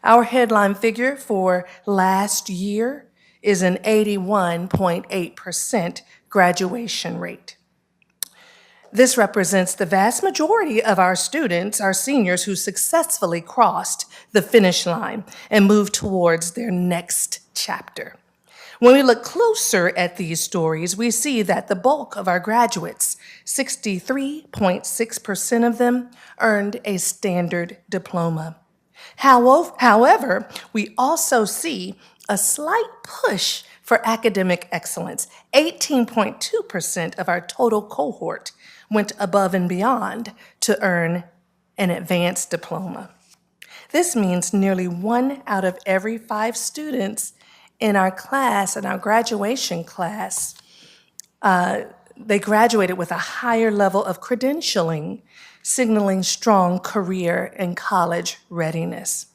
S1: Our headline figure for last year is an 81.8% graduation rate. This represents the vast majority of our students, our seniors, who successfully crossed the finish line and moved towards their next chapter. When we look closer at these stories, we see that the bulk of our graduates, 63.6% of them, earned a standard diploma. However, we also see a slight push for academic excellence. 18.2% of our total cohort went above and beyond to earn an advanced diploma. This means nearly 1 out of every 5 students in our class, in our graduation class, they graduated with a higher level of credentialing, signaling strong career and college readiness.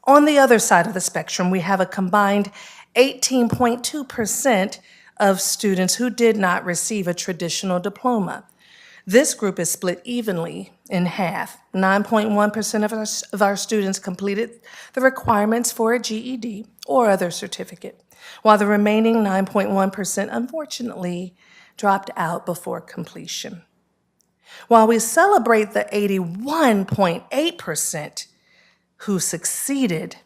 S1: On the other side of the spectrum, we have a combined 18.2% of students who did not receive a traditional diploma. This group is split evenly in half. 9.1% of our students completed the requirements for a GED or other certificate, while the remaining 9.1% unfortunately dropped out before completion. While we celebrate the 81.8% who succeeded,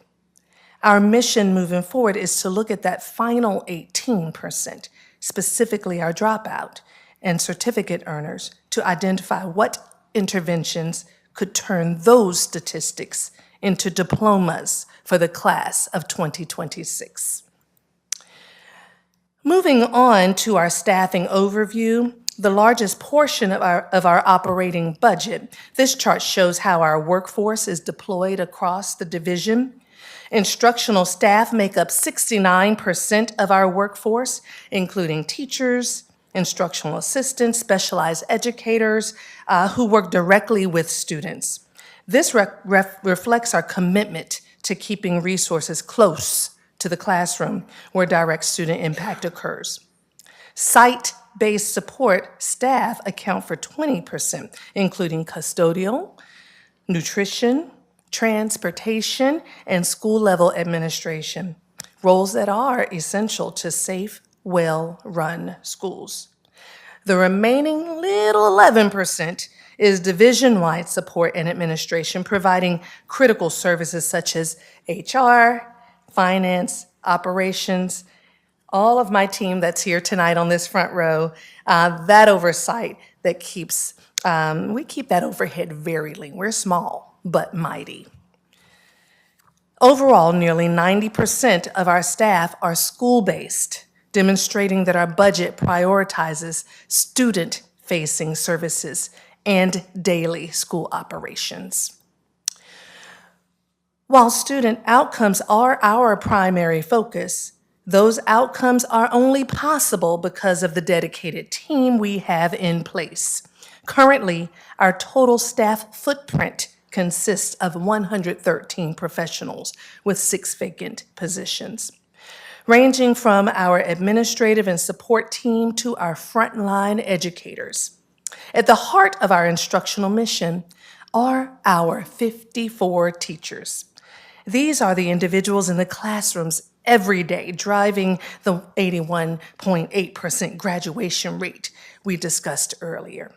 S1: our mission moving forward is to look at that final 18%, specifically our dropout and certificate earners, to identify what interventions could turn those statistics into diplomas for the class of 2026. Moving on to our staffing overview, the largest portion of our operating budget, this chart shows how our workforce is deployed across the division. Instructional staff make up 69% of our workforce, including teachers, instructional assistants, specialized educators who work directly with students. This reflects our commitment to keeping resources close to the classroom where direct student impact occurs. Site-based support staff account for 20%, including custodial, nutrition, transportation, and school-level administration, roles that are essential to safe, well-run schools. The remaining little 11% is division-wide support and administration, providing critical services such as HR, finance, operations. All of my team that's here tonight on this front row, that oversight that keeps, we keep that overhead very lean. We're small, but mighty. Overall, nearly 90% of our staff are school-based, demonstrating that our budget prioritizes student-facing services and daily school operations. While student outcomes are our primary focus, those outcomes are only possible because of the dedicated team we have in place. Currently, our total staff footprint consists of 113 professionals with 6 vacant positions, ranging from our administrative and support team to our frontline educators. At the heart of our instructional mission are our 54 teachers. These are the individuals in the classrooms every day driving the 81.8% graduation rate we discussed earlier.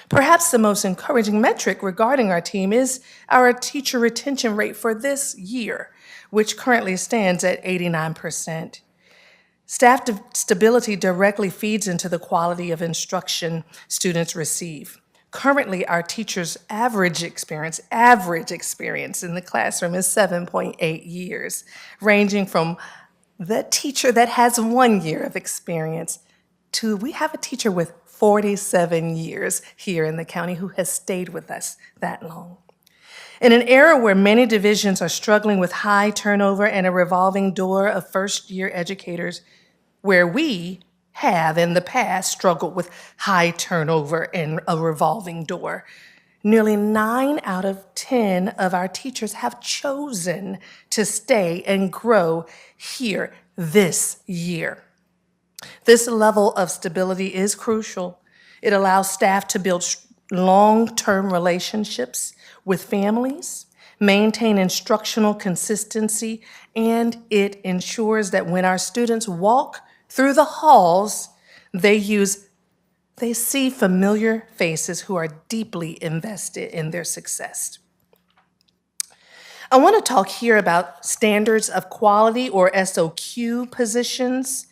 S1: Perhaps the most encouraging metric regarding our team is our teacher retention rate for this year, which currently stands at 89%. Staff stability directly feeds into the quality of instruction students receive. Currently, our teachers' average experience in the classroom is 7.8 years, ranging from the teacher that has 1 year of experience to we have a teacher with 47 years here in the county who has stayed with us that long. In an era where many divisions are struggling with high turnover and a revolving door of first-year educators, where we have in the past struggled with high turnover and a revolving door, nearly 9 out of 10 of our teachers have chosen to stay and grow here this year. This level of stability is crucial. It allows staff to build long-term relationships with families, maintain instructional consistency, and it ensures that when our students walk through the halls, they see familiar faces who are deeply invested in their success. I want to talk here about standards of quality, or SOQ positions.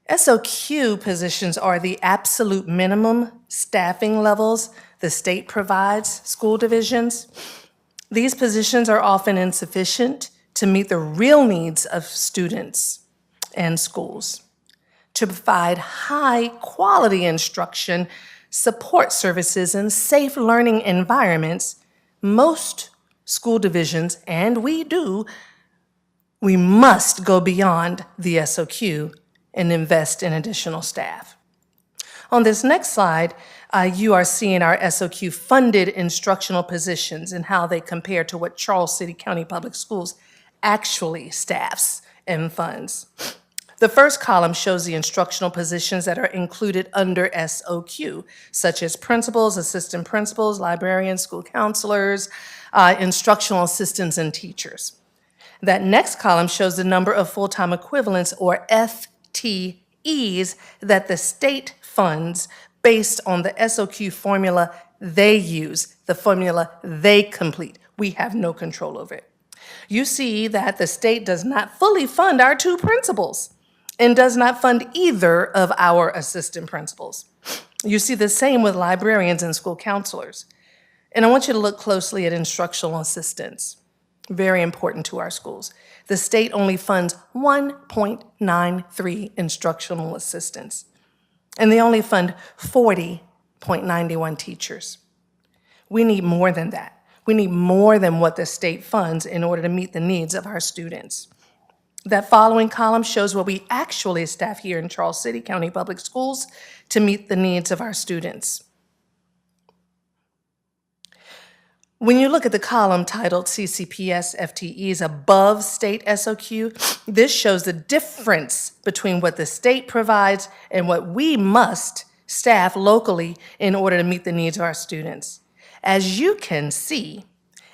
S1: SOQ positions are the absolute minimum staffing levels the state provides school divisions. These positions are often insufficient to meet the real needs of students and schools. To provide high-quality instruction, support services, and safe learning environments, most school divisions, and we must go beyond the SOQ and invest in additional staff. On this next slide, you are seeing our SOQ-funded instructional positions and how they compare to what Charles City County Public Schools actually staffs and funds. The first column shows the instructional positions that are included under SOQ, such as principals, assistant principals, librarians, school counselors, instructional assistants, and teachers. That next column shows the number of full-time equivalents, or FTEs, that the state funds based on the SOQ formula they use, the formula they complete. We have no control over it. You see that the state does not fully fund our 2 principals and does not fund either of our assistant principals. You see the same with librarians and school counselors. And I want you to look closely at instructional assistants. Very important to our schools. The state only funds 1.93 instructional assistants, and they only fund 40.91 teachers. We need more than that. We need more than what the state funds in order to meet the needs of our students. That following column shows what we actually staff here in Charles City County Public Schools to meet the needs of our students. When you look at the column titled CCPS FTEs above state SOQ, this shows the difference between what the state provides and what we must staff locally in order to meet the needs of our students. As you can see,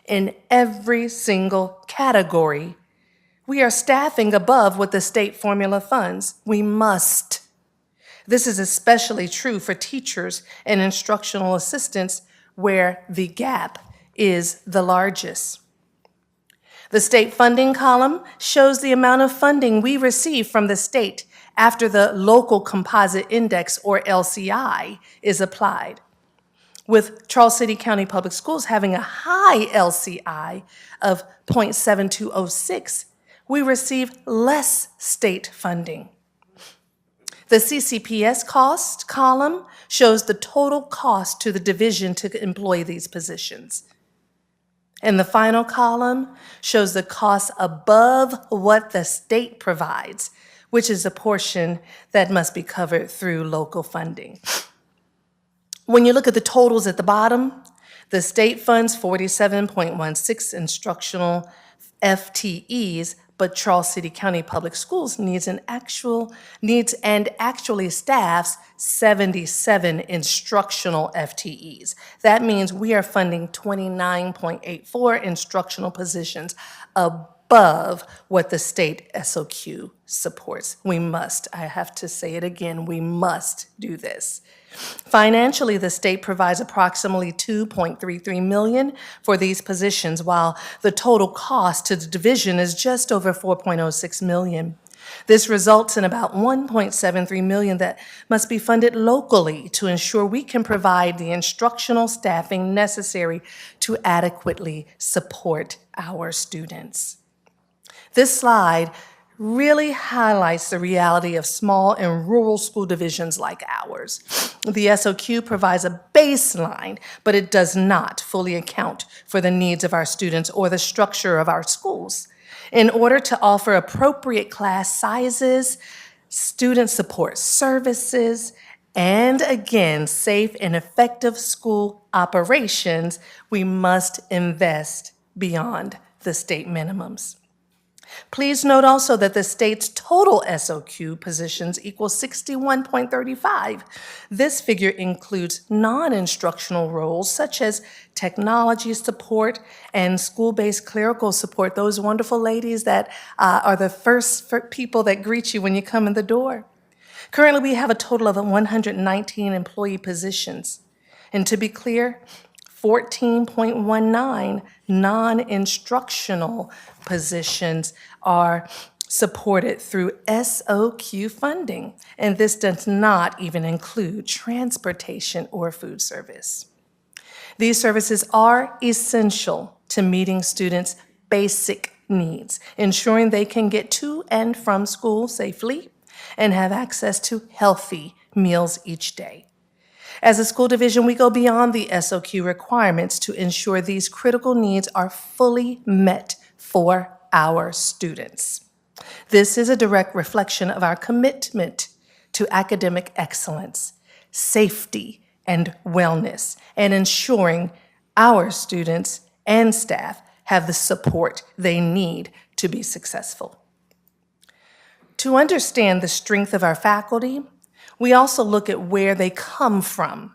S1: in every single category, we are staffing above what the state formula funds. We must. This is especially true for teachers and instructional assistants, where the gap is the largest. The state funding column shows the amount of funding we receive from the state after the local composite index, or LCI, is applied. With Charles City County Public Schools having a high LCI of 0.7206, we receive less state funding. The CCPS cost column shows the total cost to the division to employ these positions. And the final column shows the cost above what the state provides, which is a portion that must be covered through local funding. When you look at the totals at the bottom, the state funds 47.16 instructional FTEs, but Charles City County Public Schools needs and actually staffs 77 instructional FTEs. That means we are funding 29.84 instructional positions above what the state SOQ supports. We must, I have to say it again, we must do this. Financially, the state provides approximately $2.33 million for these positions, while the total cost to the division is just over $4.06 million. This results in about $1.73 million that must be funded locally to ensure we can provide the instructional staffing necessary to adequately support our students. This slide really highlights the reality of small and rural school divisions like ours. The SOQ provides a baseline, but it does not fully account for the needs of our students or the structure of our schools. In order to offer appropriate class sizes, student support services, and again, safe and effective school operations, we must invest beyond the state minimums. Please note also that the state's total SOQ positions equals 61.35. This figure includes non-instructional roles such as technology support and school-based clerical support, those wonderful ladies that are the first people that greet you when you come in the door. Currently, we have a total of 119 employee positions. And to be clear, 14.19 non-instructional positions are supported through SOQ funding, and this does not even include transportation or food service. These services are essential to meeting students' basic needs, ensuring they can get to and from school safely and have access to healthy meals each day. As a school division, we go beyond the SOQ requirements to ensure these critical needs are fully met for our students. This is a direct reflection of our commitment to academic excellence, safety, and wellness, and ensuring our students and staff have the support they need to be successful. To understand the strength of our faculty, we also look at where they come from.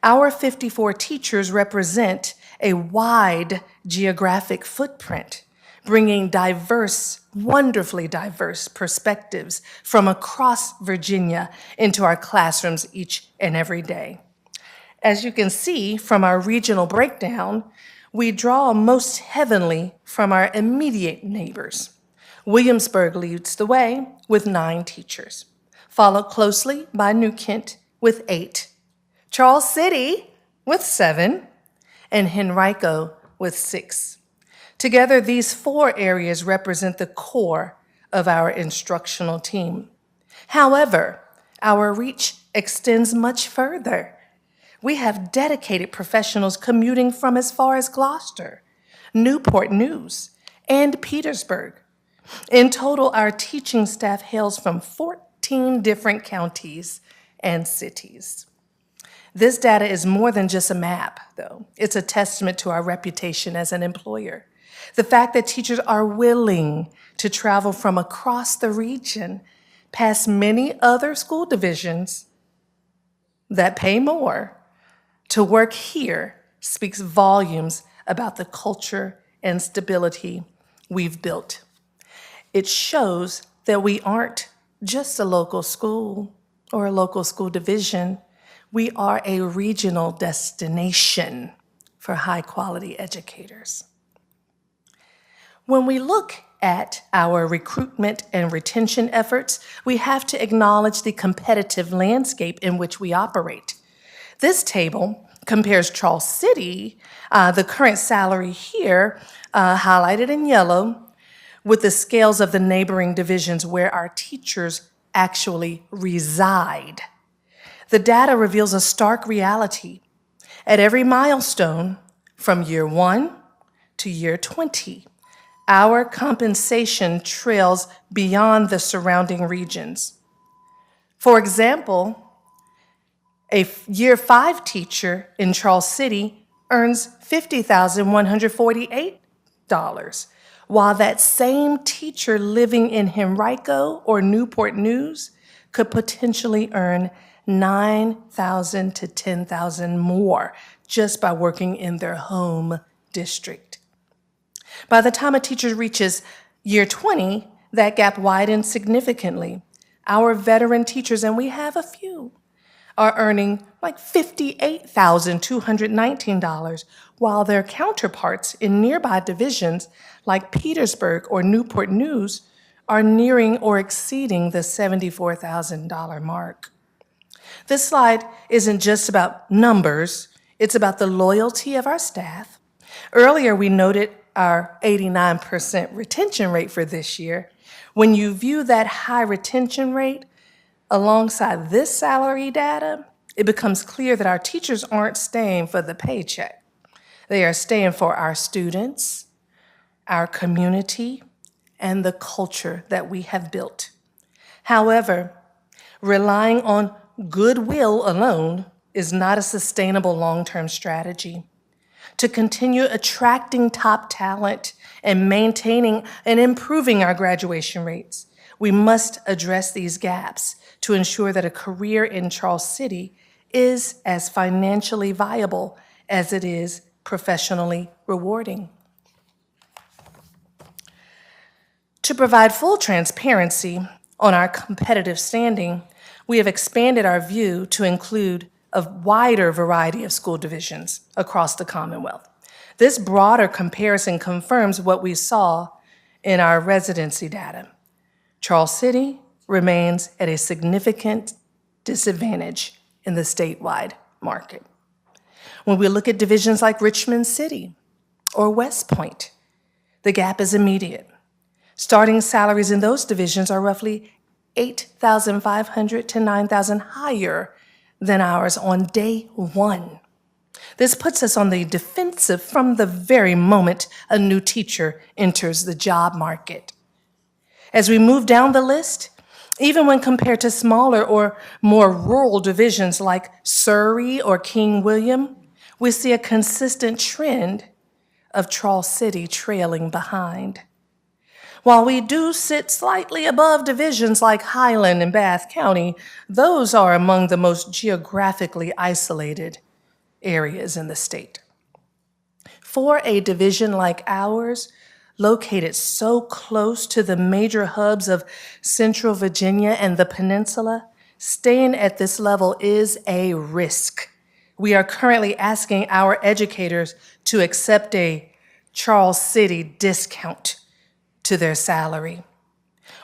S1: Our 54 teachers represent a wide geographic footprint, bringing diverse, wonderfully diverse perspectives from across Virginia into our classrooms each and every day. As you can see from our regional breakdown, we draw most heavily from our immediate neighbors. Williamsburg leads the way with 9 teachers, followed closely by New Kent with 8, Charles City with 7, and Henrico with 6. Together, these 4 areas represent the core of our instructional team. However, our reach extends much further. We have dedicated professionals commuting from as far as Gloucester, Newport News, and Petersburg. In total, our teaching staff hails from 14 different counties and cities. This data is more than just a map, though. It's a testament to our reputation as an employer. The fact that teachers are willing to travel from across the region, past many other school divisions that pay more, to work here speaks volumes about the culture and stability we've built. It shows that we aren't just a local school or a local school division. We are a regional destination for high-quality educators. When we look at our recruitment and retention efforts, we have to acknowledge the competitive landscape in which we operate. This table compares Charles City, the current salary here, highlighted in yellow, with the scales of the neighboring divisions where our teachers actually reside. The data reveals a stark reality. At every milestone, from year 1 to year 20, our compensation trails beyond the surrounding regions. For example, a year 5 teacher in Charles City earns $50,148, while that same teacher living in Henrico or Newport News could potentially earn $9,000 to $10,000 more just by working in their home district. By the time a teacher reaches year 20, that gap widens significantly. Our veteran teachers, and we have a few, are earning like $58,219, while their counterparts in nearby divisions like Petersburg or Newport News are nearing or exceeding the $74,000 mark. This slide isn't just about numbers, it's about the loyalty of our staff. Earlier, we noted our 89% retention rate for this year. When you view that high retention rate alongside this salary data, it becomes clear that our teachers aren't staying for the paycheck. They are staying for our students, our community, and the culture that we have built. However, relying on goodwill alone is not a sustainable long-term strategy. To continue attracting top talent and maintaining and improving our graduation rates, we must address these gaps to ensure that a career in Charles City is as financially viable as it is professionally rewarding. To provide full transparency on our competitive standing, we have expanded our view to include a wider variety of school divisions across the Commonwealth. This broader comparison confirms what we saw in our residency data. Charles City remains at a significant disadvantage in the statewide market. When we look at divisions like Richmond City or West Point, the gap is immediate. Starting salaries in those divisions are roughly $8,500 to $9,000 higher than ours on day 1. This puts us on the defensive from the very moment a new teacher enters the job market. As we move down the list, even when compared to smaller or more rural divisions like Surrey or King William, we see a consistent trend of Charles City trailing behind. While we do sit slightly above divisions like Highland and Bath County, those are among the most geographically isolated areas in the state. For a division like ours, located so close to the major hubs of Central Virginia and the peninsula, staying at this level is a risk. We are currently asking our educators to accept a Charles City discount to their salary.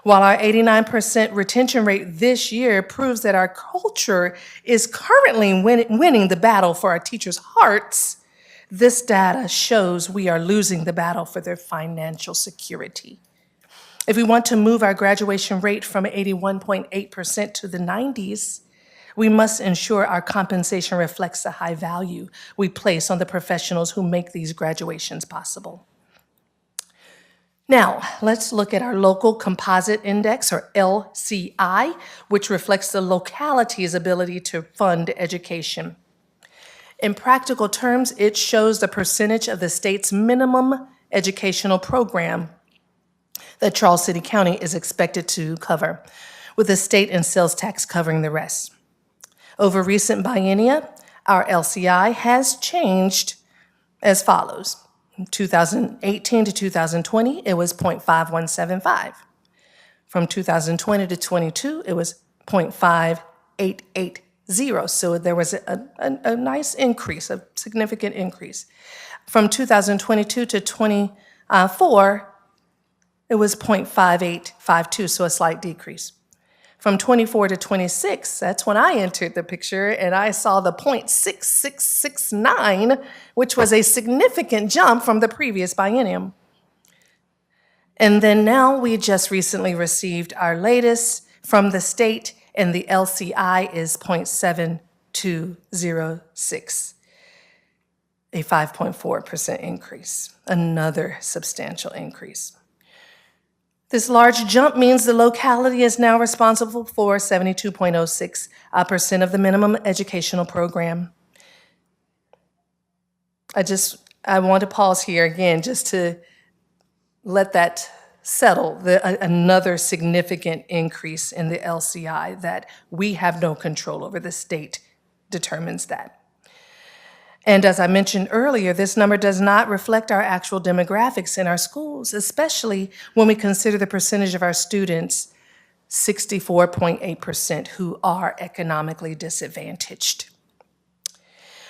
S1: While our 89% retention rate this year proves that our culture is currently winning the battle for our teachers' hearts, this data shows we are losing the battle for their financial security. If we want to move our graduation rate from 81.8% to the 90s, we must ensure our compensation reflects the high value we place on the professionals who make these graduations possible. Now, let's look at our local composite index, or LCI, which reflects the locality's ability to fund education. In practical terms, it shows the percentage of the state's minimum educational program that Charles City County is expected to cover, with the state and sales tax covering the rest. Over recent biennia, our LCI has changed as follows. From 2018 to 2020, it was 0.5175. From 2020 to 22, it was 0.588. So there was a nice increase, a significant increase. From 2022 to 24, it was 0.5852, so a slight decrease. From 24 to 26, that's when I entered the picture, and I saw the 0.6669, which was a significant jump from the previous biennium. And then now we just recently received our latest from the state, and the LCI is 0.7206, a 5.4% increase, another substantial increase. This large jump means the locality is now responsible for 72.06% of the minimum educational program. I want to pause here again just to let that settle, another significant increase in the LCI that we have no control over. The state determines that. And as I mentioned earlier, this number does not reflect our actual demographics in our schools, especially when we consider the percentage of our students, 64.8%, who are economically disadvantaged.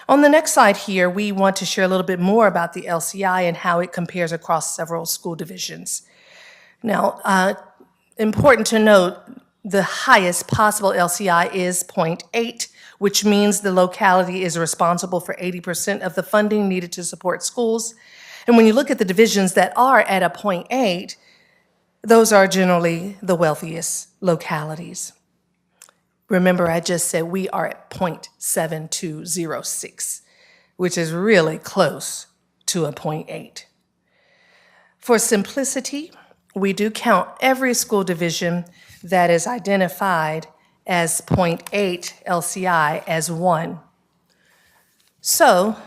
S1: On the next slide here, we want to share a little bit more about the LCI and how it compares across several school divisions. Now, important to note, the highest possible LCI is 0.8, which means the locality is responsible for 80% of the funding needed to support schools. And when you look at the divisions that are at a 0.8, those are generally the wealthiest localities. Remember, I just said we are at 0.7206, which is really close to a 0.8. For simplicity, we do count every school division that is identified as 0.8 LCI as one. So,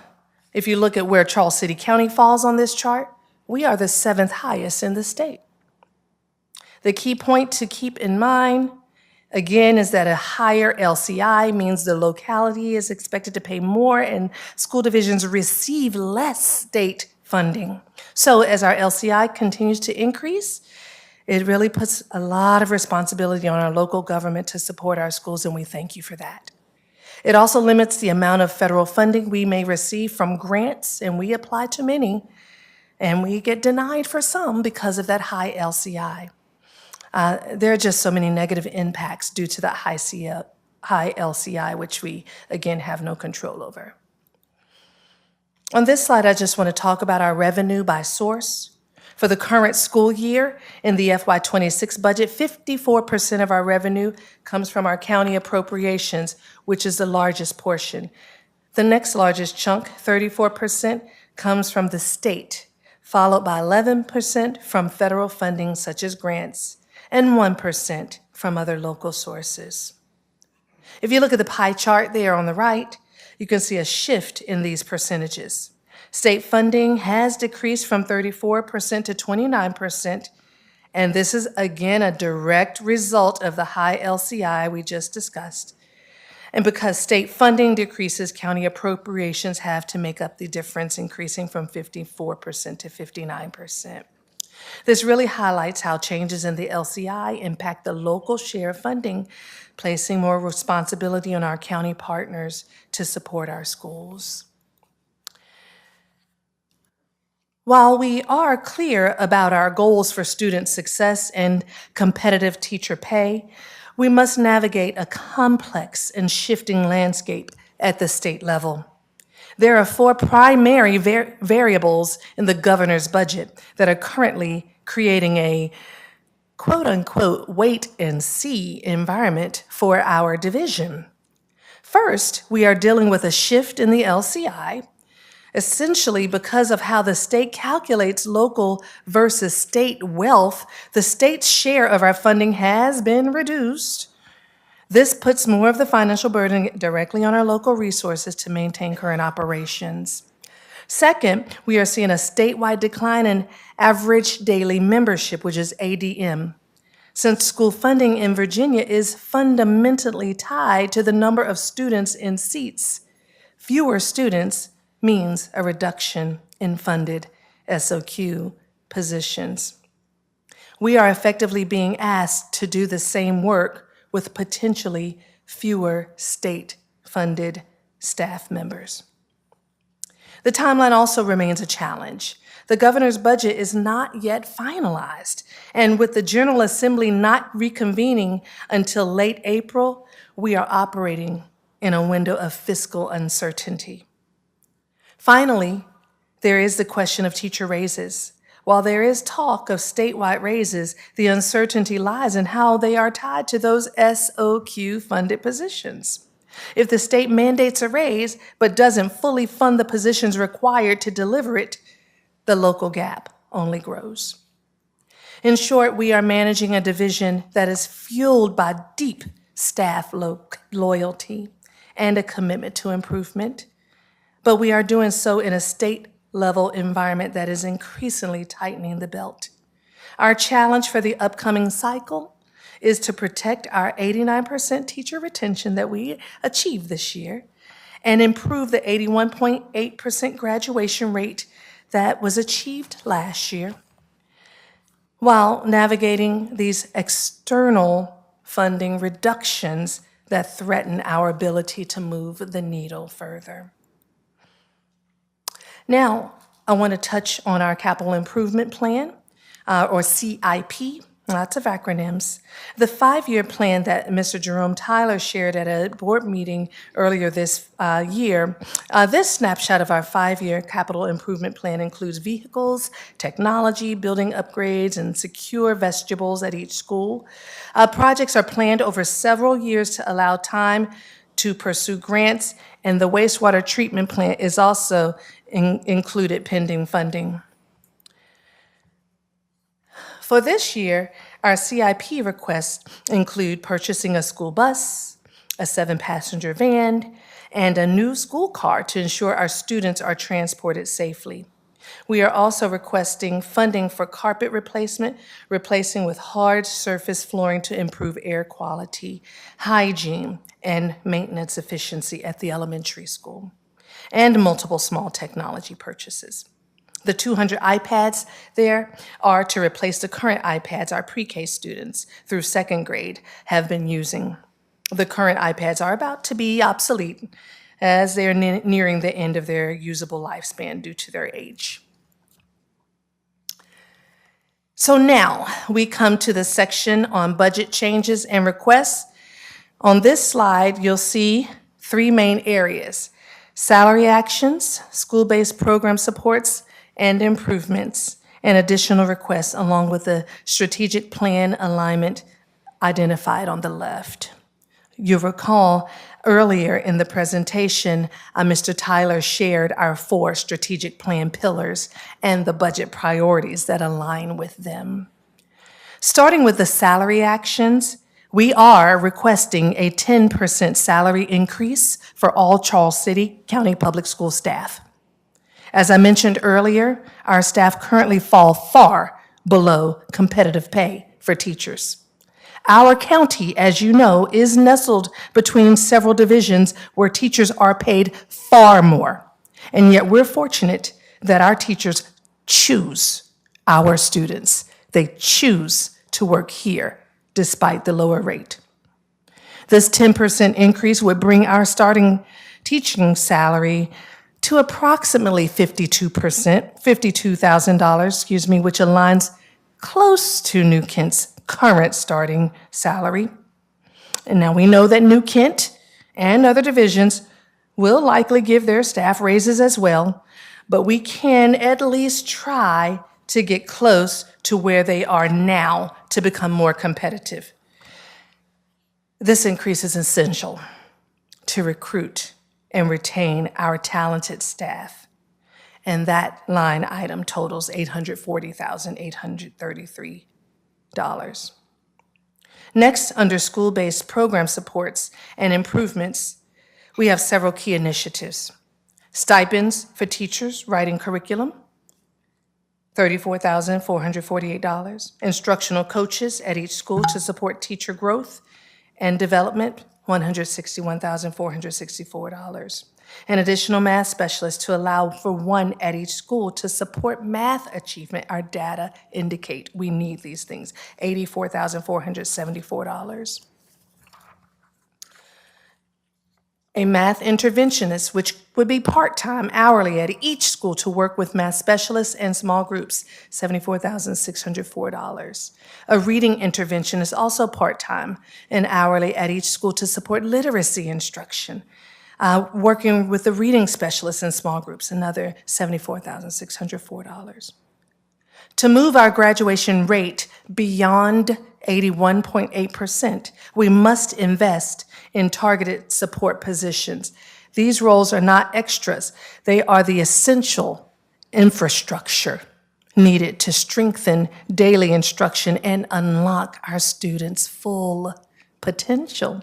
S1: if you look at where Charles City County falls on this chart, we are the 7th highest in the state. The key point to keep in mind, again, is that a higher LCI means the locality is expected to pay more and school divisions receive less state funding. So as our LCI continues to increase, it really puts a lot of responsibility on our local government to support our schools, and we thank you for that. It also limits the amount of federal funding we may receive from grants, and we apply to many, and we get denied for some because of that high LCI. There are just so many negative impacts due to that high LCI, which we, again, have no control over. On this slide, I just want to talk about our revenue by source. For the current school year, in the FY26 budget, 54% of our revenue comes from our county appropriations, which is the largest portion. The next largest chunk, 34%, comes from the state, followed by 11% from federal funding such as grants, and 1% from other local sources. If you look at the pie chart there on the right, you can see a shift in these percentages. State funding has decreased from 34% to 29%, and this is again a direct result of the high LCI we just discussed. And because state funding decreases, county appropriations have to make up the difference, increasing from 54% to 59%. This really highlights how changes in the LCI impact the local share of funding, placing more responsibility on our county partners to support our schools. While we are clear about our goals for student success and competitive teacher pay, we must navigate a complex and shifting landscape at the state level. There are 4 primary variables in the governor's budget that are currently creating a quote-unquote wait-and-see environment for our division. First, we are dealing with a shift in the LCI, essentially because of how the state calculates local versus state wealth. The state's share of our funding has been reduced. This puts more of the financial burden directly on our local resources to maintain current operations. Second, we are seeing a statewide decline in average daily membership, which is ADM. Since school funding in Virginia is fundamentally tied to the number of students in seats, fewer students means a reduction in funded SOQ positions. We are effectively being asked to do the same work with potentially fewer state-funded staff members. The timeline also remains a challenge. The governor's budget is not yet finalized, and with the General Assembly not reconvening until late April, we are operating in a window of fiscal uncertainty. Finally, there is the question of teacher raises. While there is talk of statewide raises, the uncertainty lies in how they are tied to those SOQ-funded positions. If the state mandates a raise but doesn't fully fund the positions required to deliver it, the local gap only grows. In short, we are managing a division that is fueled by deep staff loyalty and a commitment to improvement, but we are doing so in a state-level environment that is increasingly tightening the belt. Our challenge for the upcoming cycle is to protect our 89% teacher retention that we achieved this year and improve the 81.8% graduation rate that was achieved last year, while navigating these external funding reductions that threaten our ability to move the needle further. Now, I want to touch on our capital improvement plan, or CIP, lots of acronyms. The 5-year plan that Mr. Jerome Tyler shared at a board meeting earlier this year, this snapshot of our 5-year capital improvement plan includes vehicles, technology, building upgrades, and secure vestibules at each school. Projects are planned over several years to allow time to pursue grants, and the wastewater treatment plant is also included pending funding. For this year, our CIP requests include purchasing a school bus, a 7-passenger van, and a new school car to ensure our students are transported safely. We are also requesting funding for carpet replacement, replacing with hard surface flooring to improve air quality, hygiene, and maintenance efficiency at the elementary school, and multiple small technology purchases. The 200 iPads there are to replace the current iPads our pre-K students through 2nd grade have been using. The current iPads are about to be obsolete as they are nearing the end of their usable lifespan due to their age. So now we come to the section on budget changes and requests. On this slide, you'll see 3 main areas: salary actions, school-based program supports, and improvements, and additional requests, along with the strategic plan alignment identified on the left. You'll recall earlier in the presentation, Mr. Tyler shared our 4 strategic plan pillars and the budget priorities that align with them. Starting with the salary actions, we are requesting a 10% salary increase for all Charles City County Public School staff. As I mentioned earlier, our staff currently fall far below competitive pay for teachers. Our county, as you know, is nestled between several divisions where teachers are paid far more. And yet we're fortunate that our teachers choose our students. They choose to work here despite the lower rate. This 10% increase would bring our starting teaching salary to approximately $52,000, which aligns close to New Kent's current starting salary. And now we know that New Kent and other divisions will likely give their staff raises as well, but we can at least try to get close to where they are now to become more competitive. This increase is essential to recruit and retain our talented staff. And that line item totals $840,833. Next, under school-based program supports and improvements, we have several key initiatives. Stipends for teachers writing curriculum, $34,448. Instructional coaches at each school to support teacher growth and development, $161,464. An additional math specialist to allow for 1 at each school to support math achievement. Our data indicate we need these things, $84,474. A math interventionist, which would be part-time hourly at each school to work with math specialists and small groups, $74,604. A reading interventionist, also part-time and hourly at each school to support literacy instruction. Working with the reading specialists in small groups, another $74,604. To move our graduation rate beyond 81.8%, we must invest in targeted support positions. These roles are not extras. They are the essential infrastructure needed to strengthen daily instruction and unlock our students' full potential.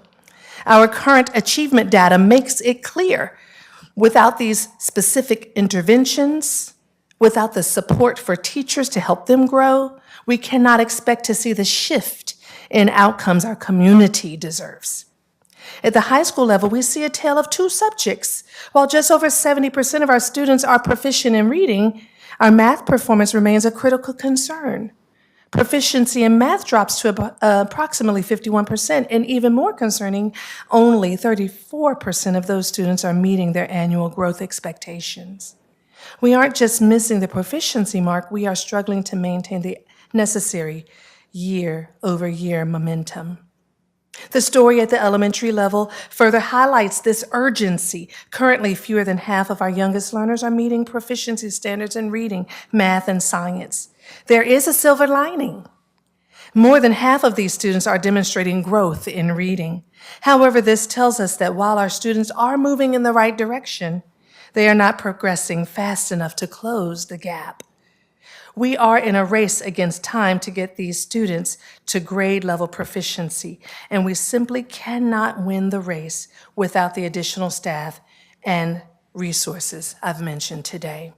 S1: Our current achievement data makes it clear. Without these specific interventions, without the support for teachers to help them grow, we cannot expect to see the shift in outcomes our community deserves. At the high school level, we see a tale of two subjects. While just over 70% of our students are proficient in reading, our math performance remains a critical concern. Proficiency in math drops to approximately 51%, and even more concerning, only 34% of those students are meeting their annual growth expectations. We aren't just missing the proficiency mark, we are struggling to maintain the necessary year-over-year momentum. The story at the elementary level further highlights this urgency. Currently, fewer than half of our youngest learners are meeting proficiency standards in reading, math, and science. There is a silver lining. More than half of these students are demonstrating growth in reading. However, this tells us that while our students are moving in the right direction, they are not progressing fast enough to close the gap. We are in a race against time to get these students to grade level proficiency, and we simply cannot win the race without the additional staff and resources I've mentioned today.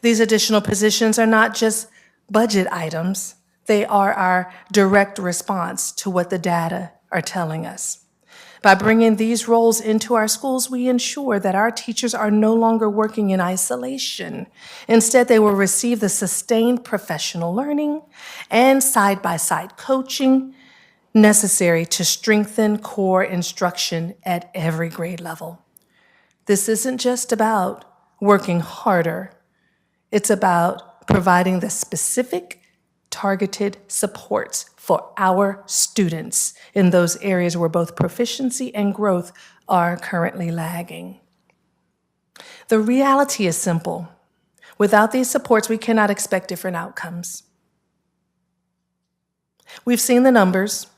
S1: These additional positions are not just budget items, they are our direct response to what the data are telling us. By bringing these roles into our schools, we ensure that our teachers are no longer working in isolation. Instead, they will receive the sustained professional learning and side-by-side coaching necessary to strengthen core instruction at every grade level. This isn't just about working harder. It's about providing the specific, targeted supports for our students in those areas where both proficiency and growth are currently lagging. The reality is simple. Without these supports, we cannot expect different outcomes. We've seen the numbers,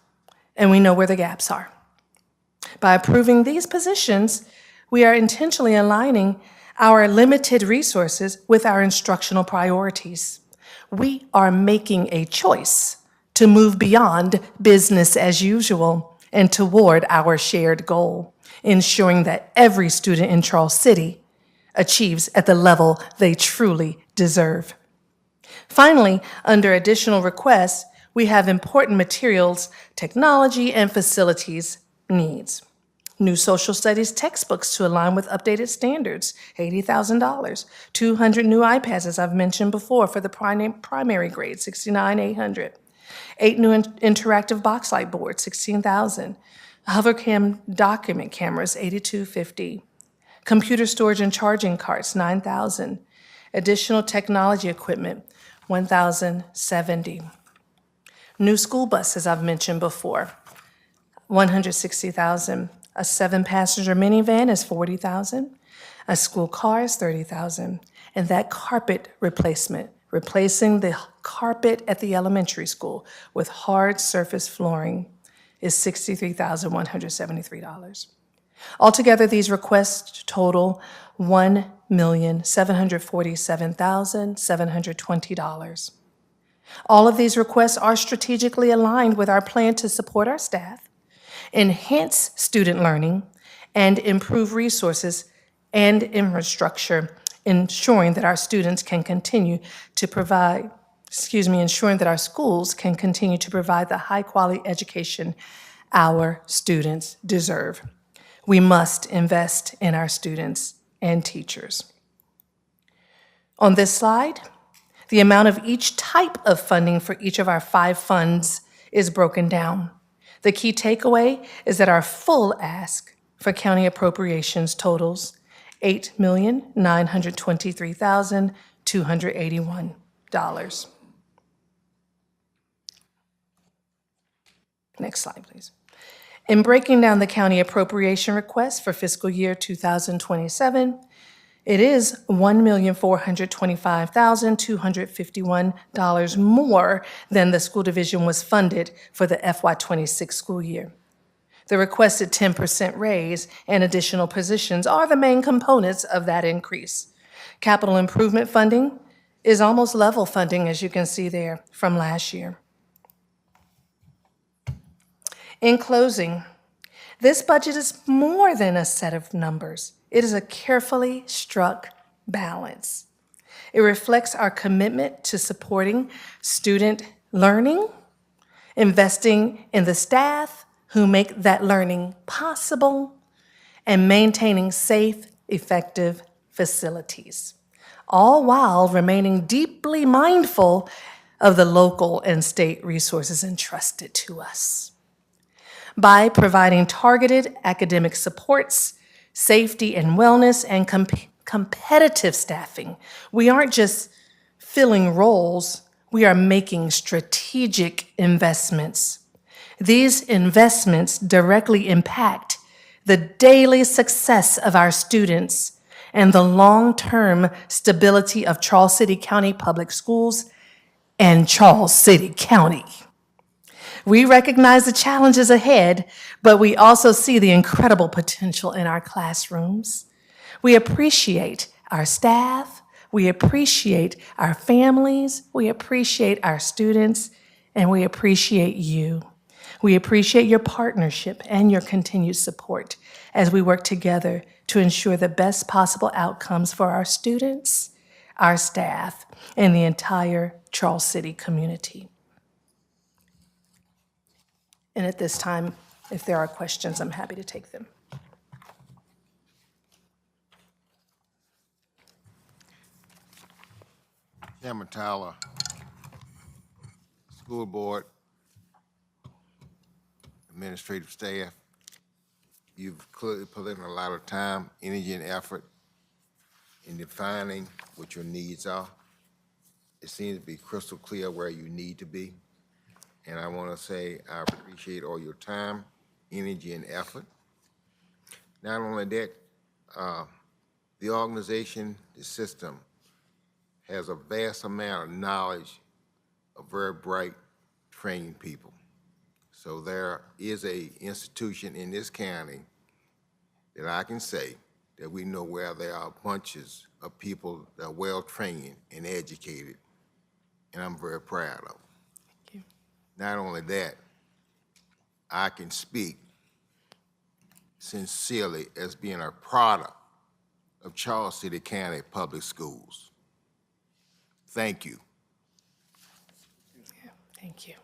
S1: and we know where the gaps are. By approving these positions, we are intentionally aligning our limited resources with our instructional priorities. We are making a choice to move beyond business as usual and toward our shared goal, ensuring that every student in Charles City achieves at the level they truly deserve. Finally, under additional requests, we have important materials, technology, and facilities needs. New social studies textbooks to align with updated standards, $80,000. 200 new iPads, as I've mentioned before, for the primary grade, $69,800. 8 new interactive boxlight boards, $16,000. Hovercam document cameras, $8,250. Computer storage and charging carts, $9,000. Additional technology equipment, $1,070. New school buses, I've mentioned before, $160,000. A 7-passenger minivan is $40,000. A school car is $30,000. And that carpet replacement, replacing the carpet at the elementary school with hard surface flooring, is $63,173. Altogether, these requests total $1,747,720. All of these requests are strategically aligned with our plan to support our staff, enhance student learning, and improve resources and infrastructure, ensuring that our students can continue to provide, ensuring that our schools can continue to provide the high-quality education our students deserve. We must invest in our students and teachers. On this slide, the amount of each type of funding for each of our 5 funds is broken down. The key takeaway is that our full ask for county appropriations totals $8,923,281. Next slide, please. In breaking down the county appropriation request for fiscal year 2027, It is $1,425,251 more than the school division was funded for the FY26 school year. The requested 10% raise and additional positions are the main components of that increase. Capital improvement funding is almost level funding, as you can see there, from last year. In closing, this budget is more than a set of numbers. It is a carefully struck balance. It reflects our commitment to supporting student learning, investing in the staff who make that learning possible, and maintaining safe, effective facilities, all while remaining deeply mindful of the local and state resources entrusted to us. By providing targeted academic supports, safety and wellness, and competitive staffing, we aren't just filling roles, we are making strategic investments. These investments directly impact the daily success of our students and the long-term stability of Charles City County Public Schools and Charles City County. We recognize the challenges ahead, but we also see the incredible potential in our classrooms. We appreciate our staff, we appreciate our families, we appreciate our students, and we appreciate you. We appreciate your partnership and your continued support as we work together to ensure the best possible outcomes for our students, our staff, and the entire Charles City community. And at this time, if there are questions, I'm happy to take them.
S4: Chairman Tyler, school board, administrative staff, you've clearly put in a lot of time, energy, and effort in defining what your needs are. It seems to be crystal clear where you need to be. And I want to say I appreciate all your time, energy, and effort. Not only that, the organization, the system, has a vast amount of knowledge of very bright, trained people. So there is an institution in this county that I can say that we know where there are bunches of people that are well-trained and educated, and I'm very proud of them. Not only that, I can speak sincerely as being a product of Charles City County Public Schools. Thank you.
S1: Yeah, thank you.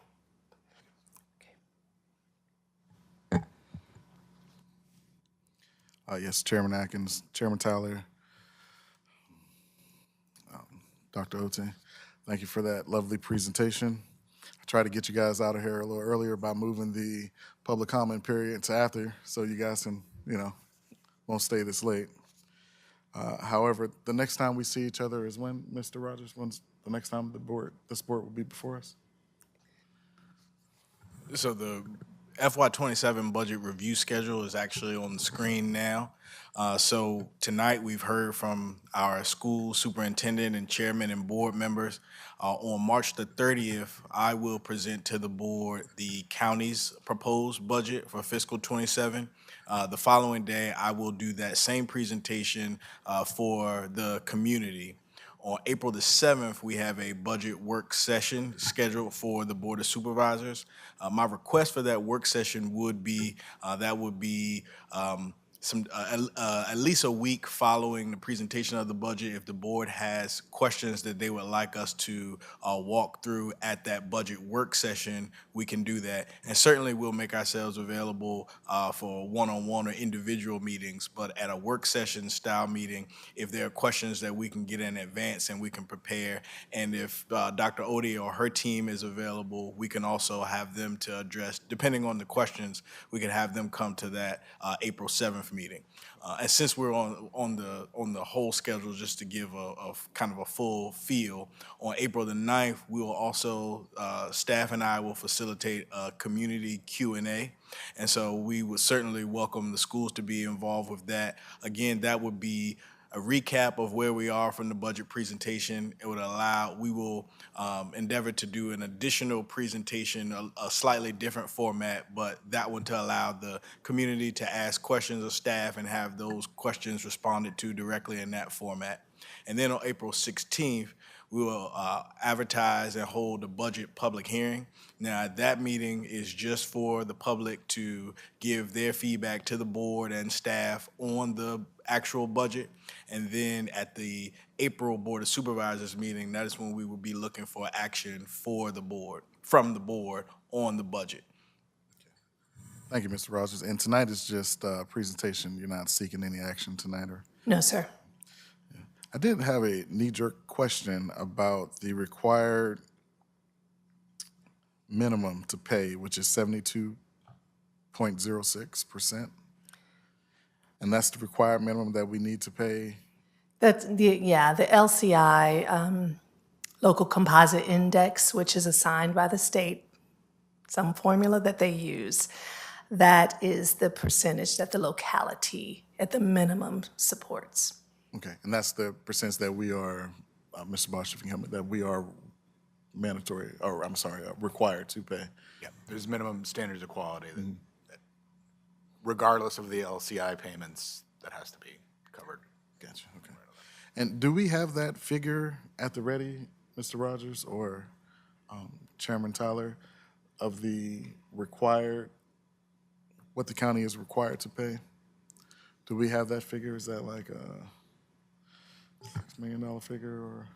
S3: Yes, Chairman Atkins, Chairman Tyler, Dr. Ote, thank you for that lovely presentation. I tried to get you guys out of here a little earlier by moving the public comment period to after, so you guys can, won't stay this late. However, the next time we see each other is when, Mr. Rogers? When's the next time this board will be before us?
S8: So the FY27 budget review schedule is actually on the screen now. So tonight we've heard from our school superintendent and chairman and board members. On March the 30th, I will present to the board the county's proposed budget for fiscal 27. The following day, I will do that same presentation for the community. On April the 7th, we have a budget work session scheduled for the Board of Supervisors. My request for that work session would be, at least a week following the presentation of the budget. If the board has questions that they would like us to walk through at that budget work session, we can do that. And certainly we'll make ourselves available for one-on-one or individual meetings, but at a work session style meeting, if there are questions that we can get in advance and we can prepare, and if Dr. Odie or her team is available, we can also have them to address, depending on the questions, we can have them come to that April 7th meeting. And since we're on the whole schedule, just to give a kind of a full feel, on April the 9th, we will also, staff and I will facilitate a community Q&A. And so we would certainly welcome the schools to be involved with that. Again, that would be a recap of where we are from the budget presentation. It would allow, we will endeavor to do an additional presentation, a slightly different format, but that one to allow the community to ask questions of staff and have those questions responded to directly in that format. And then on April 16th, we will advertise and hold a budget public hearing. Now, that meeting is just for the public to give their feedback to the board and staff on the actual budget. And then at the April Board of Supervisors meeting, that is when we will be looking for action for the board, from the board on the budget.
S3: Thank you, Mr. Rogers. And tonight is just a presentation. You're not seeking any action tonight, or?
S1: No, sir.
S3: I did have a knee-jerk question about the required minimum to pay, which is 72.06%. And that's the required minimum that we need to pay?
S1: That's the LCI, Local Composite Index, which is assigned by the state, some formula that they use. That is the percentage that the locality at the minimum supports.
S3: Okay, and that's the percentage that we are, Mr. Bosch, if you can help me, that we are mandatory, or I'm sorry, required to pay.
S6: Yeah, there's minimum standards of quality that regardless of the LCI payments, that has to be covered.
S3: Gotcha, okay. And do we have that figure at the ready, Mr. Rogers or Chairman Tyler, of the required, what the county is required to pay? Do we have that figure? Is that like a $6 million figure, or?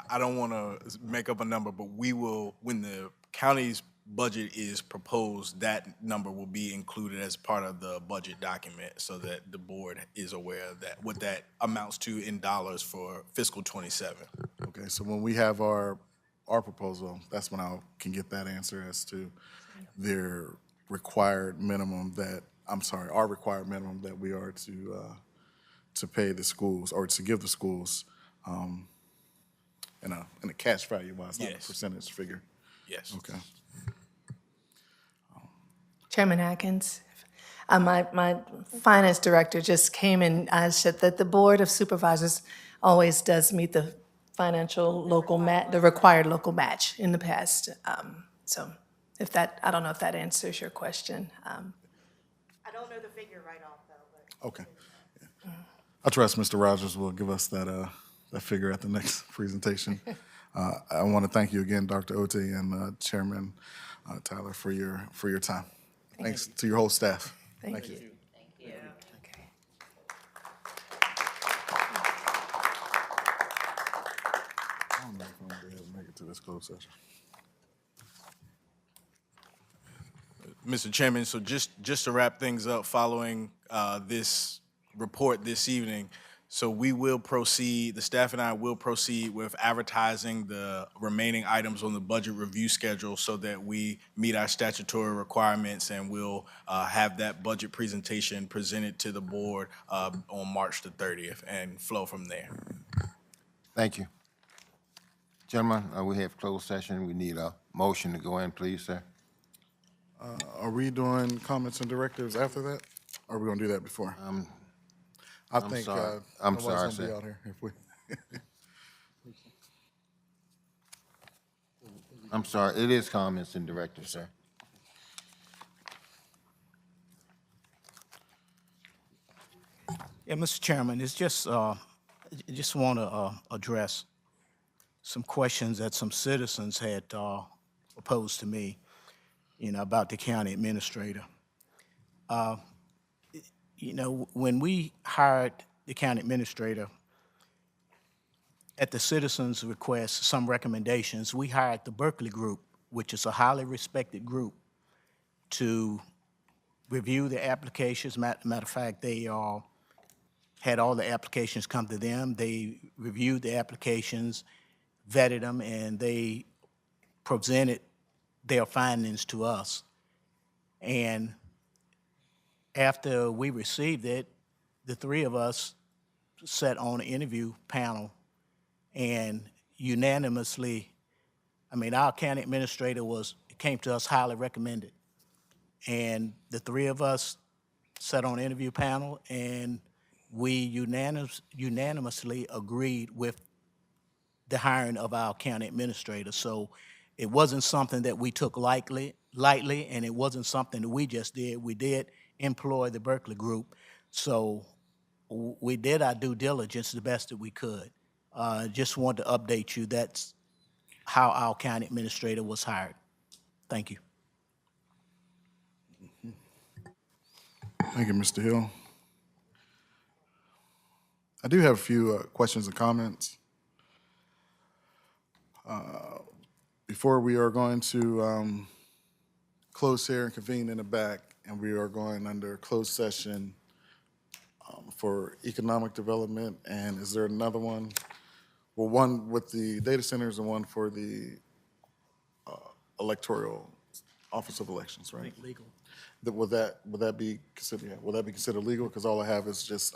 S8: I don't want to make up a number, but we will, when the county's budget is proposed, that number will be included as part of the budget document so that the board is aware of that, what that amounts to in dollars for fiscal '27.
S3: Okay, so when we have our proposal, that's when I can get that answer as to their required minimum that, I'm sorry, our required minimum that we are to pay the schools, or to give the schools, in a cash value wise, not a
S8: Yes.
S3: percentage figure.
S8: Yes.
S3: Okay.
S1: Chairman Atkins, my finance director just came and said that the Board of Supervisors always does meet the financial the required local match in the past. So if that, I don't know if that answers your question.
S11: I don't know the figure right off, though, but.
S3: Okay. Yeah. I trust Mr. Rogers will give us that figure at the next presentation. I want to thank you again, Dr. Ote and Chairman Tyler, for your time. Thanks to your whole staff.
S1: Thank you. Okay.
S3: I don't know if I'm gonna be able to make it to this closed session.
S8: Mr. Chairman, so just to wrap things up following this report this evening, so we will proceed, the staff and I will proceed with advertising the remaining items on the budget review schedule so that we meet our statutory requirements, and we'll have that budget presentation presented to the board on March the 30th and flow from there.
S4: Thank you. Gentlemen, we have closed session. We need a motion to go in, please, sir.
S3: Are we doing comments and directives after that? Or are we gonna do that before? I
S4: I'm
S3: think
S4: sorry. I'm sorry,
S3: nobody's gonna be
S4: sir.
S3: out here if we.
S4: I'm sorry, it is comments and directives, sir.
S9: Yeah, Mr. Chairman, it's just, I just want to address some questions that some citizens had proposed to me, about the county administrator. When we hired the county administrator, at the citizens' request, some recommendations, we hired the Berkeley Group, which is a highly respected group, to review the applications. Matter of fact, they had all the applications come to them. They reviewed the applications, vetted them, and they presented their findings to us. And after we received it, the three of us sat on an interview panel and unanimously, our county administrator came to us highly recommended. And the three of us sat on an interview panel and we unanimously agreed with the hiring of our county administrator. So it wasn't something that we took lightly, and it wasn't something that we just did. We did employ the Berkeley Group. So we did our due diligence the best that we could. Just wanted to update you, that's how our county administrator was hired. Thank you.
S3: Thank you, Mr. Hill. I do have a few questions and comments. Before we are going to close here and convene in the back, and we are going under closed session for economic development, and is there another one? Well, one with the data centers and one for the electoral office of elections, right?
S9: Legal.
S3: Would that be considered? Yeah, would that be considered legal? Because all I have is just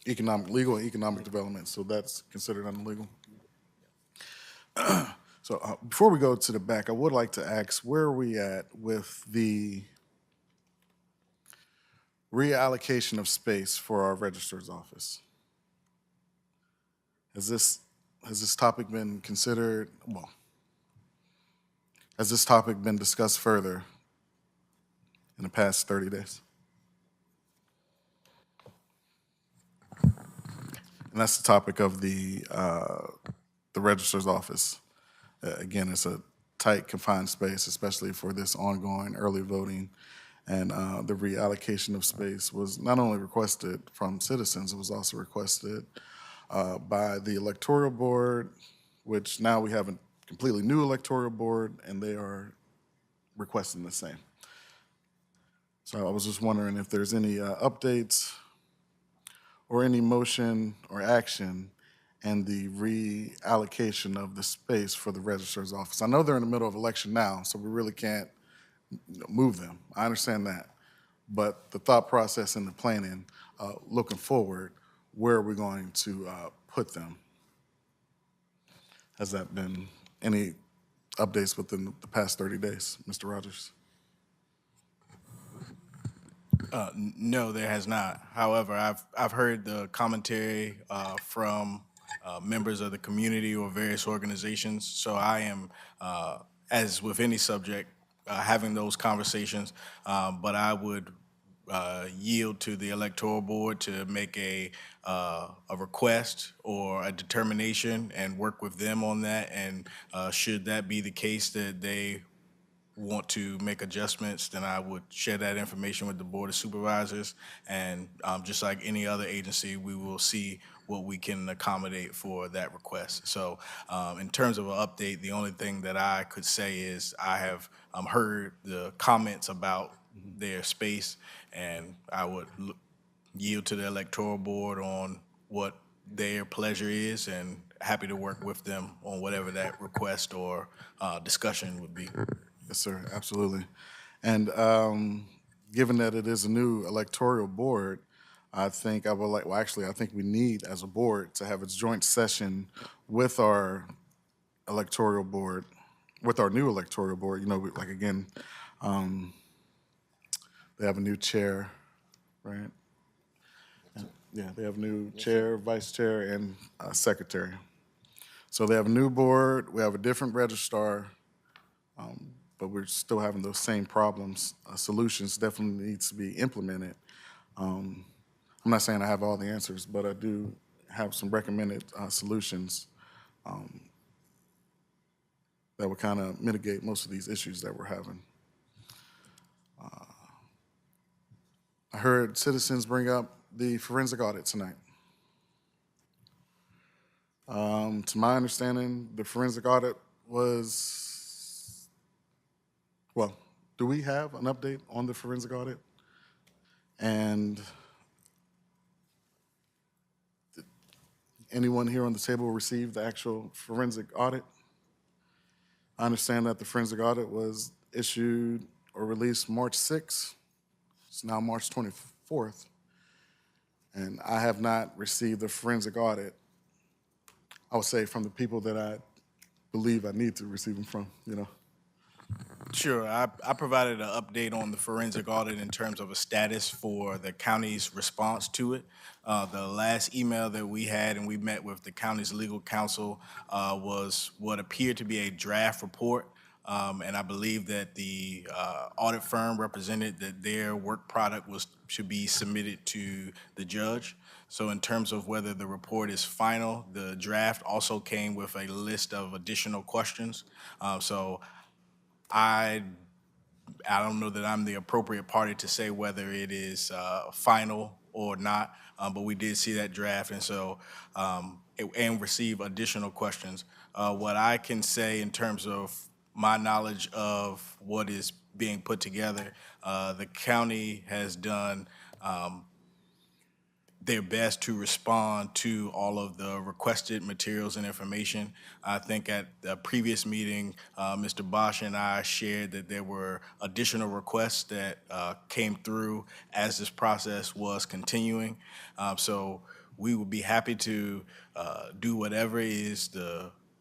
S3: legal and economic development, so that's considered unlegal. So before we go to the back, I would like to ask, where are we at with the reallocation of space for our registrar's office? Has this topic been considered? Well, has this topic been discussed further in the past 30 days? And that's the topic of the registrar's office. Again, it's a tight, confined space, especially for this ongoing early voting. And the reallocation of space was not only requested from citizens, it was also requested by the electoral board, which now we have a completely new electoral board, and they are requesting the same. So I was just wondering if there's any updates or any motion or action and the reallocation of the space for the registrar's office. I know they're in the middle of election now, so we really can't move them. I understand that. But the thought process and the planning, looking forward, where are we going to put them? Has that been any updates within the past 30 days, Mr. Rogers?
S8: No, there has not. However, I've heard the commentary from members of the community or various organizations. So I am, as with any subject, having those conversations. But I would yield to the electoral board to make a request or a determination and work with them on that. And should that be the case that they want to make adjustments, then I would share that information with the Board of Supervisors. And just like any other agency, we will see what we can accommodate for that request. So in terms of an update, the only thing that I could say is I have heard the comments about their space, and I would yield to the electoral board on what their pleasure is, and happy to work with them on whatever that request or discussion would be.
S3: Yes, sir, absolutely. And given that it is a new electoral board, I think I would like, well, actually, I think we need, as a board, to have a joint session with our electoral board, with our new electoral board. You know, like, again, they have a new chair, right? Yeah, they have a new chair, vice chair, and secretary. So they have a new board, we have a different registrar, but we're still having those same problems. Solutions definitely needs to be implemented. I'm not saying I have all the answers, but I do have some recommended solutions that would kind of mitigate most of these issues that we're having. I heard citizens bring up the forensic audit tonight. To my understanding, the forensic audit was, well, do we have an update on the forensic audit? And did anyone here on the table receive the actual forensic audit? I understand that the forensic audit was issued or released March 6th. It's now March 24th. And I have not received the forensic audit, I would say, from the people that I believe I need to receive them from, you know.
S8: Sure. I provided an update on the forensic audit in terms of a status for the county's response to it. The last email that we had, and we met with the county's legal counsel, was what appeared to be a draft report. And I believe that the audit firm represented that their work product should be submitted to the judge. So in terms of whether the report is final, the draft also came with a list of additional questions. So I don't know that I'm the appropriate party to say whether it is final or not, but we did see that draft, and so and receive additional questions. What I can say in terms of my knowledge of what is being put together, the county has done their best to respond to all of the requested materials and information. I think at the previous meeting, Mr. Bosch and I shared that there were additional requests that came through as this process was continuing. So we would be happy to do whatever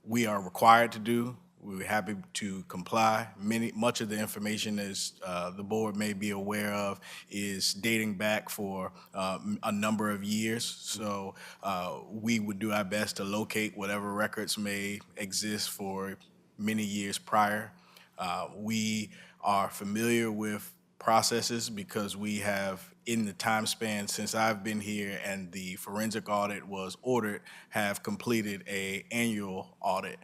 S8: we are required to do. We're happy to comply. Much of the information, as the board may be aware of, is dating back for a number of years. So we would do our best to locate whatever records may exist for many years prior. We are familiar with processes because we have, in the time span since I've been here and the forensic audit was ordered, have completed an annual audit.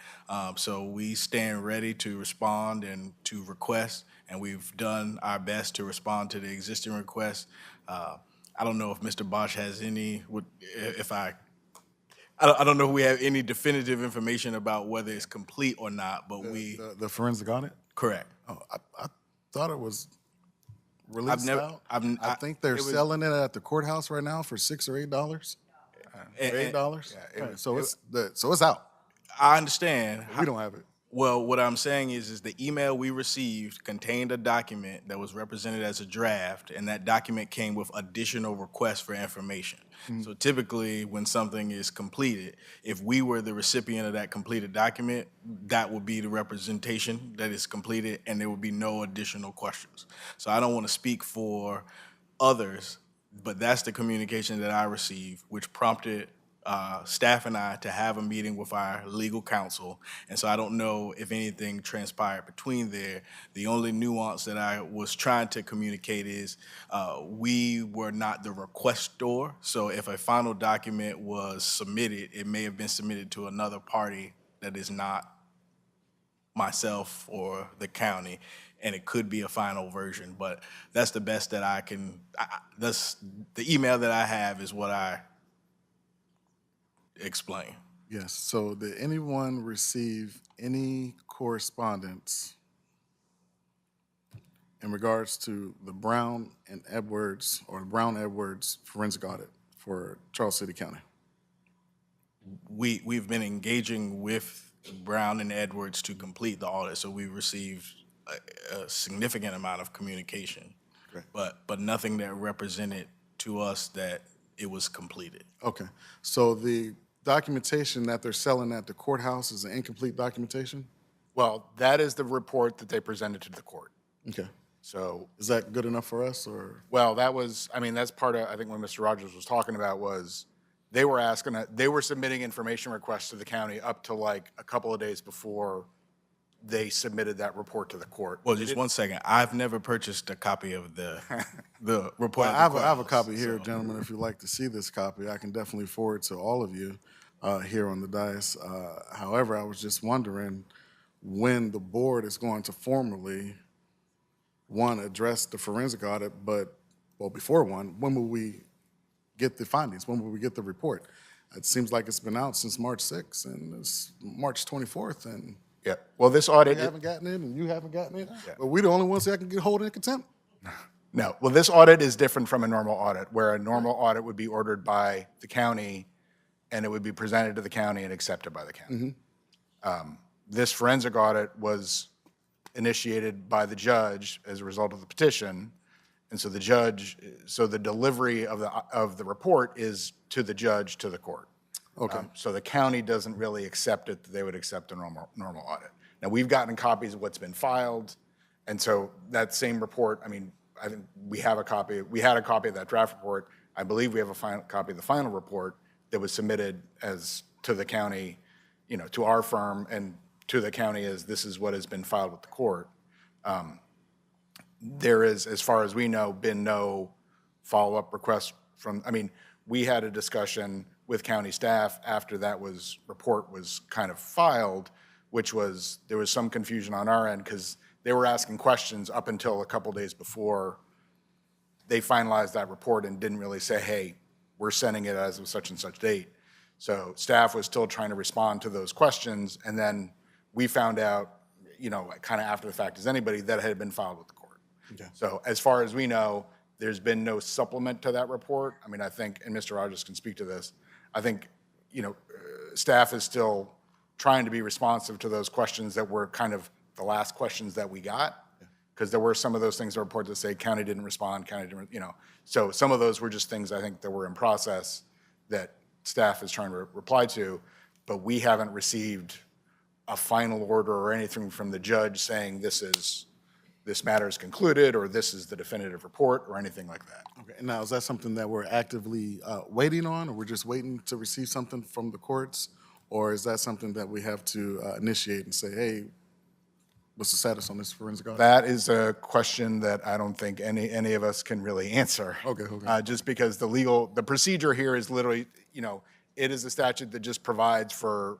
S8: So we stand ready to respond and to request, and we've done our best to respond to the existing requests. I don't know if Mr. Bosch has any, I don't know if we have any definitive information about whether it's complete or not, but
S3: The forensic audit?
S8: Correct.
S3: Oh, I thought it was released out. I think they're selling it at the courthouse right now for $6 or $8. $8.
S6: Yeah,
S3: So it's out.
S8: I understand.
S3: We don't have it.
S8: Well, what I'm saying is the email we received contained a document that was represented as a draft, and that document came with additional requests for information. So typically, when something is completed, if we were the recipient of that completed document, that would be the representation that is completed, and there would be no additional questions. So I don't want to speak for others, but that's the communication that I received, which prompted staff and I to have a meeting with our legal counsel. And so I don't know if anything transpired between there. The only nuance that I was trying to communicate is we were not the requestor. So if a final document was submitted, it may have been submitted to another party that is not myself or the county, and it could be a final version. But that's the best that I can, that's the email that I have is what I explain.
S3: Yes. So did anyone receive any correspondence in regards to the Brown and Edwards, or Brown-Edwards forensic audit for Charles City County?
S8: We've been engaging with Brown and Edwards to complete the audit, so we received a significant amount of communication, but nothing that represented to us that it was completed.
S3: Okay. So the documentation that they're selling at the courthouse is an incomplete documentation?
S6: Well, that is the report that they presented to the court.
S3: Okay.
S6: So
S3: is that good enough for us, or?
S6: Well, that was, I mean, that's part of, I think what Mr. Rogers was talking about was they were submitting information requests to the county up to like a couple of days before they submitted that report to the court.
S8: Well, just one second. I've never purchased a copy of the report.
S3: Well, I have a copy here, gentlemen. If you'd like to see this copy, I can definitely forward to all of you here on the dais. However, I was just wondering when the board is going to formally, one, address the forensic audit, but, well, before one, when will we get the findings? When will we get the report? It seems like it's been out since March 6th, and it's March 24th, and
S6: yeah. Well, this audit,
S3: we haven't gotten it, and you haven't gotten it, but we're the only ones that can get hold in contempt.
S6: No. Well, this audit is different from a normal audit, where a normal audit would be ordered by the county, and it would be presented to the county and accepted by the county. This forensic audit was initiated by the judge as a result of the petition, and so the delivery of the report is to the judge, to the court.
S3: Okay.
S6: So the county doesn't really accept it; they would accept a normal audit. Now we've gotten copies of what's been filed, And so that same report, I mean, I think we had a copy of that draft report. I believe we have a copy of the final report that was submitted to the county, to our firm and to the county as this is what has been filed with the court. There is, as far as we know, been no follow-up request we had a discussion with county staff after that report was kind of filed, there was some confusion on our end because they were asking questions up until a couple days before they finalized that report and didn't really say, hey, we're sending it as of such and such date. So staff was still trying to respond to those questions, and then we found out, kind of after the fact as anybody, that it had been filed with the court.
S3: Okay.
S6: So as far as we know, there's been no supplement to that report. I mean, I think, and Mr. Rogers can speak to this, I think, staff is still trying to be responsive to those questions that were kind of the last questions that we got, because there were some of those things in the report that say county didn't respond, so some of those were just things I think that were in process that staff is trying to reply to, but we haven't received a final order or anything from the judge saying this matter is concluded or this is the definitive report or anything like that.
S3: Okay, and now is that something that we're actively waiting on, or we're just waiting to receive something from the courts? Or is that something that we have to initiate and say, hey, what's the status on this forensic audit?
S6: That is a question that I don't think any of us can really answer.
S3: Okay, okay.
S6: Just because the procedure here is literally, it is a statute that just provides for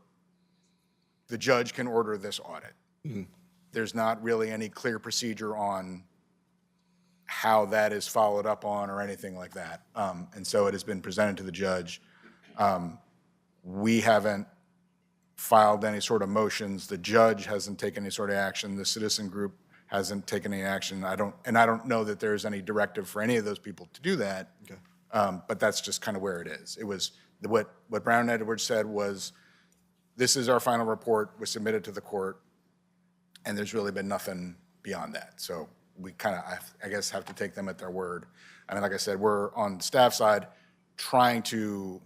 S6: the judge can order this audit.
S3: Mm-hmm.
S6: There's not really any clear procedure on how that is followed up on or anything like that. And so it has been presented to the judge. We haven't filed any sort of motions. The judge hasn't taken any sort of action. The citizen group hasn't taken any action. I don't know that there's any directive for any of those people to do that.
S3: Okay.
S6: But that's just kind of where it is. It was what Brown and Edwards said was, this is our final report, was submitted to the court, and there's really been nothing beyond that. So we kind of, I guess, have to take them at their word. I mean, like I said, we're on the staff side trying to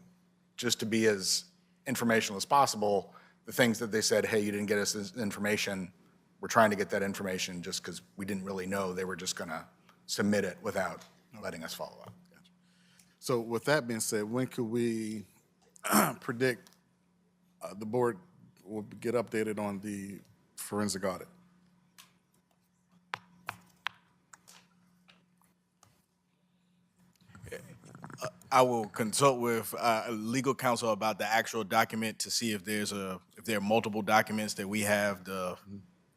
S6: just to be as informational as possible. The things that they said, hey, you didn't get us this information, we're trying to get that information just because we didn't really know they were just going to submit it without letting us follow up.
S3: So with that being said, when could we predict the board will get updated on the forensic audit?
S8: I will consult with legal counsel about the actual document to see if there are multiple documents that we have the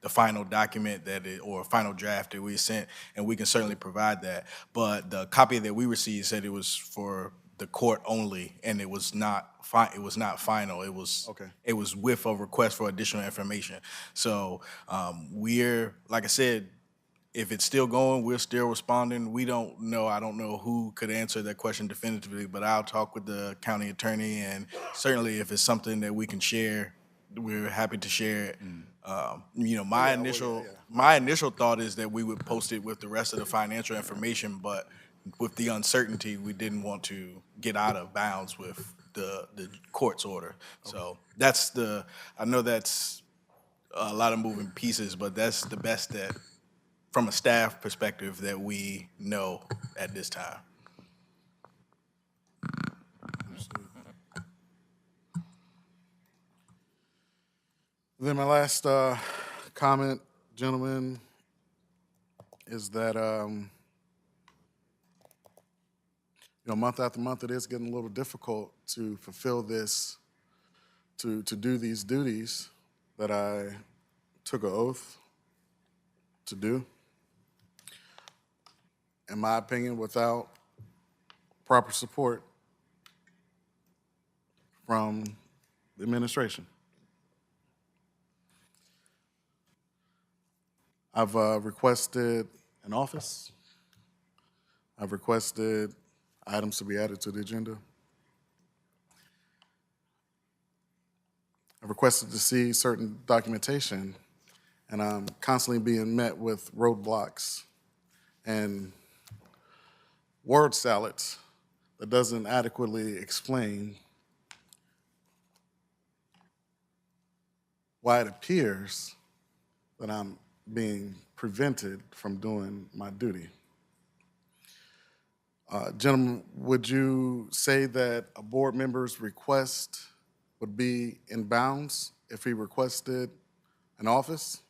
S8: final document or final draft that we sent, and we can certainly provide that. But the copy that we received said it was for the court only, and it was not it was not final. It was
S3: okay.
S8: It was with a request for additional information. So we're, like I said, if it's still going, we're still responding. We don't know. I don't know who could answer that question definitively, but I'll talk with the county attorney, and certainly if it's something that we can share, we're happy to share it. My initial thought is that we would post it with the rest of the financial information, but with the uncertainty, we didn't want to get out of bounds with the court's order. Okay. So I know that's a lot of moving pieces, but that's the best that, from a staff perspective, that we know at this time.
S3: Then my last comment, gentlemen, is that month after month it is getting a little difficult to fulfill this, to do these duties that I took an oath to do. In my opinion, without proper support from the administration. I've requested an office. I've requested items to be added to the agenda. I've requested to see certain documentation, and I'm constantly being met with roadblocks and word salads that doesn't adequately explain why it appears that I'm being prevented from doing my duty. Gentlemen, would you say that a board member's request would be in bounds if he requested an office?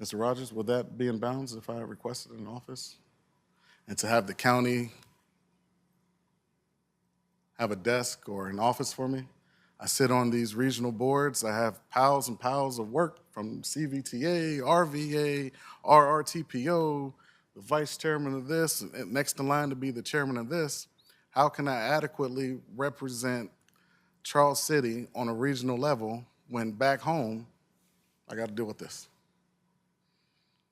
S3: Mr. Rogers, would that be in bounds if I requested an office? And to have the county have a desk or an office for me? I sit on these regional boards. I have piles and piles of work from CVTA, RVA, RRTPO, the vice chairman of this, and next in line to be the chairman of this. How can I adequately represent Charles City on a regional level when back home I got to deal with this?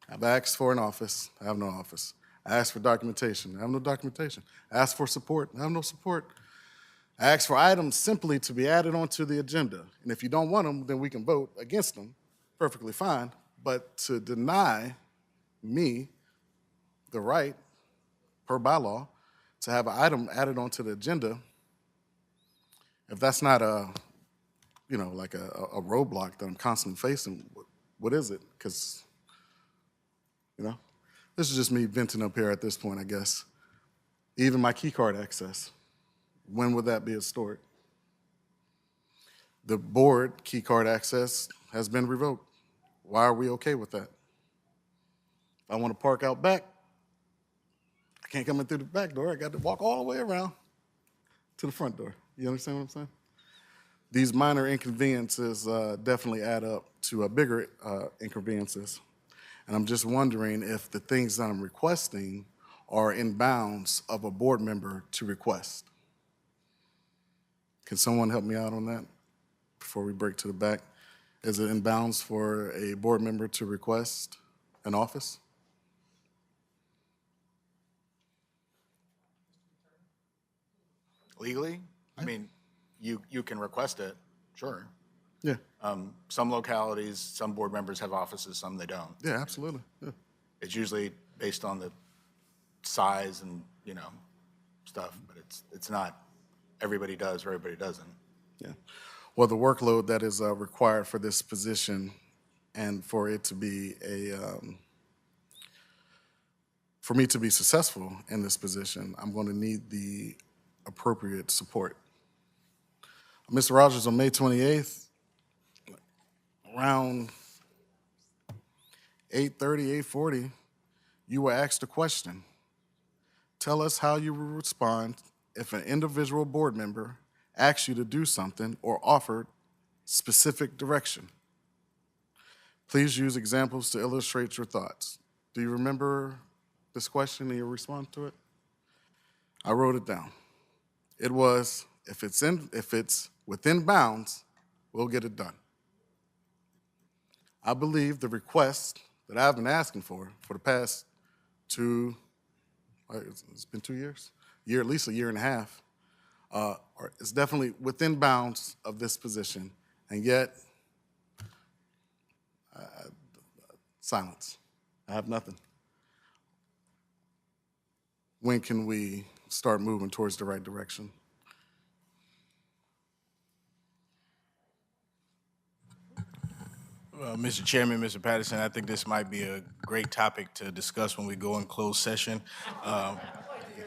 S3: I've asked for an office. I have no office. I asked for documentation. I have no documentation. I asked for support. I have no support. I asked for items simply to be added onto the agenda. And if you don't want them, then we can vote against them. Perfectly fine. But to deny me the right, per bylaw, to have an item added onto the agenda, if that's not like a roadblock that I'm constantly facing, what is it? Because, this is just me venting up here at this point, I guess. Even my key card access, when would that be restored? The board key card access has been revoked. Why are we okay with that? If I want to park out back, I can't come in through the back door. I got to walk all the way around to the front door. You understand what I'm saying? These minor inconveniences definitely add up to bigger inconveniences. And I'm just wondering if the things that I'm requesting are in bounds of a board member to request. Can someone help me out on that before we break to the back? Is it in bounds for a board member to request an office?
S6: Legally, I mean, you can request it, sure.
S3: Yeah.
S6: Some localities, some board members have offices, some they don't.
S3: Yeah, absolutely. Yeah.
S6: It's usually based on the size and, stuff, but it's not everybody does or everybody doesn't.
S3: Yeah. Well, the workload that is required for this position and for it to be for me to be successful in this position, I'm going to need the appropriate support. Mr. Rogers, on May 28th, around 8:30, 8:40, you were asked a question. Tell us how you will respond if an individual board member asks you to do something or offered specific direction. Please use examples to illustrate your thoughts. Do you remember this question and your response to it? I wrote it down. It was, if it's within bounds, we'll get it done. I believe the request that I've been asking for the past it's been 2 years, at least a year and a half, it's definitely within bounds of this position, and yet, silence. I have nothing. When can we start moving towards the right direction?
S8: Mr. Chairman, Mr. Patterson, I think this might be a great topic to discuss when we go in closed session.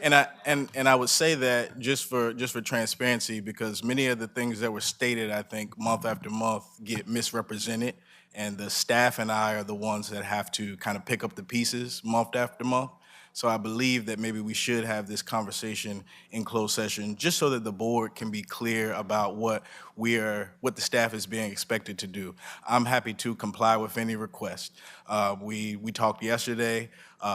S8: And I would say that just for transparency, because many of the things that were stated, I think, month after month get misrepresented, and the staff and I are the ones that have to kind of pick up the pieces month after month. So I believe that maybe we should have this conversation in closed session, just so that the board can be clear about what the staff is being expected to do. I'm happy to comply with any request. We talked yesterday.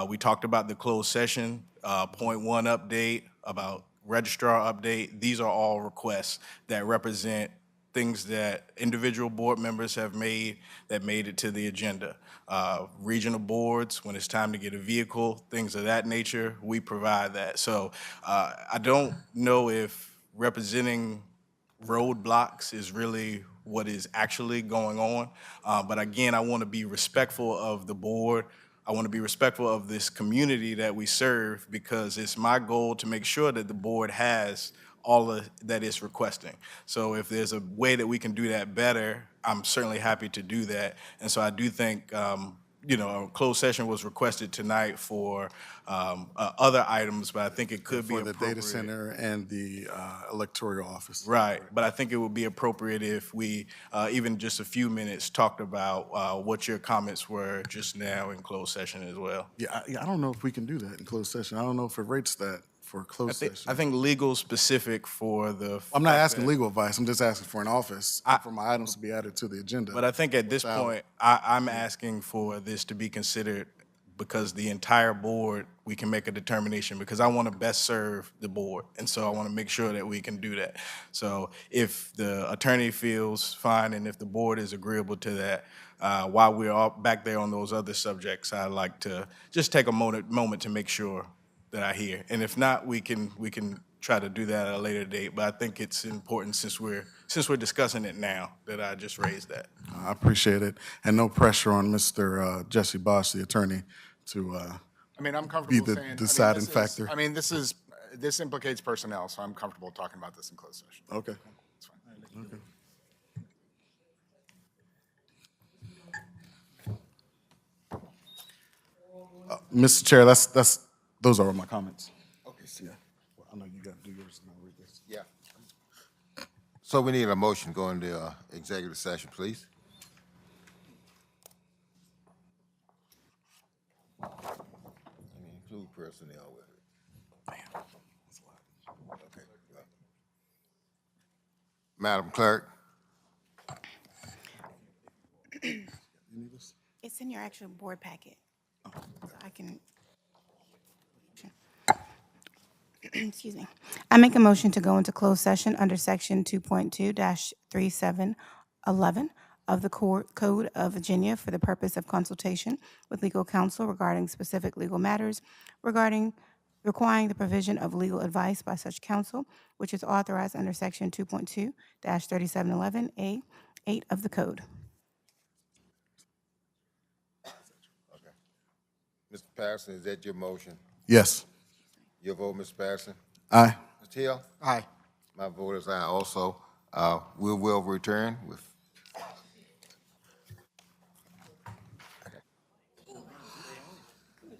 S8: We talked about the closed session, point one update, about registrar update. These are all requests that represent things that individual board members have made that made it to the agenda. Regional boards, when it's time to get a vehicle, things of that nature, we provide that. So I don't know if representing roadblocks is really what is actually going on. But again, I want to be respectful of the board. I want to be respectful of this community that we serve, because it's my goal to make sure that the board has all that it's requesting. So if there's a way that we can do that better, I'm certainly happy to do that. And so I do think, you know, a closed session was requested tonight for other items, but I think it could be
S3: For the
S8: appropriate.
S3: data center and the electoral office.
S8: Right, but I think it would be appropriate if we, even just a few minutes, talked about what your comments were just now in closed session as well.
S3: Yeah, I don't know if we can do that in closed session. I don't know if it rates that for a closed session.
S8: I think legal specific for the.
S3: I'm not
S8: fact
S3: asking
S8: that-
S3: legal advice. I'm just asking for an office for my items to be added to the agenda.
S8: But I think at this point, I'm asking for this to be considered because the entire board, we can make a determination because I want to best serve the board. And so I want to make sure that we can do that. So if the attorney feels fine and if the board is agreeable to that, while we're all back there on those other subjects, I'd like to just take a moment to make sure that I hear. And if not, we can try to do that at a later date. But I think it's important since we're discussing it now that I just raised that.
S3: I appreciate it. And no pressure on Mr. Jesse Bosch, the attorney, to
S6: I mean, I'm
S3: be
S6: comfortable
S3: the
S6: saying.
S3: deciding factor.
S6: This implicates personnel, so I'm comfortable talking about this in closed session.
S3: Okay.
S6: That's fine.
S3: Okay. Mr. Chair, those are my comments.
S4: Okay,
S3: Yeah. Well, I know you got to do yours and I'll read this.
S4: Yeah. So we need a motion going to executive session, please. And include personnel with it. Okay. Well. Madam Clerk,
S2: It's in your actual board packet. So I can. Excuse me. I make a motion to go into closed session under section 2.2-3711 of the Code of Virginia for the purpose of consultation with legal counsel regarding specific legal matters requiring the provision of legal advice by such counsel, which is authorized under section 2.2-3711A8 of the code.
S4: Mr. Patterson, is that your motion?
S3: Yes.
S4: Your vote, Mr. Patterson?
S3: Aye.
S4: Mr. Hill?
S6: Aye.
S4: My vote is aye also. We will return with